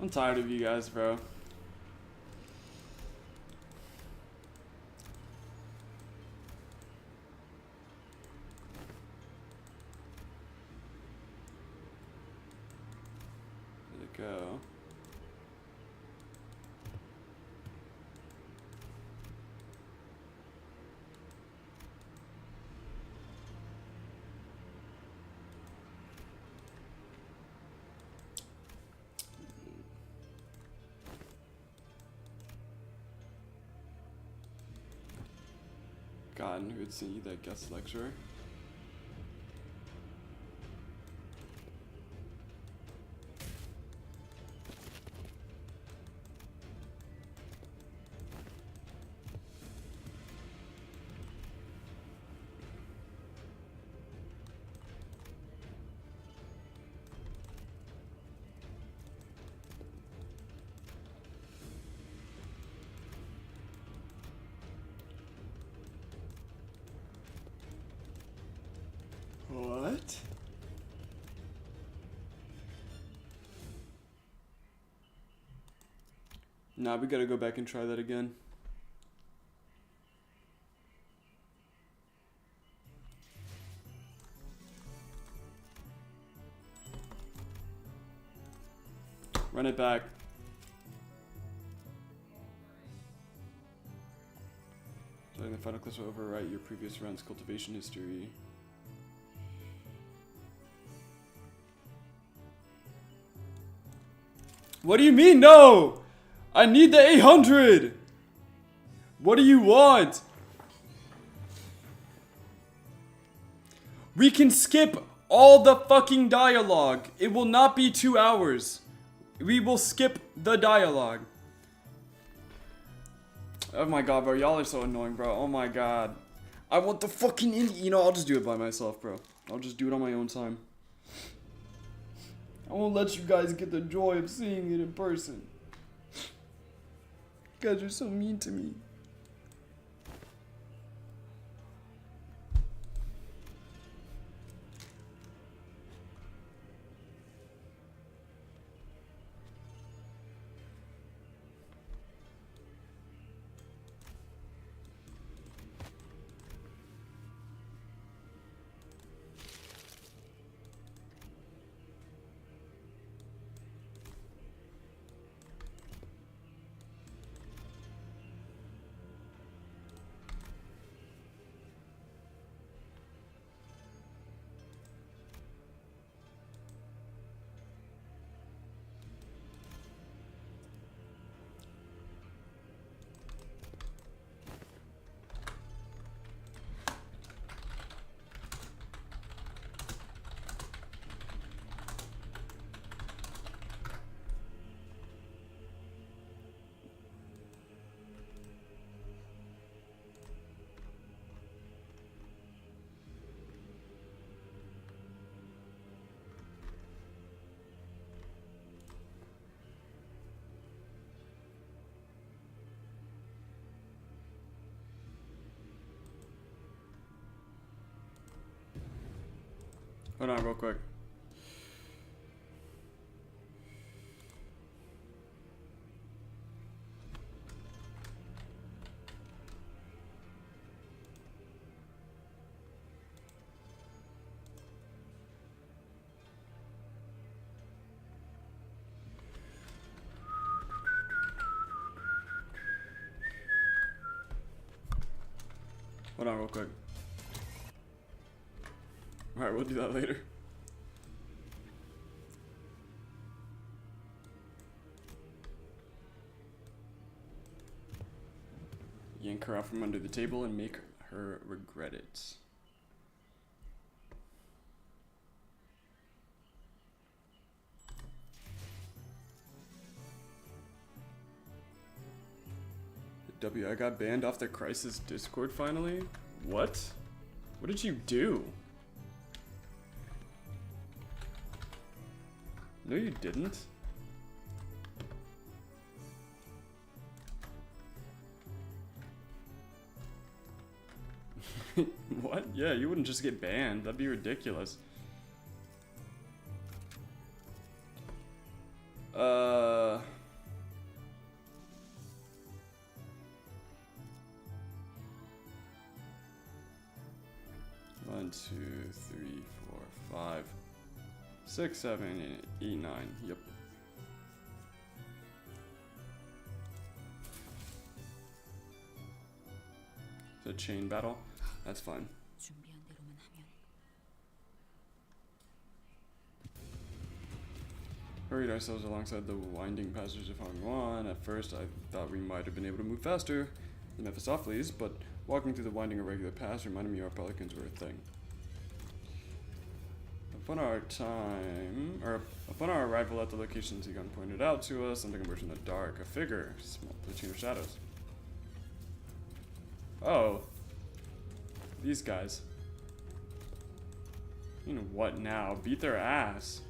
I'm tired of you guys, bro. Let it go. God, who would see that guest lecturer? What? Nah, we gotta go back and try that again. Run it back. So the final clips will overwrite your previous round's cultivation history. What do you mean, no? I need the 800! What do you want? We can skip all the fucking dialogue. It will not be 2 hours. We will skip the dialogue. Oh my god, bro. Y'all are so annoying, bro. Oh my god. I want the fucking You know, I'll just do it by myself, bro. I'll just do it on my own time. I won't let you guys get the joy of seeing it in person. You guys are so mean to me. Hold on, real quick. Hold on, real quick. Alright, we'll do that later. Yank her out from under the table and make her regret it. W, I got banned off the Crisis Discord finally? What? What did you do? No, you didn't. What? Yeah, you wouldn't just get banned. That'd be ridiculous. One, 2, 3, 4, 5, 6, 7, 8, 9. Yep. It's a chain battle. That's fine. 준비한 대로만 하면 Hurried ourselves alongside the winding passage of Hongwan. At first, I thought we might have been able to move faster than Mephistopheles, but walking through the winding irregular paths reminded me our pelicans were a thing. Upon our arrival at the location Zegon pointed out to us, something emerged in the dark. A figure, small platoon of shadows. Oh. These guys. You know what now? Beat their ass.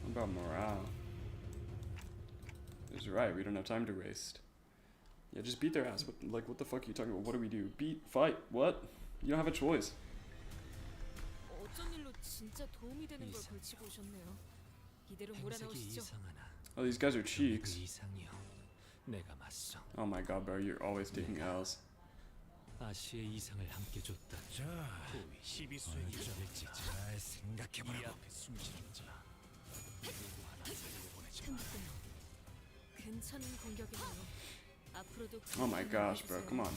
What about morale? He's right, we don't have time to waste. Yeah, just beat their ass. What the fuck are you talking about? What do we do? Beat, fight, what? You don't have a choice. 어쩐 일로 진짜 도움이 되는 걸 걸치고 오셨네요. 이대로 몰아넣으시죠. Oh, these guys are cheeks. 이상이요. 내가 맞서. Oh my god, bro, you're always taking L's. 아시의 이상을 함께 줬다. 자, 12수의 일점일지 잘 생각해보라고. 이 앞에 숨지는 자 누구 하나 살려보내지 마. 괜찮은 공격이네요. 앞으로도 Oh my gosh, bro, come on.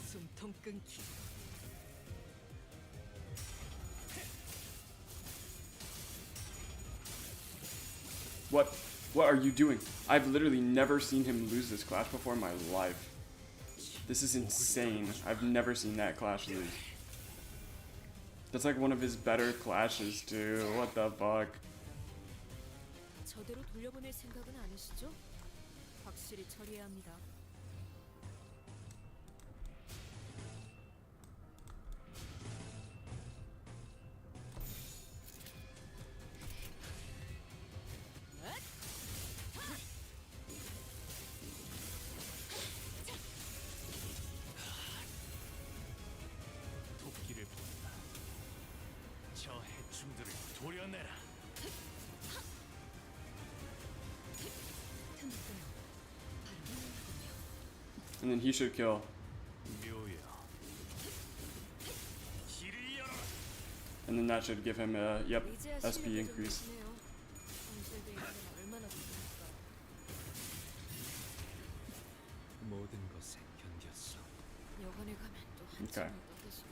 숨통 끊기. What? What are you doing? I've literally never seen him lose this clash before in my life. This is insane. I've never seen that clash lose. That's like one of his better clashes, too. What the fuck? 저대로 돌려보낼 생각은 아니시죠? 확실히 처리해야 합니다. 도끼를 본다. 저 해충들을 도려내라. And then he should kill. 묘여. 길을 열어라. And then that should give him a, yep, 이제야 SP 실력이 좀 increase. 느시네요. 현실돼 있는 얼마나 좋습니까? 모든 것에 견뎠어. 여관에 가면 또 오케이. 한참을 떠드시고.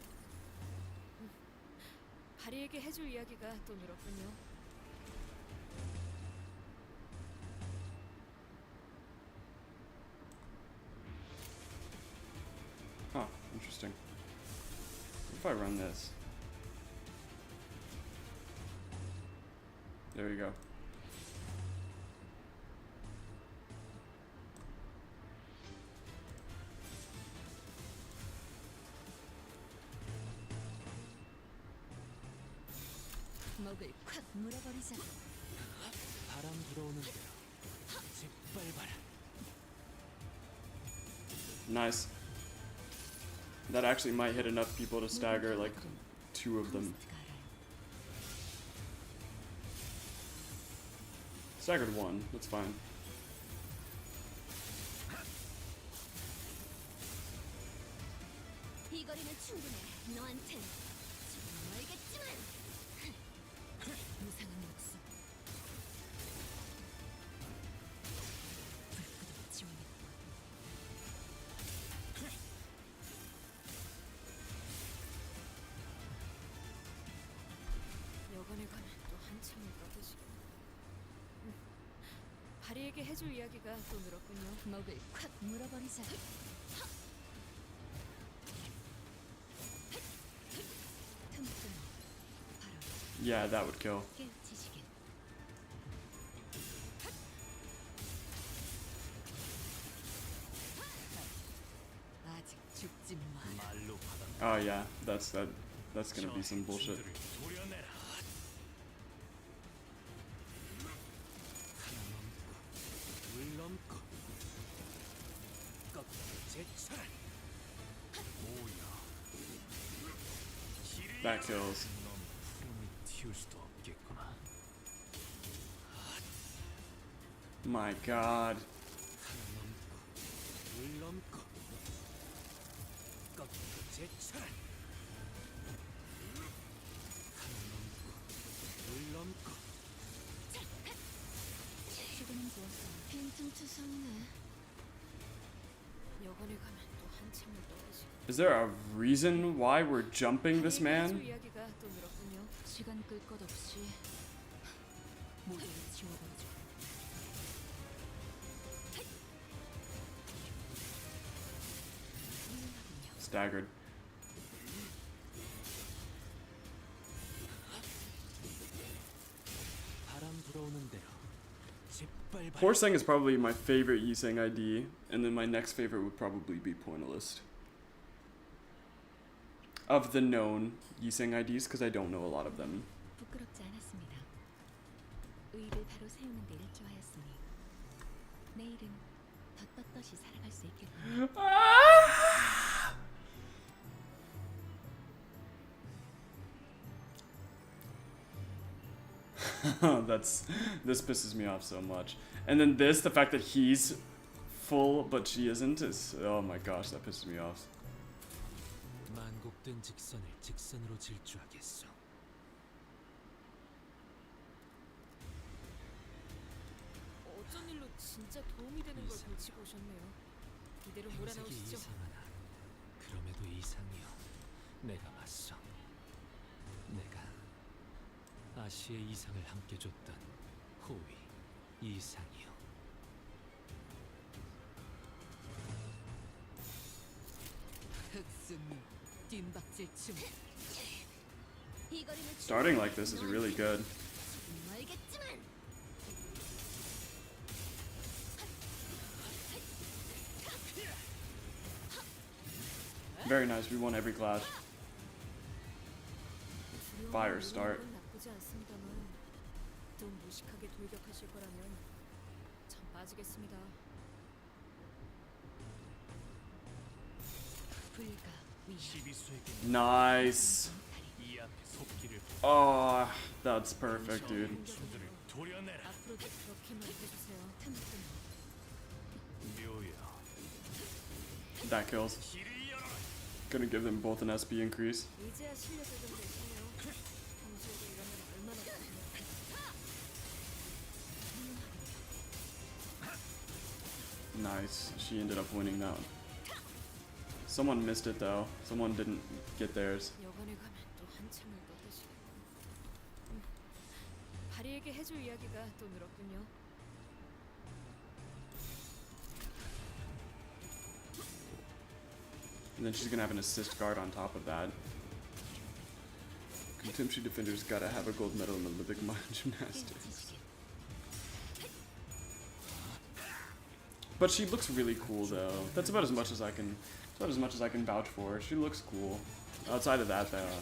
바리에게 해줄 이야기가 또 늘었군요. Huh, interesting. What if I run this? There you go. 목을 콱 물어버리자. 바람 불어오는 대로 짓밟아라. Nice. That actually might hit enough people to stagger like two of them. Staggered one, that's fine. 이 거리는 충분해. 너한텐 정말겠지만 무상한 목숨. 불구덩이 지원했고. 여관에 가면 또 한참을 떠드시고. 바리에게 해줄 이야기가 또 늘었군요. 목을 콱 물어버리자. 틈틈 바로 Yeah, that would kill. 깨우치시길. 아직 죽지 마. 말로 받아. Oh yeah, that's gonna be some bullshit. 해충들을 도려내라. 하나 넘고 둘 넘고 꺾고 제쳐라. 모여. 길을 That 열어라. kills. 넌 푸름을 틔울 수도 없겠구나. My god. 하나 넘고 둘 넘고 꺾고 제쳐라. 하나 넘고 둘 넘고 죽음은 좋았어. 빈틈투성이네. 여관에 가면 또 한참을 떠드시고. Is there a reason why we're jumping this 바리에게 해줄 man? 이야기가 또 늘었군요. 시간 끌 것 없이 모두를 지워버리자. Staggered. 바람 불어오는 대로 짓밟아라. Horseng is probably my favorite Yiseng ID, and then my next favorite would probably be Pointillist. Of the known Yiseng IDs, because I don't know a lot of them. 부끄럽지 않았습니다. 의를 바로 세우는 데 일조하였으니 내일은 더 떳떳이 살아갈 수 있겠군요. This pisses me off so much. And then this, the fact that he's full but she isn't, is, oh my gosh, that pisses me off. 만곡된 직선을 직선으로 질주하겠소. 어쩐 일로 진짜 도움이 되는 걸 걸치고 오셨네요. 이대로 행색이 몰아넣으시죠. 이상하나 그럼에도 이상이요. 내가 맞소. 내가 아시의 이상을 함께 줬던 호위 이상이요. 흑승 뒷박질 춤. Starting like this is really good. 알겠지만 Very nice, we won every clash. Fire start. 건 나쁘지 않습니다만 좀 무식하게 돌격하실 거라면 전 빠지겠습니다. 불가 위 시비수에게 Nice. 이 앞에 속기를 Oh, that's perfect, dude. 춤들을 도려내라. 앞으로도 그렇게만 해주세요. 묘여 That kills. 길을 열어라. Gonna give them both an SB increase. 이제야 실력을 좀 내시네요. 평소에도 이러면 얼마나 좋으세요. Nice. She ended up winning that one. Someone missed it though. Someone didn't get theirs. 여관에 가면 또 한참을 떠드시고 바리에게 해줄 이야기가 또 늘었군요. And then she's gonna have an assist guard on top of that. Contemptuous defenders gotta have a gold medal in the Olympic gymnastics. But she looks really cool though. That's about as much as I can vouch for her. She looks cool. Outside of that though,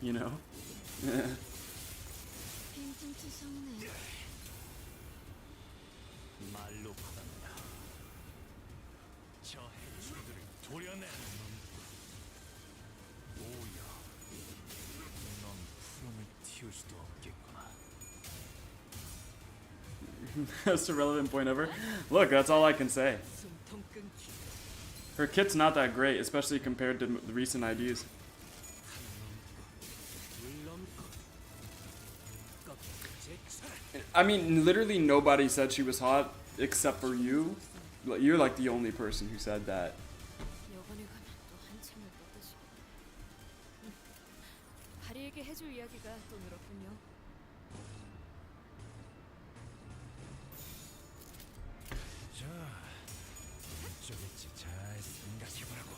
you know. 괜찮지 성네. 말로 받았다. 저 해충들을 도려내라. 오야, 넌 푸름을 틔울 수도 없겠구나. Most irrelevant point ever. Look, that's all I can say. 숨통 끊기. Her kit's not that great, especially compared to the recent IDs. I mean, literally nobody said she was hot except for you. You're like the only person who said that. 여관에 가면 또 한참을 떠드시고 바리에게 해줄 이야기가 또 늘었군요. 자, 어쩌겠지. 잘 생각해보라고.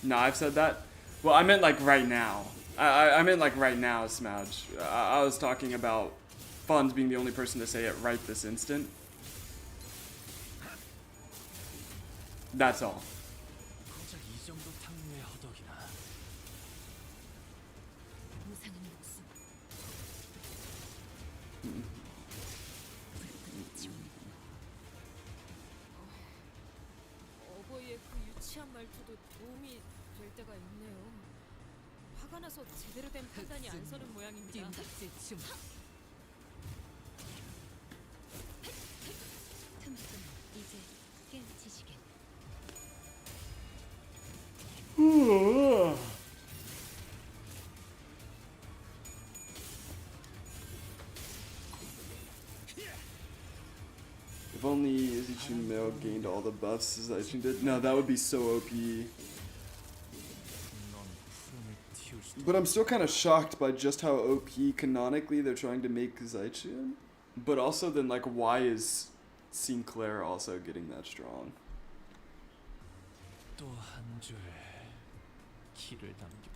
No, I've said that. Well, I meant like right now. I meant like right now, Smouch. I was talking about Funds being the only person to say it right this instant. That's all. 고작 이 정도 탕류의 허덕이나. 무상한 목숨. 어버이의 그 유치한 말투도 도움이 될 때가 있네요. 화가 나서 제대로 된 판단이 안 서는 모양입니다. 뒷박질 춤. 틈틈 이제 깨우치시겠. If only Izuchi Male gained all the buffs as Izuchi did. No, that would be so OP. 넌 푸름을 틔울 수도 But I'm still kind of shocked by just how OP canonically they're trying to make Zaichin. But also then, like, why is Sinclair also getting that strong? 또 한 줄 길을 남겼군.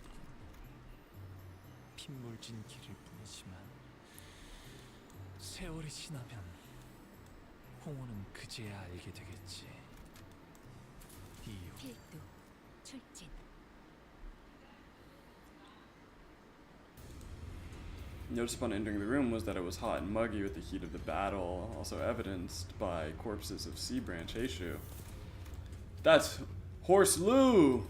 핏물진 길일 뿐이지만 세월이 지나면 홍호는 그제야 알게 되겠지. 이유. 필두 출진. Notice upon entering the room was that it was hot and muggy with the heat of the battle, also evidenced by corpses of Sea Branch Heishu. That's Horse Lou!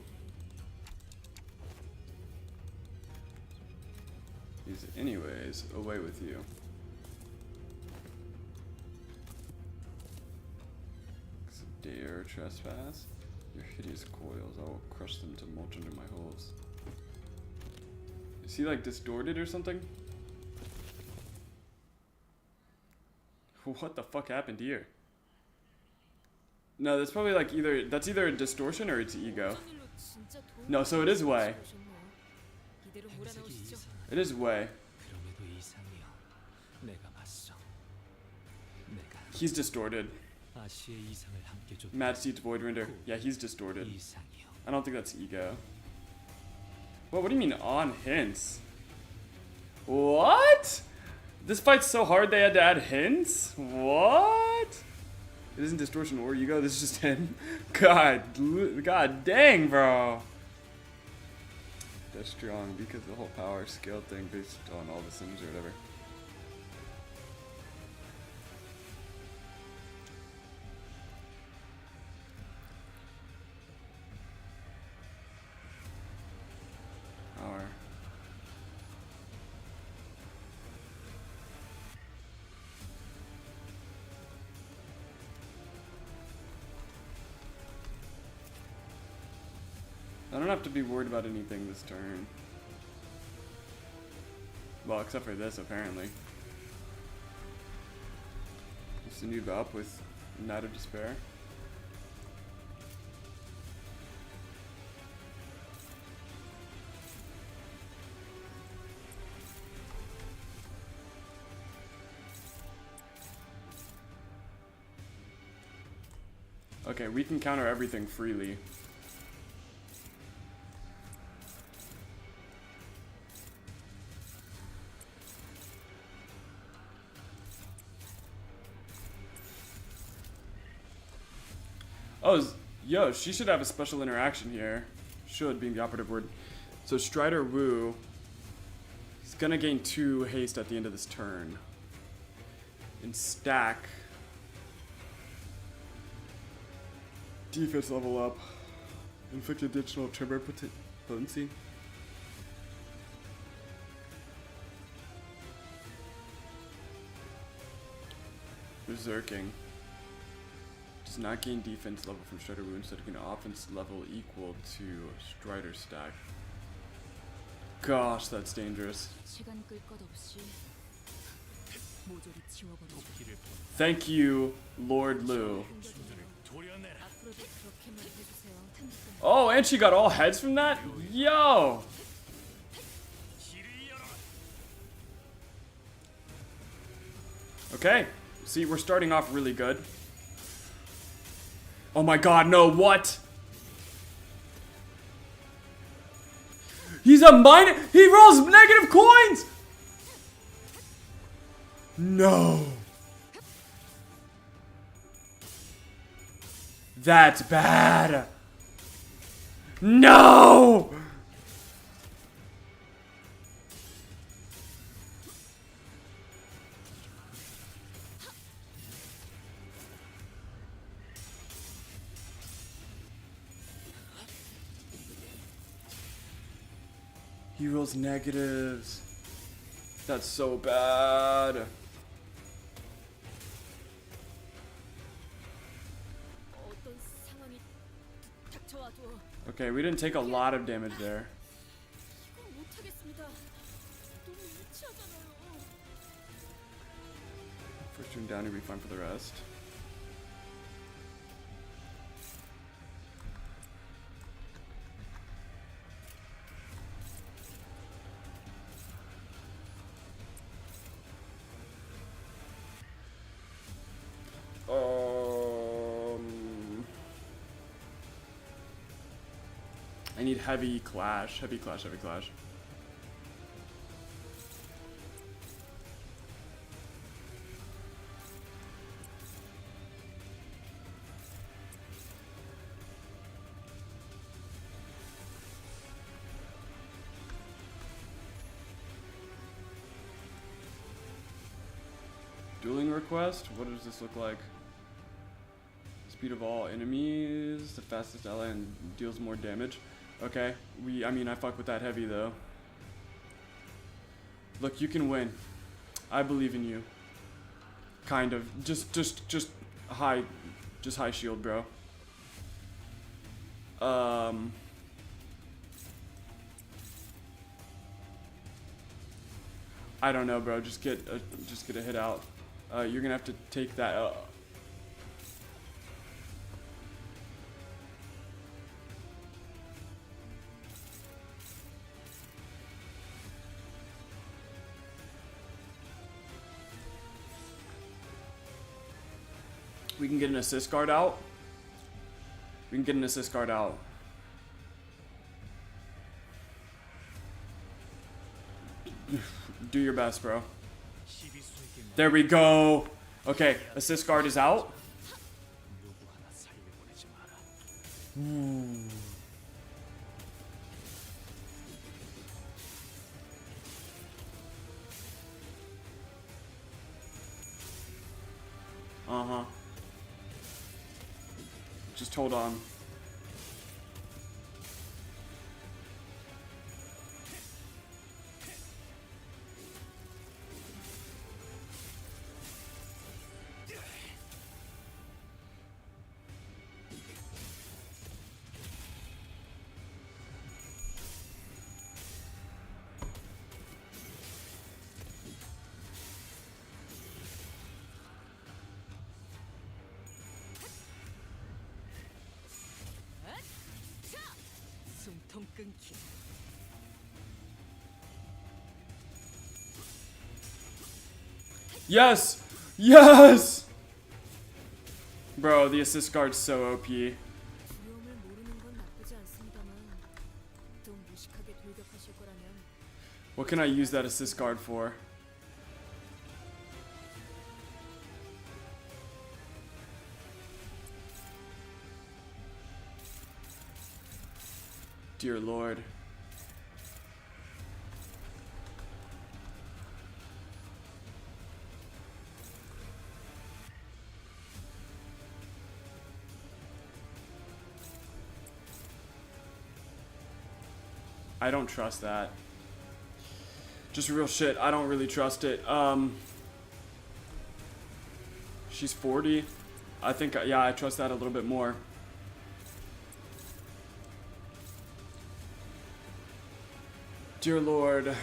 is anyways away with you. Dare trespass? Your hideous coils, I will crush them to mulch under my hooves. Is he like distorted or something? What the fuck happened here? No, that's probably like that's either a distortion or it's ego. 어쩐 일로 진짜 도움이 No, so it is way. 오셨네요. 이대로 몰아넣으시죠. It is way. 그럼에도 이상이여. 내가 봤어. 내가 He's distorted. 아시의 이상을 함께 줬다. Mad Seeds Void Render. Yeah, he's distorted. 이상이여. I don't think that's ego. Well, what do you mean on hints? What? This fight's so hard they had to add hints? What? It isn't distortion or ego, this is just him. God dang, bro. That's strong because the whole power scale thing based on all the sims or whatever. Power. I don't have to be worried about anything this turn. Well, except for this, apparently. Just a new up with Night of Despair. Okay, we can counter everything freely. Oh, yo, she should have a special interaction here. Should being the operative word. So Strider Wu is gonna gain 2 haste at the end of this turn. And stack. Defense level up. Inflict additional tremor potency. Berserking. Does not gain defense level from Strider Wu, instead gain offense level equal to Strider stack. Gosh, that's dangerous. 시간 끌 것 없이 모조리 지워버리죠. 길을 본 Thank you, Lord Lu. 도려내라. 앞으로도 그렇게만 해주세요. Oh, and she got all heads from that? Yo! 길을 열어. Okay, see, we're starting off really good. Oh my god, no, what? He's a he rolls negative coins! No. That's bad. No! He rolls negatives. That's so bad. 어떤 상황이 닥쳐와도 Okay, we didn't take a lot of damage there. 이건 못하겠습니다. 너무 유치하잖아요. First turn down, he'll be fine for the rest. I need heavy clash, heavy clash, heavy clash. Dueling request? What does this look like? Speed of all enemies, the fastest ally, and deals more damage. Okay, I mean, I fuck with that heavy though. Look, you can win. I believe in you. Kind of. Just high shield, bro. I don't know, bro. Just get a hit out. You're gonna have to take that. We can get an assist guard out. We can get an assist guard out. Do your best, bro. 시비수에게 There we go. Okay, assist guard is out. 누구 하나 살려보내지 마라. Uh-huh. Just hold on. 숨통 끊기. Yes! Yes! Bro, the assist guard's so OP. 위험을 모르는 건 나쁘지 않습니다만 좀 무식하게 돌격하실 거라면 What can I use that assist guard for? Dear Lord. I don't trust that. Just real shit. I don't really trust it. She's 40. I think, yeah, I trust that a little bit more. Dear Lord.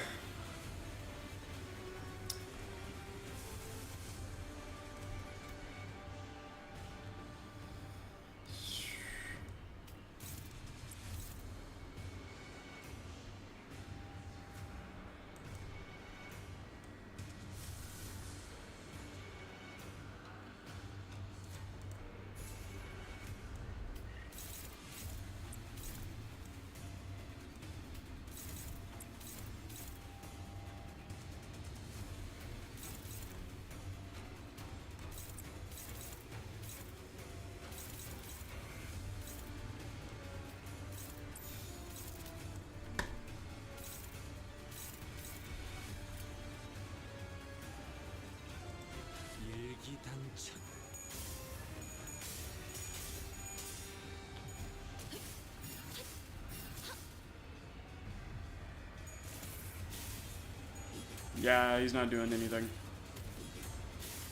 일기당천. Yeah, he's not doing anything.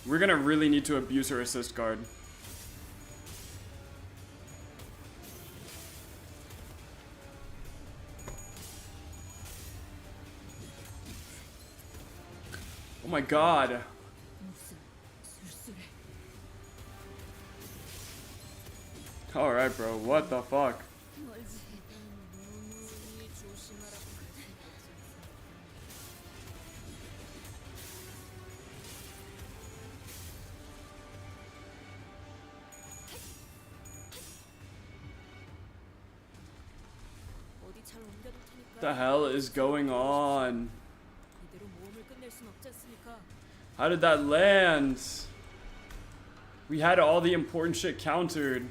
We're gonna really need to abuse her assist guard. Oh my god. 무슨 술술해. Alright, bro. What the fuck? 멀지. 너무 조심하라고 그랬으니까. 어디 잘 옮겨둘 테니까. What the hell is going on? 이대로 모험을 끝낼 순 없지 않습니까? How did that land? We had all the important shit countered.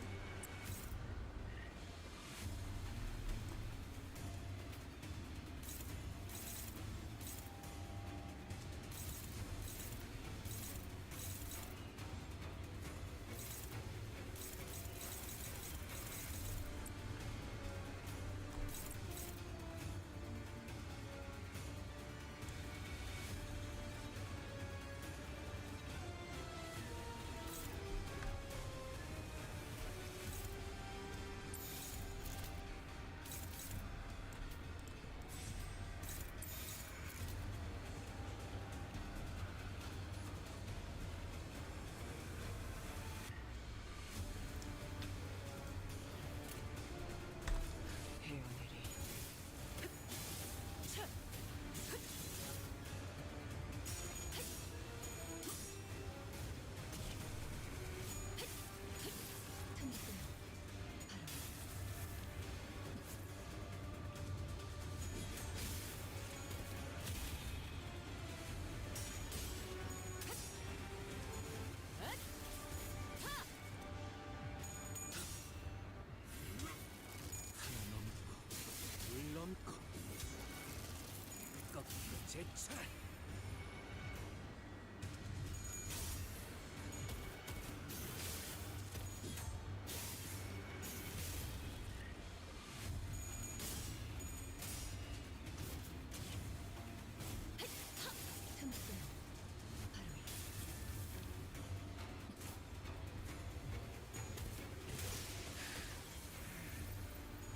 제 차례. 틈새 바로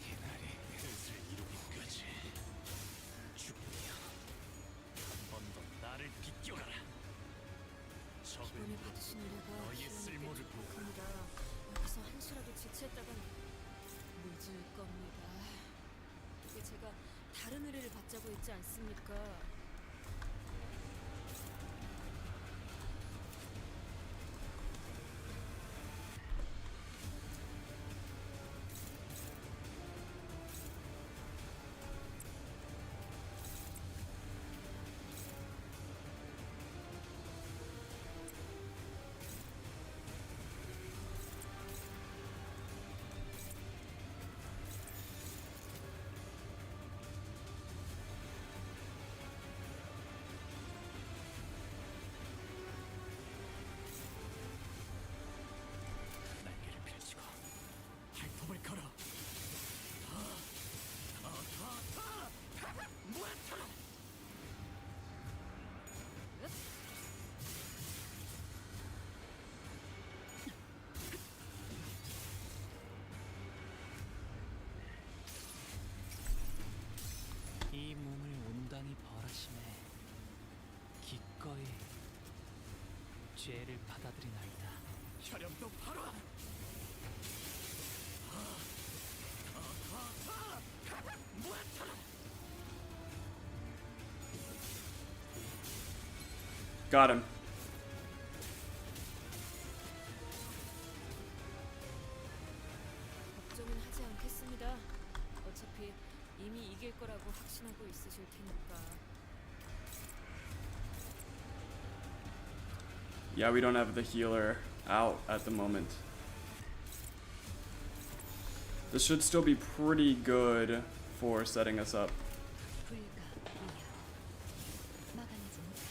이날이 뜻을 이루기까지 죽으며 한 번 더 나를 비껴가라. 적을 이번에 받으신 의뢰가 너의 기한이 꽤 쓸모를 촉박합니다. 여기서 한시라도 지체했다간 늦을 겁니다. 이게 제가 다른 의뢰를 받자고 했지 않습니까? 날개를 펼치고 발톱을 걸어. 무아타라. 이 몸을 온당히 벌하심에 기꺼이 죄를 받아들이나이다. 혈염도 바로. Got him. 걱정은 하지 않겠습니다. 어차피 이미 이길 거라고 확신하고 있으실 테니까. Yeah, we don't have the healer out at the moment. This should still be pretty good for setting us up. 불가 위야 막아내지 못해.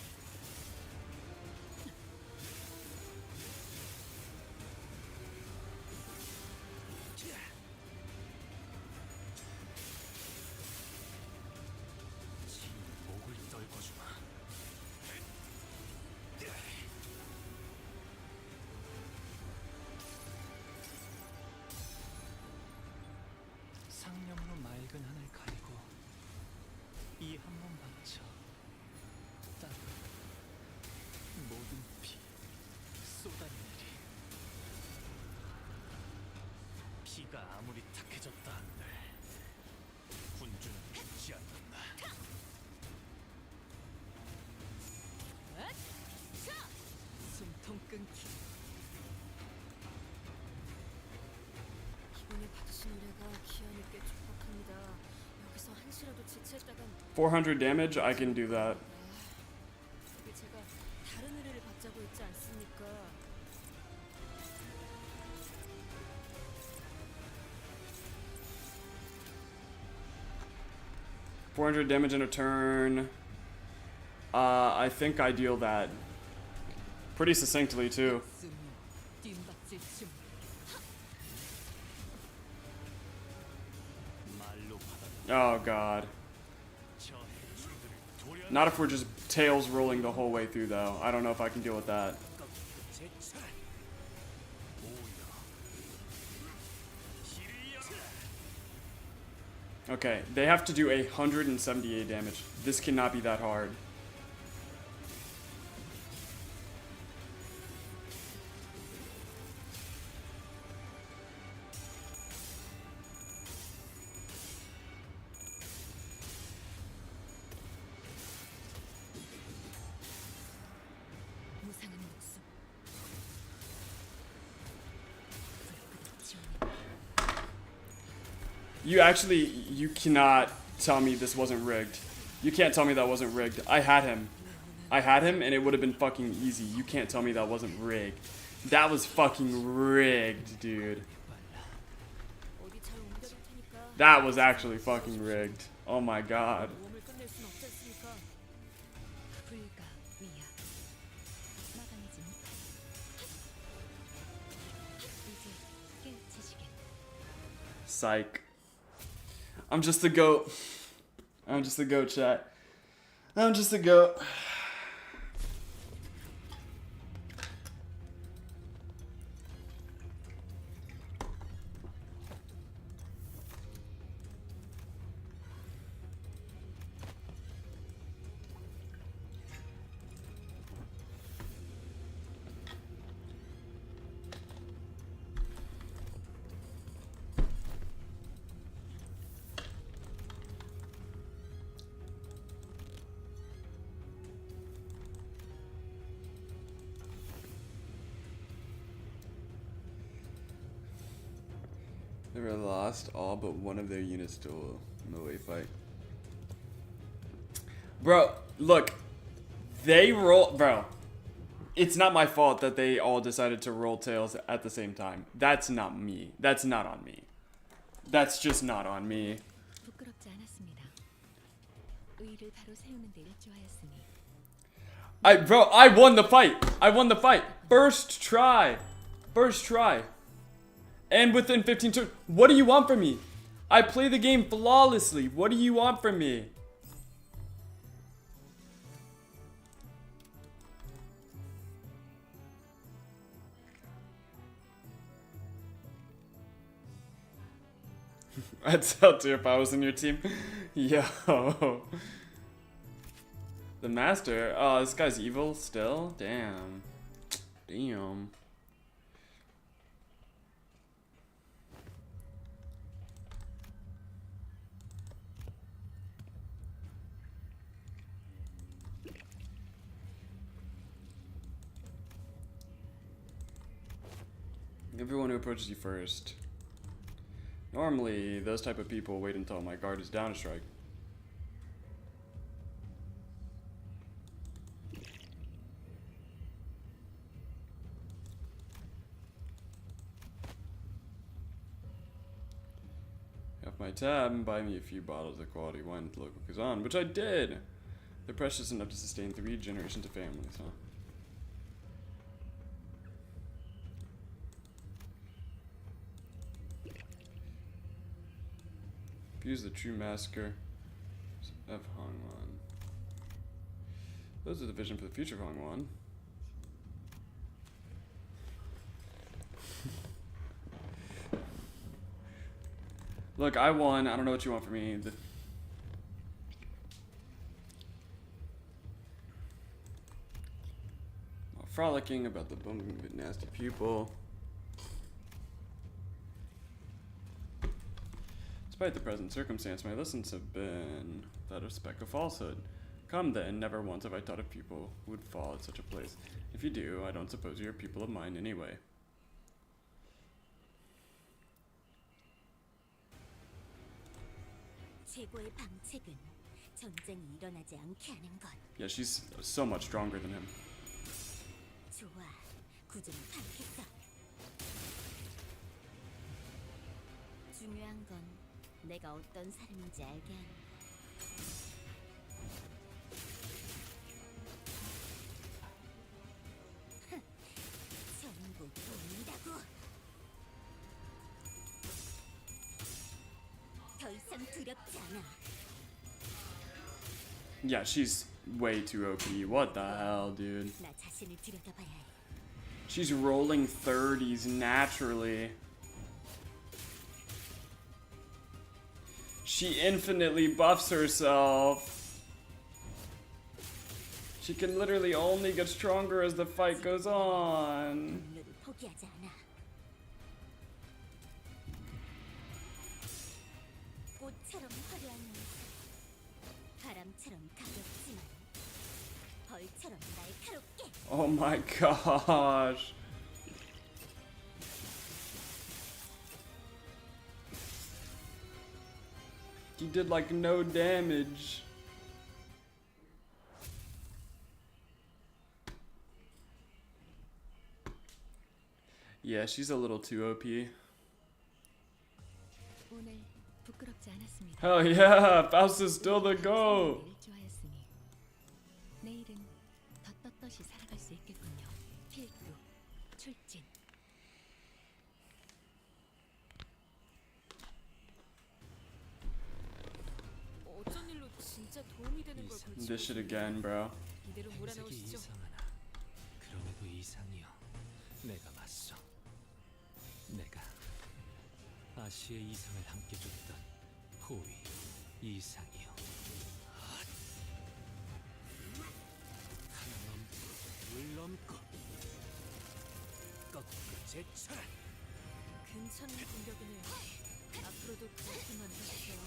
목을 떨궈주마. 상념으로 맑은 하늘 가리고 이 한 몸 바쳐 따뜻 모든 피 쏟아내리. 피가 아무리 탁해졌다 한들 군주는 죽지 않는다. 숨통 끊기. 이번에 받으신 의뢰가 기한이 꽤 촉박합니다. 여기서 한시라도 지체했다간 400 damage, I can do that. 이게 제가 다른 의뢰를 받자고 했지 않습니까? 400 damage in a turn. I think I deal that pretty succinctly too. 승려, 뜀박질 춤. 말로 받아 Oh god. 저 해충들을 도려. Not if we're just tails rolling the whole way through though. I don't know if I can deal with that. 제 차례. 오야. 히리야. Okay, they have to do 178 damage. This cannot be that hard. 무상한 목숨. You cannot tell me this wasn't rigged. You can't tell me that wasn't rigged. I had him. And it would have been fucking easy. You can't tell me that wasn't rigged. That was fucking rigged, dude. 어디 잘 옮겨둘 테니까 That was actually fucking rigged. Oh my god. 모험을 끝낼 순 없지 않습니까? Psych. I'm just the goat. I'm just the goat, chat. I'm just the goat. They were lost all but one of their units to a melee fight. Bro, look. They roll... Bro. It's not my fault that they all decided to roll tails at the same time. That's not me. That's not on me. That's just not on me. 부끄럽지 않았습니다. 의의를 바로 세우는 데 일조하였으니 Bro, I won the fight. I won the fight. First try. First try. And within 15 turns. What do you want from me? I play the game flawlessly. What do you want from me? I'd sell too if I was in your team. Yo. The master. Oh, this guy's evil still? Damn. Damn. Everyone who approaches you first. Normally, those type of people wait until my guard is down to strike. Off my tab and buy me a few bottles of quality wine at the local Kazan, which I did! They're precious enough to sustain 3 generations of families, huh? Use the true massacre of Hongwan. Those are the vision for the future of Hongwan. Look, I won. I don't know what you want from me. Frolicking about the bumping bit nasty pupil. Despite the present circumstance, my lessons have been without a speck of falsehood. Come then, never once have I taught a pupil who would fall at such a place. If you do, I don't suppose you're a pupil of mine anyway. 최고의 방책은 전쟁이 일어나지 않게 하는 것. Yeah, she's so much stronger than him. 좋아, 구조는 밝겠어. 중요한 건 내가 어떤 사람인지 알게 하는 거. 전부 보인다고. 더 이상 두렵지 않아. Yeah, she's way too OP. What the hell, dude? 나 자신을 들여다봐야 해. She's rolling 30s naturally. She infinitely buffs herself. She can literally only get stronger as the fight goes on. 인류를 포기하지 않아. 꽃처럼 화려한 모습, 바람처럼 가볍지만 벌처럼 날카롭게. Oh my gosh. He did like no damage. Yeah, she's a little too OP. 오늘 부끄럽지 않았습니다. Hell yeah, Faust is still the GOAT. 일조하였으니 내일은 더 떳떳이 살아갈 수 있겠군요. 필두 출진. 어쩐 일로 진짜 도움이 되는 걸 걸치고 This shit again, bro. 이대로 행색이 몰아넣으시죠. 이상하나 그럼에도 이상이여 내가 맞서 내가 아시의 이상을 함께 줬던 호위 이상이여 하나 넘고 둘 넘고 꺾고 제쳐라. 괜찮은 공격이네요. 앞으로도 그렇게만 해주세요.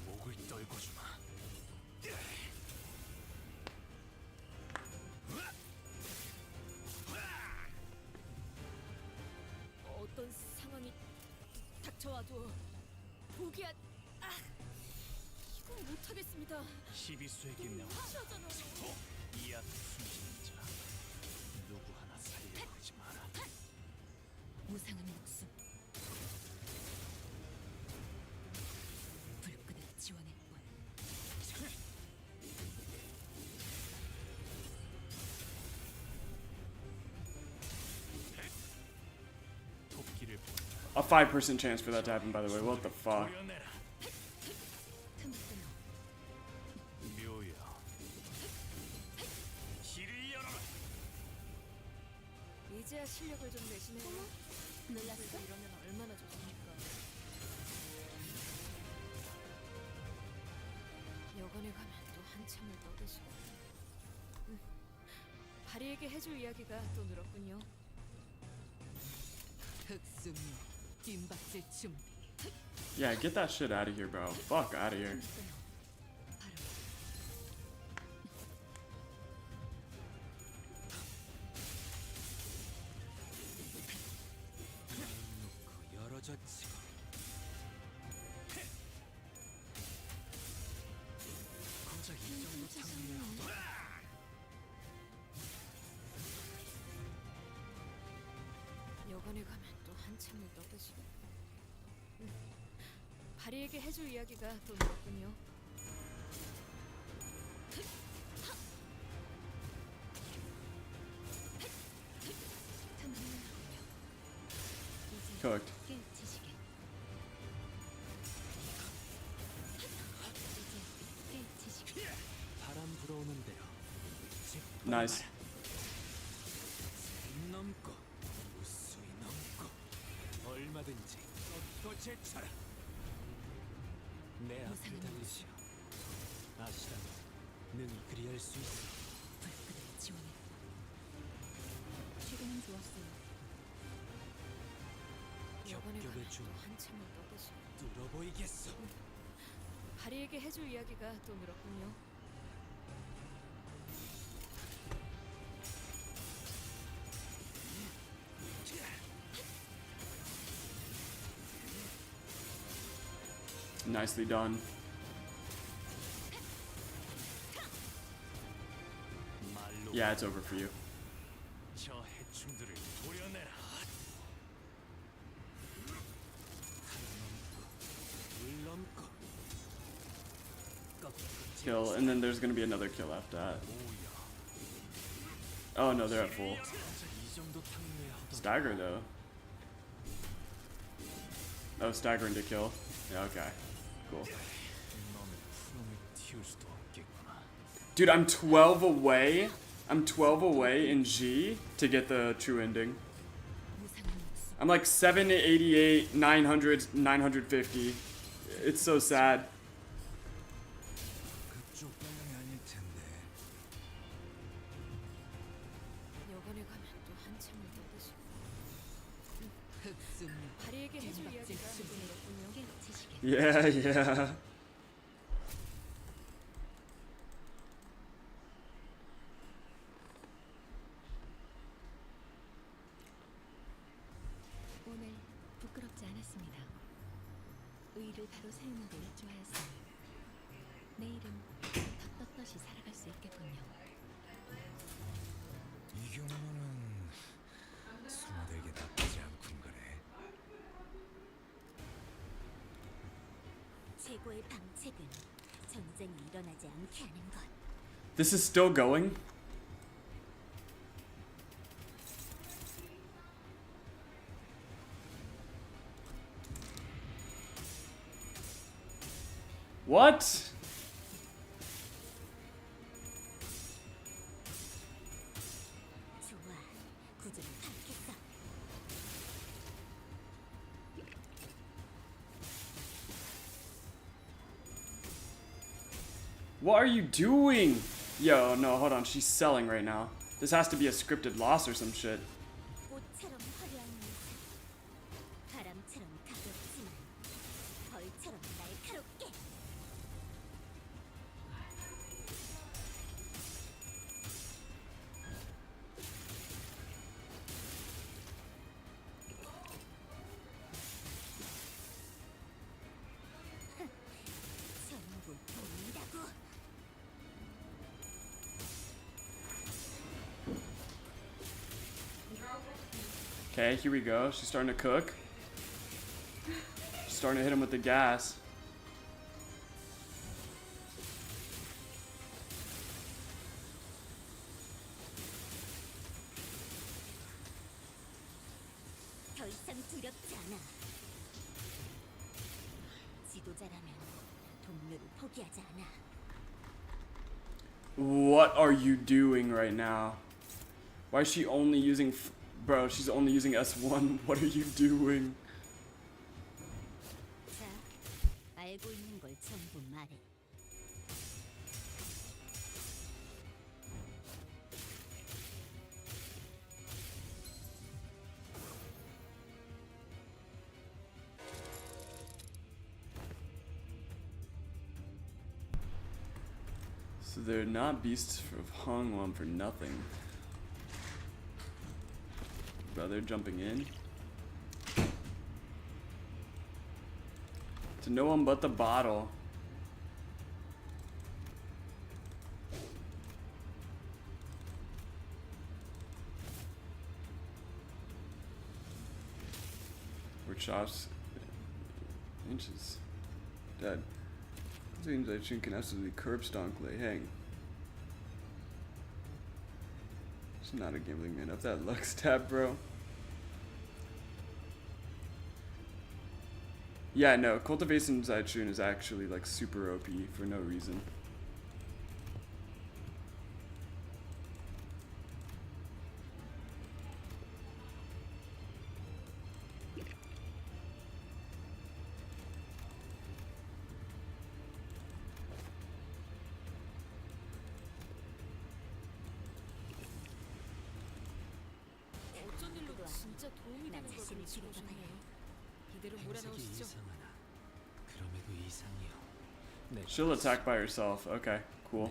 목을 떨고 주마. 어떤 상황이 닥쳐와도 포기한... 아! 이건 못하겠습니다. 시비수에게 명하. 하잖아요. 이 앞에 숨지는 자 누구 하나 살려보지 마라. 무상한 목숨 불끈을 지원할 뿐. 토끼를 보라. A 5% chance for that to happen, by the way. What the fuck? 도려내라. 틈새로 묘여. 길을 열어라. 이제야 실력을 좀 내시네요. 놀랐어? 이러면 얼마나 좋습니까? 여관에 가면 또 한참을 떠드시고 바리에게 해줄 이야기가 또 늘었군요. 흑수미 뒷박질 준비. Yeah, get that shit out of here, bro. Fuck out of here. 바로 놓고 열어젖히고. 고작 이 정도 탕후루. 여관에 가면 또 한참을 떠드시고 바리에게 해줄 이야기가 또 늘었군요. Cooked. 깨치시게. 이제 깨치시게. 바람 불어오는 대로 Nice. 넘고 무수히 넘고 얼마든지 꺾고 제쳐라. 내 앞을 무상한 달리시오 아시라면 능히 그리할 수 있어 불끈을 지원할 뿐. 최근은 좋았어요. 여관에 가면 겹겹의 또 줄 한참을 떠드시고 뚫어 보이겠어. 바리에게 해줄 이야기가 또 늘었군요. Nicely done. 말로 Yeah, it's over for you. 저 해충들을 도려내라. 하나 넘고 둘 넘고 꺾고 Kill, and then there's gonna be another kill after that. Oh no, they're at full. 이 정도 탕후루야 하던 Stagger though. Oh, stagger into kill. Yeah, okay. Cool. 너는 푸름을 틔울 수도 없겠구나. Dude, I'm 12 away. I'm 12 away in G to get the true ending. 무상한 목숨. I'm like 788, 900, 950. It's so sad. 그쪽 방향이 아닐 텐데. 여관에 가면 또 한참을 떠드시고 흑수미 바리에게 해줄 뒷박질 이야기가 또 준비. 늘었군요. 깨치시게. Yeah, yeah. 오늘 부끄럽지 않았습니다. 의를 바로 세우는 걸 좋아했으니 내일은 더 떳떳이 살아갈 수 있겠군요. 이 경우는 소모되게 나쁘지 않군 그래. 최고의 방책은 전쟁이 일어나지 않게 하는 것. This is still going. What? 좋아, 구조를 파악했어. What are you doing? Yo, no, hold on. She's selling right now. This has to be a scripted loss or some shit. 꽃처럼 화려한 모습, 바람처럼 가볍지만 벌처럼 날카롭게. 전부 보인다고. Okay, here we go. She's starting to cook. She's starting to hit him with the gas. 더 이상 두렵지 않아. 지도자라면 동료를 포기하지 않아. What are you doing right now? Why is she only using... Bro, she's only using S1. What are you doing? 자, 알고 있는 걸 전부 말해. So they're not beasts of Hongwon for nothing. Bro, they're jumping in. To no one but the bottle. Or chops inches. Dead. Seems like she can absolutely curb stomp Lei Hang. She's not a gambling man. Up that luck stab, bro. Yeah, no, Cultivation Zaichun is actually like super OP for no reason. 어쩐 일로 진짜 도움이 되는 걸 가르치고 오셨네요. 이대로 행색이 몰아넣으시죠. 이상하나 그럼에도 이상이요. 내가 She'll attack by herself. Okay, cool.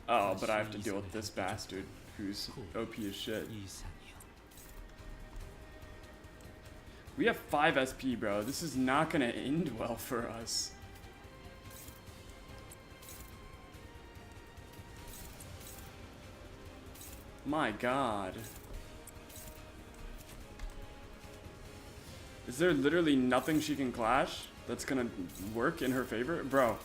내가 Oh, but I have to deal with this bastard who's OP as shit. 이상이요. We have 5 SP, bro. This is not gonna end well for us. My god. Is there literally nothing she can clash that's gonna work in her favor? Bro,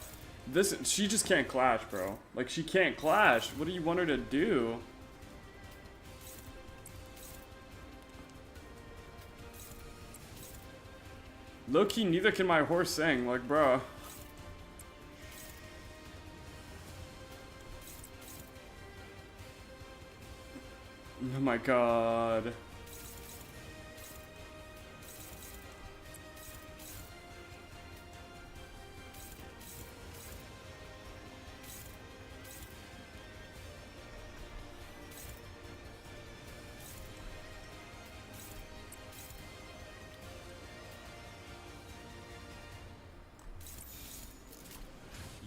she just can't clash, bro. Like, she can't clash. What do you want her to do? Low-key, neither can my horse sing. Like, bro. Oh my god.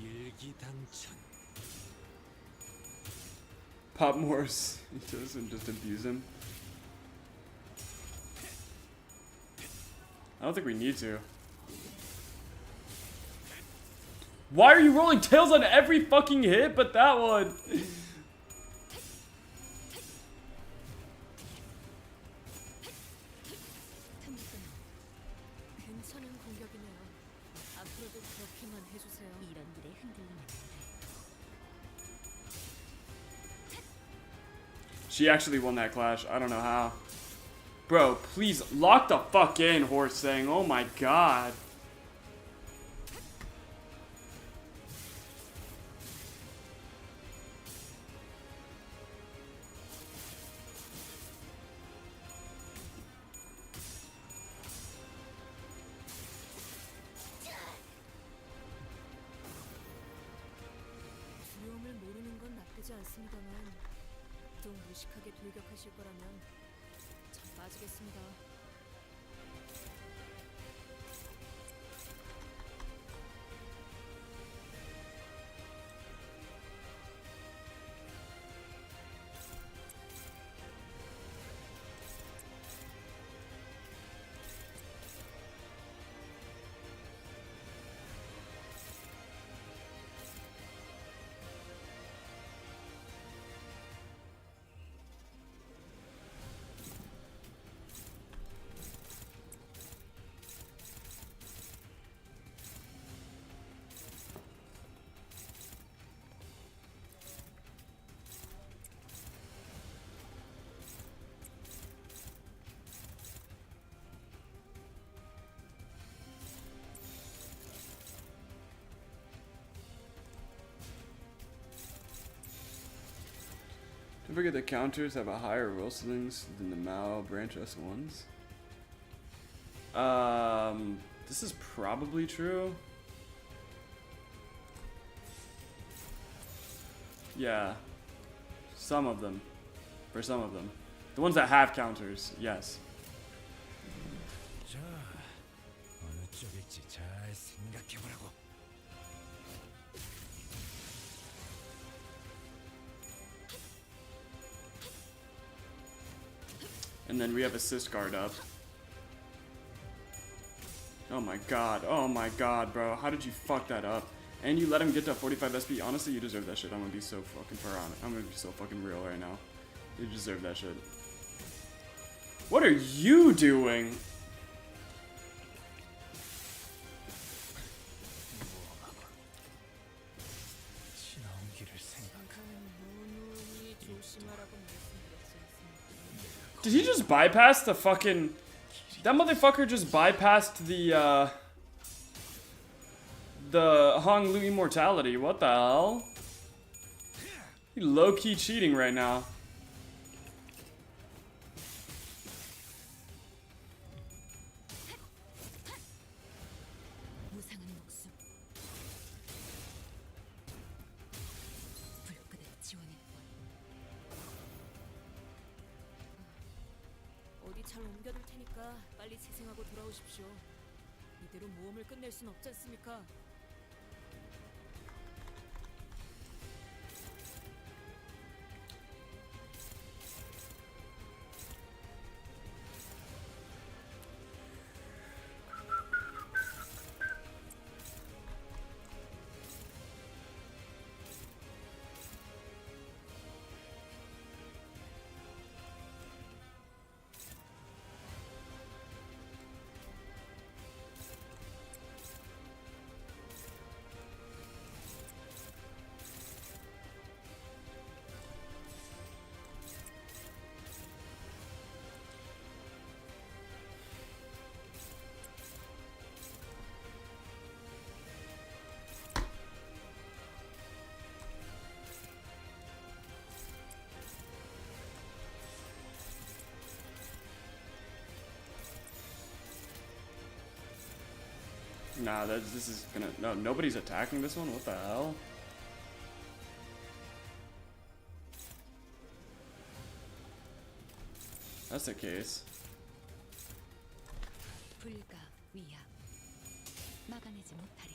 일기당천. Pop Morse. He doesn't just abuse him. I don't think we need to. Why are you rolling tails on every fucking hit but that one? 괜찮은 공격이네요. 앞으로도 그렇게만 해주세요. 이런 일에 흔들리면 안 돼. She actually won that clash. I don't know how. Bro, please lock the fuck in, horse saying. Oh my god. 않습니다만 좀 무식하게 돌격하실 거라면 전 빠지겠습니다. Don't forget the counters have a higher roll ceilings than the Mao branch S1s. This is probably true. Yeah. Some of them. For some of them. The ones that have counters, yes. 자, 어느 쪽일지 잘 생각해보라고. And then we have assist guard up. Oh my god, bro. How did you fuck that up? And you let him get to 45 SP. Honestly, you deserve that shit. I'm gonna be so fucking I'm gonna be so fucking real right now. You deserve that shit. What are you doing? 지나온 길을 생각. 누누이 조심하라고 말씀드렸지 않습니까? Did he just bypass the fucking... That motherfucker just bypassed the Hong Lu immortality. What the hell? He low-key cheating right now. 무상한 목숨 불끈한 지원했군. 어디 잘 옮겨둘 테니까 빨리 재생하고 돌아오십시오. 이대로 모험을 끝낼 순 없지 않습니까? Nah, this is gonna... No, nobody's attacking this one? What the hell? That's the case. 불가 위압 막아내지 못하리.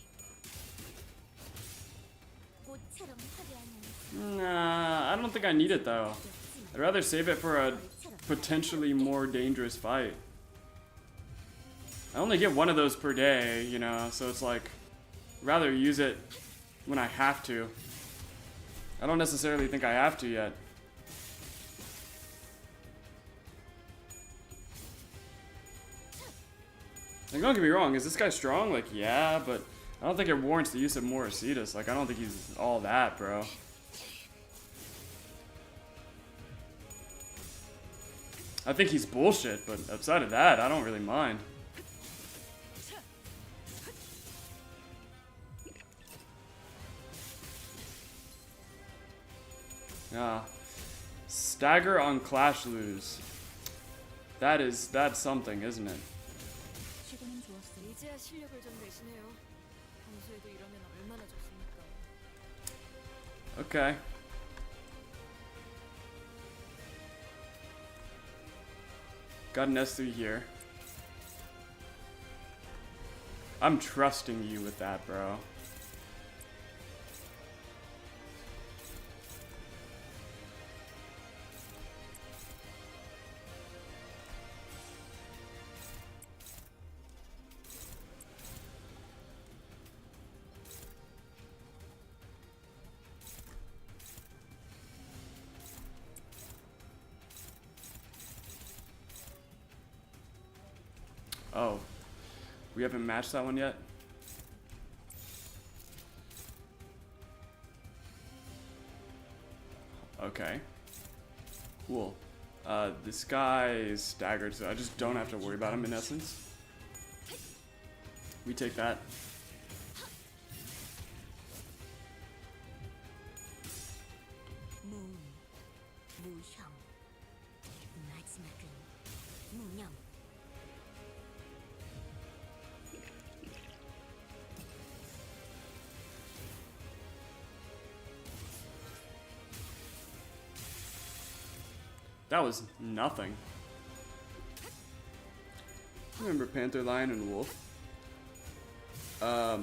꽃처럼 화려한 Nah, I don't think I need it though. I'd rather save it for a potentially more dangerous fight. I only get one of those per day, you know, so it's like, rather use it when I have to. I don't necessarily think I have to yet. Like, don't get me wrong, is this guy strong? Like, yeah, but I don't think it warrants the use of Morisitas. Like, I don't think he's all that, bro. I think he's bullshit, but outside of that, I don't really mind. Stagger on Clash lose. That's something, isn't it? 최근은 좋았어. 이제야 실력을 좀 내시네요. 평소에도 이러면 얼마나 좋습니까? Okay. Got an S3 here. I'm trusting you with that, bro. Oh, we haven't matched that one yet? Okay. Cool. This guy is staggered, so I just don't have to worry about him in essence. We take that. Moon, 무형, 마지막은 무념. That was nothing. Remember Panther, Lion, and Wolf? Are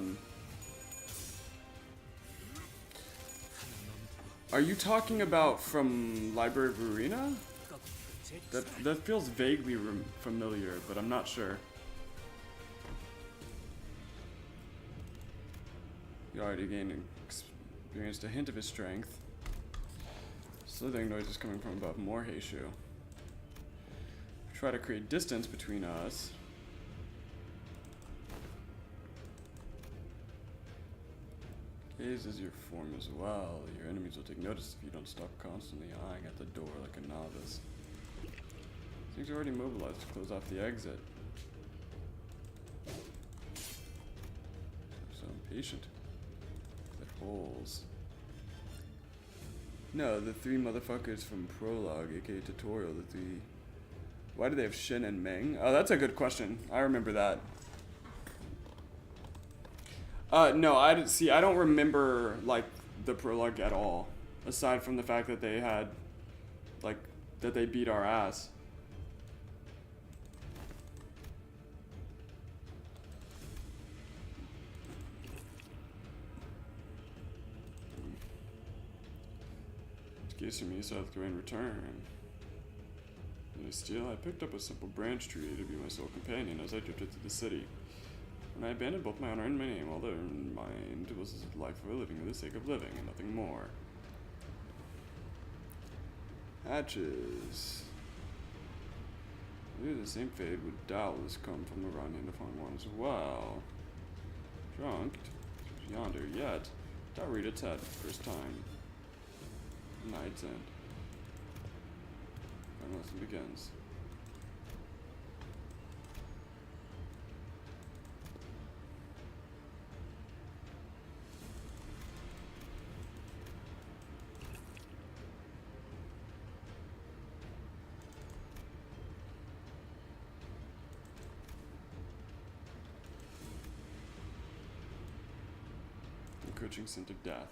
you talking about from Library of Arena? That feels vaguely familiar, but I'm not sure. You already gained experienced a hint of his strength. Slithering noise is coming from above. More Heishu. Try to create distance between us. Gaze is your form as well. Your enemies will take notice if you don't stop constantly eyeing at the door like a novice. Things are already mobilized to close off the exit. So impatient. The holes. No, the three motherfuckers from Prologue, aka Tutorial, the three... Why do they have Shin and Meng? Oh, that's a good question. I remember that. No, I don't remember, like, the Prologue at all. Aside from the fact that they had, like, that they beat our ass. Case for me, South Korean return. Still, I picked up a simple branch tree to be my sole companion as I drifted through the city. And I abandoned both my honor and my name, all that in mind was a life for a living for the sake of living and nothing more. Hatches. Maybe the same fate would doubtless come from the Run into Fangwan as well. Drunk, yonder yet. Don't read its head first time. Night's End. Our lesson begins. Encroaching scent of death.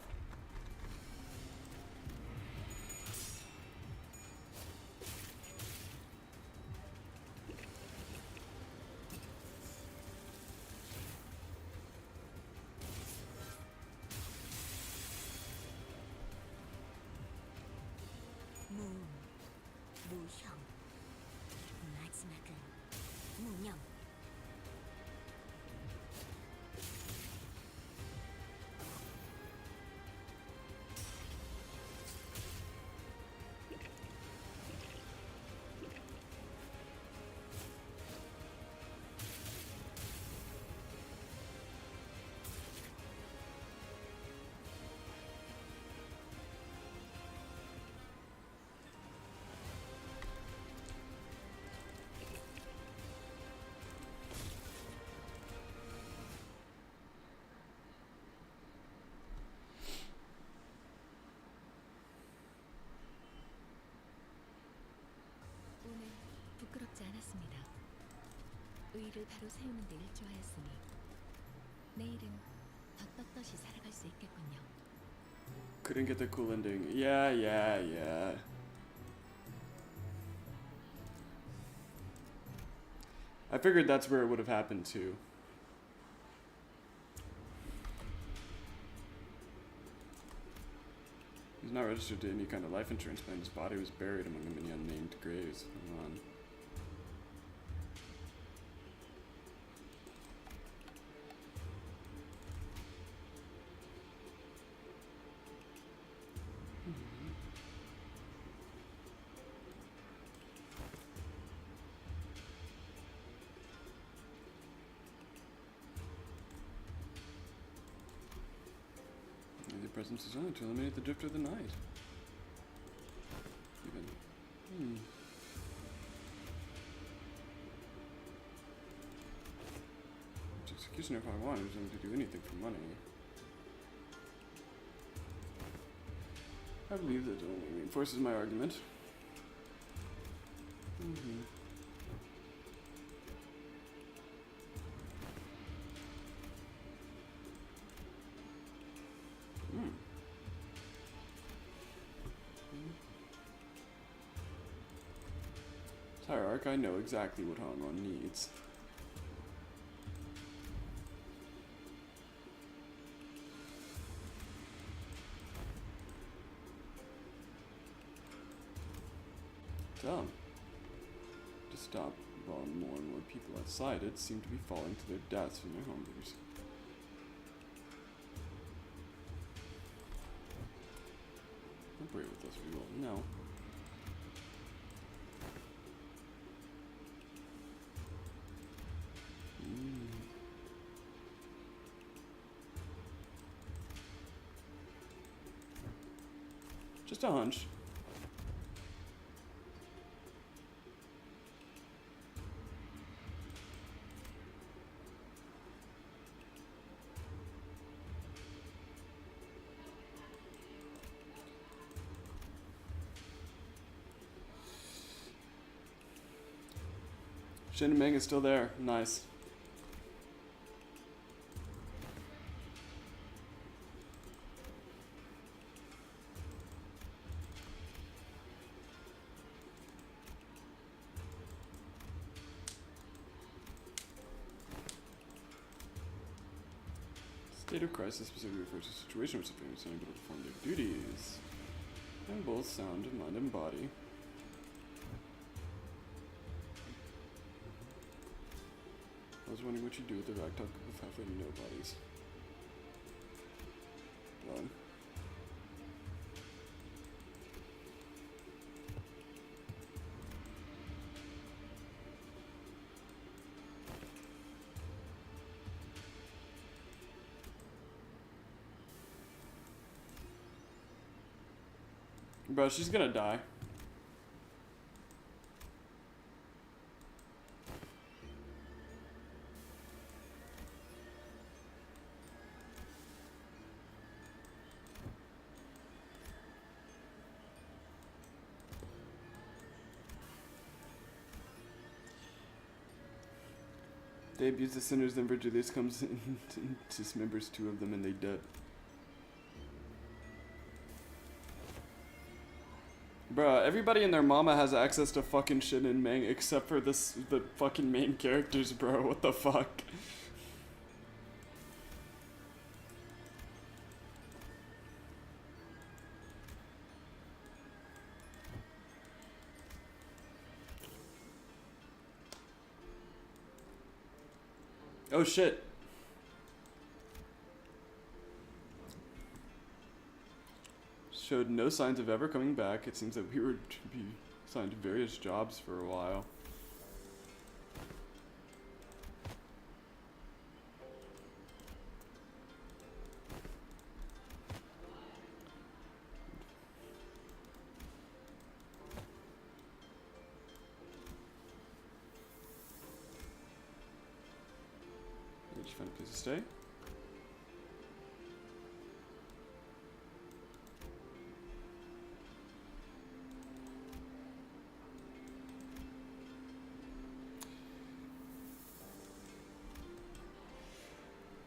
Moon, 무형, 마지막은 무념. 오늘 부끄럽지 않았습니다. 의의를 바로 세우는 데 일조하였으니 내일은 더 떳떳이 살아갈 수 있겠군요. Couldn't get the cool ending. Yeah. I figured that's where it would have happened too. He's not registered to any kind of life insurance plan. His body was buried among the many unnamed graves. Come on. The presence is only to eliminate the drift of the night. Even. Executioner, if I want, is willing to do anything for money. I believe that only reinforces my argument. Hierarch, I know exactly what Hong On needs. Dumb. To stop while more and more people outside it seem to be falling to their deaths from their hungers. Operate with us, we will. No. Just a hunch. Shin and Meng is still there. Nice. State of crisis specifically refers to a situation where something is unable to perform their duties. And both sound, mind, and body. I was wondering what you do with the ragtop with halfway nobodies. Blood. Bro, she's gonna die. They abuse the sinners, then Virgilius comes in to dismembers two of them and they dead. Bruh, everybody and their mama has access to fucking Shin and Meng except for the fucking main characters, bro. What the fuck? Oh shit. Showed no signs of ever coming back. It seems that we were to be assigned to various jobs for a while. Did you find a place to stay?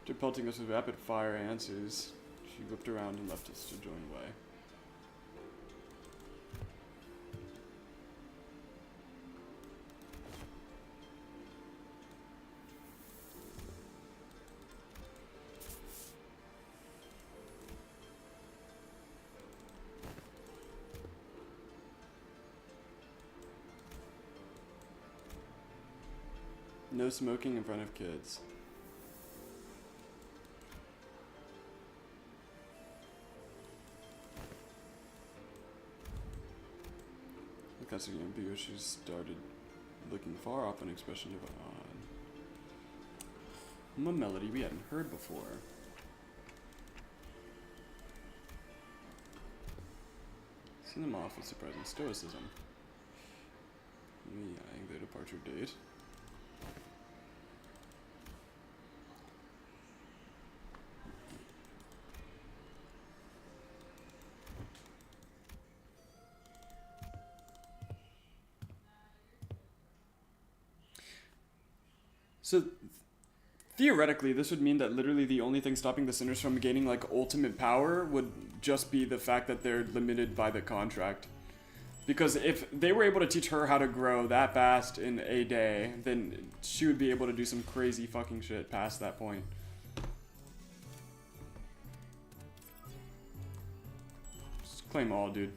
After pelting us with rapid fire answers, she whipped around and left us to join way. No smoking in front of kids. That's again because she started looking far off, an expression of a melody we hadn't heard before. Send them off with surprising stoicism. Eyeing their departure date. So, theoretically, this would mean that literally the only thing stopping the Sinners from gaining, like, ultimate power would just be the fact that they're limited by the contract. Because if they were able to teach her how to grow that fast in a day, then she would be able to do some crazy fucking shit past that point. Just claim all, dude.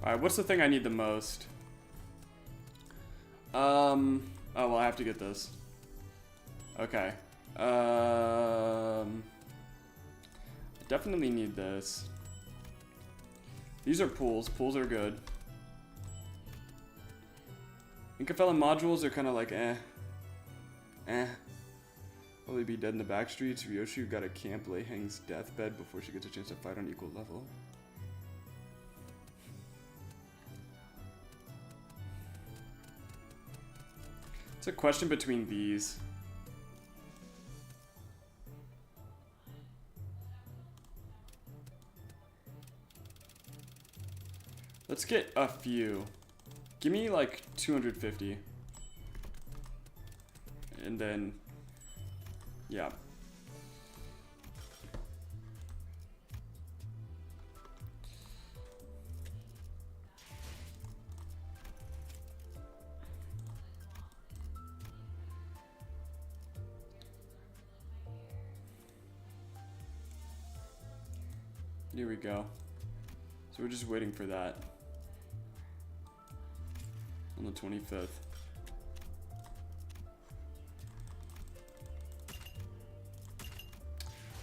Alright, what's the thing I need the most? Oh, well, I have to get this. Okay. I definitely need this. These are pools. Pools are good. Incafellan modules are kind of like, Probably be dead in the back streets. Ryoshi got a camp lay Hang's deathbed before she gets a chance to fight on equal level. It's a question between these. Let's get a few. Give me like 250. And then, yeah. Here we go. So we're just waiting for that on the 25th.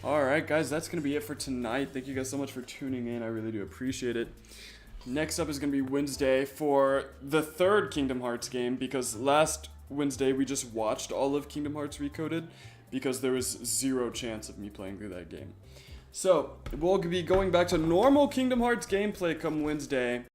Alright guys, that's going to be it for tonight. Thank you guys so much for tuning in. I really do appreciate it. Next up is going to be Wednesday for the third Kingdom Hearts game, because last Wednesday we just watched all of Kingdom Hearts Recoded because there was zero chance of me playing through that game. So, we'll be going back to normal Kingdom Hearts gameplay come Wednesday.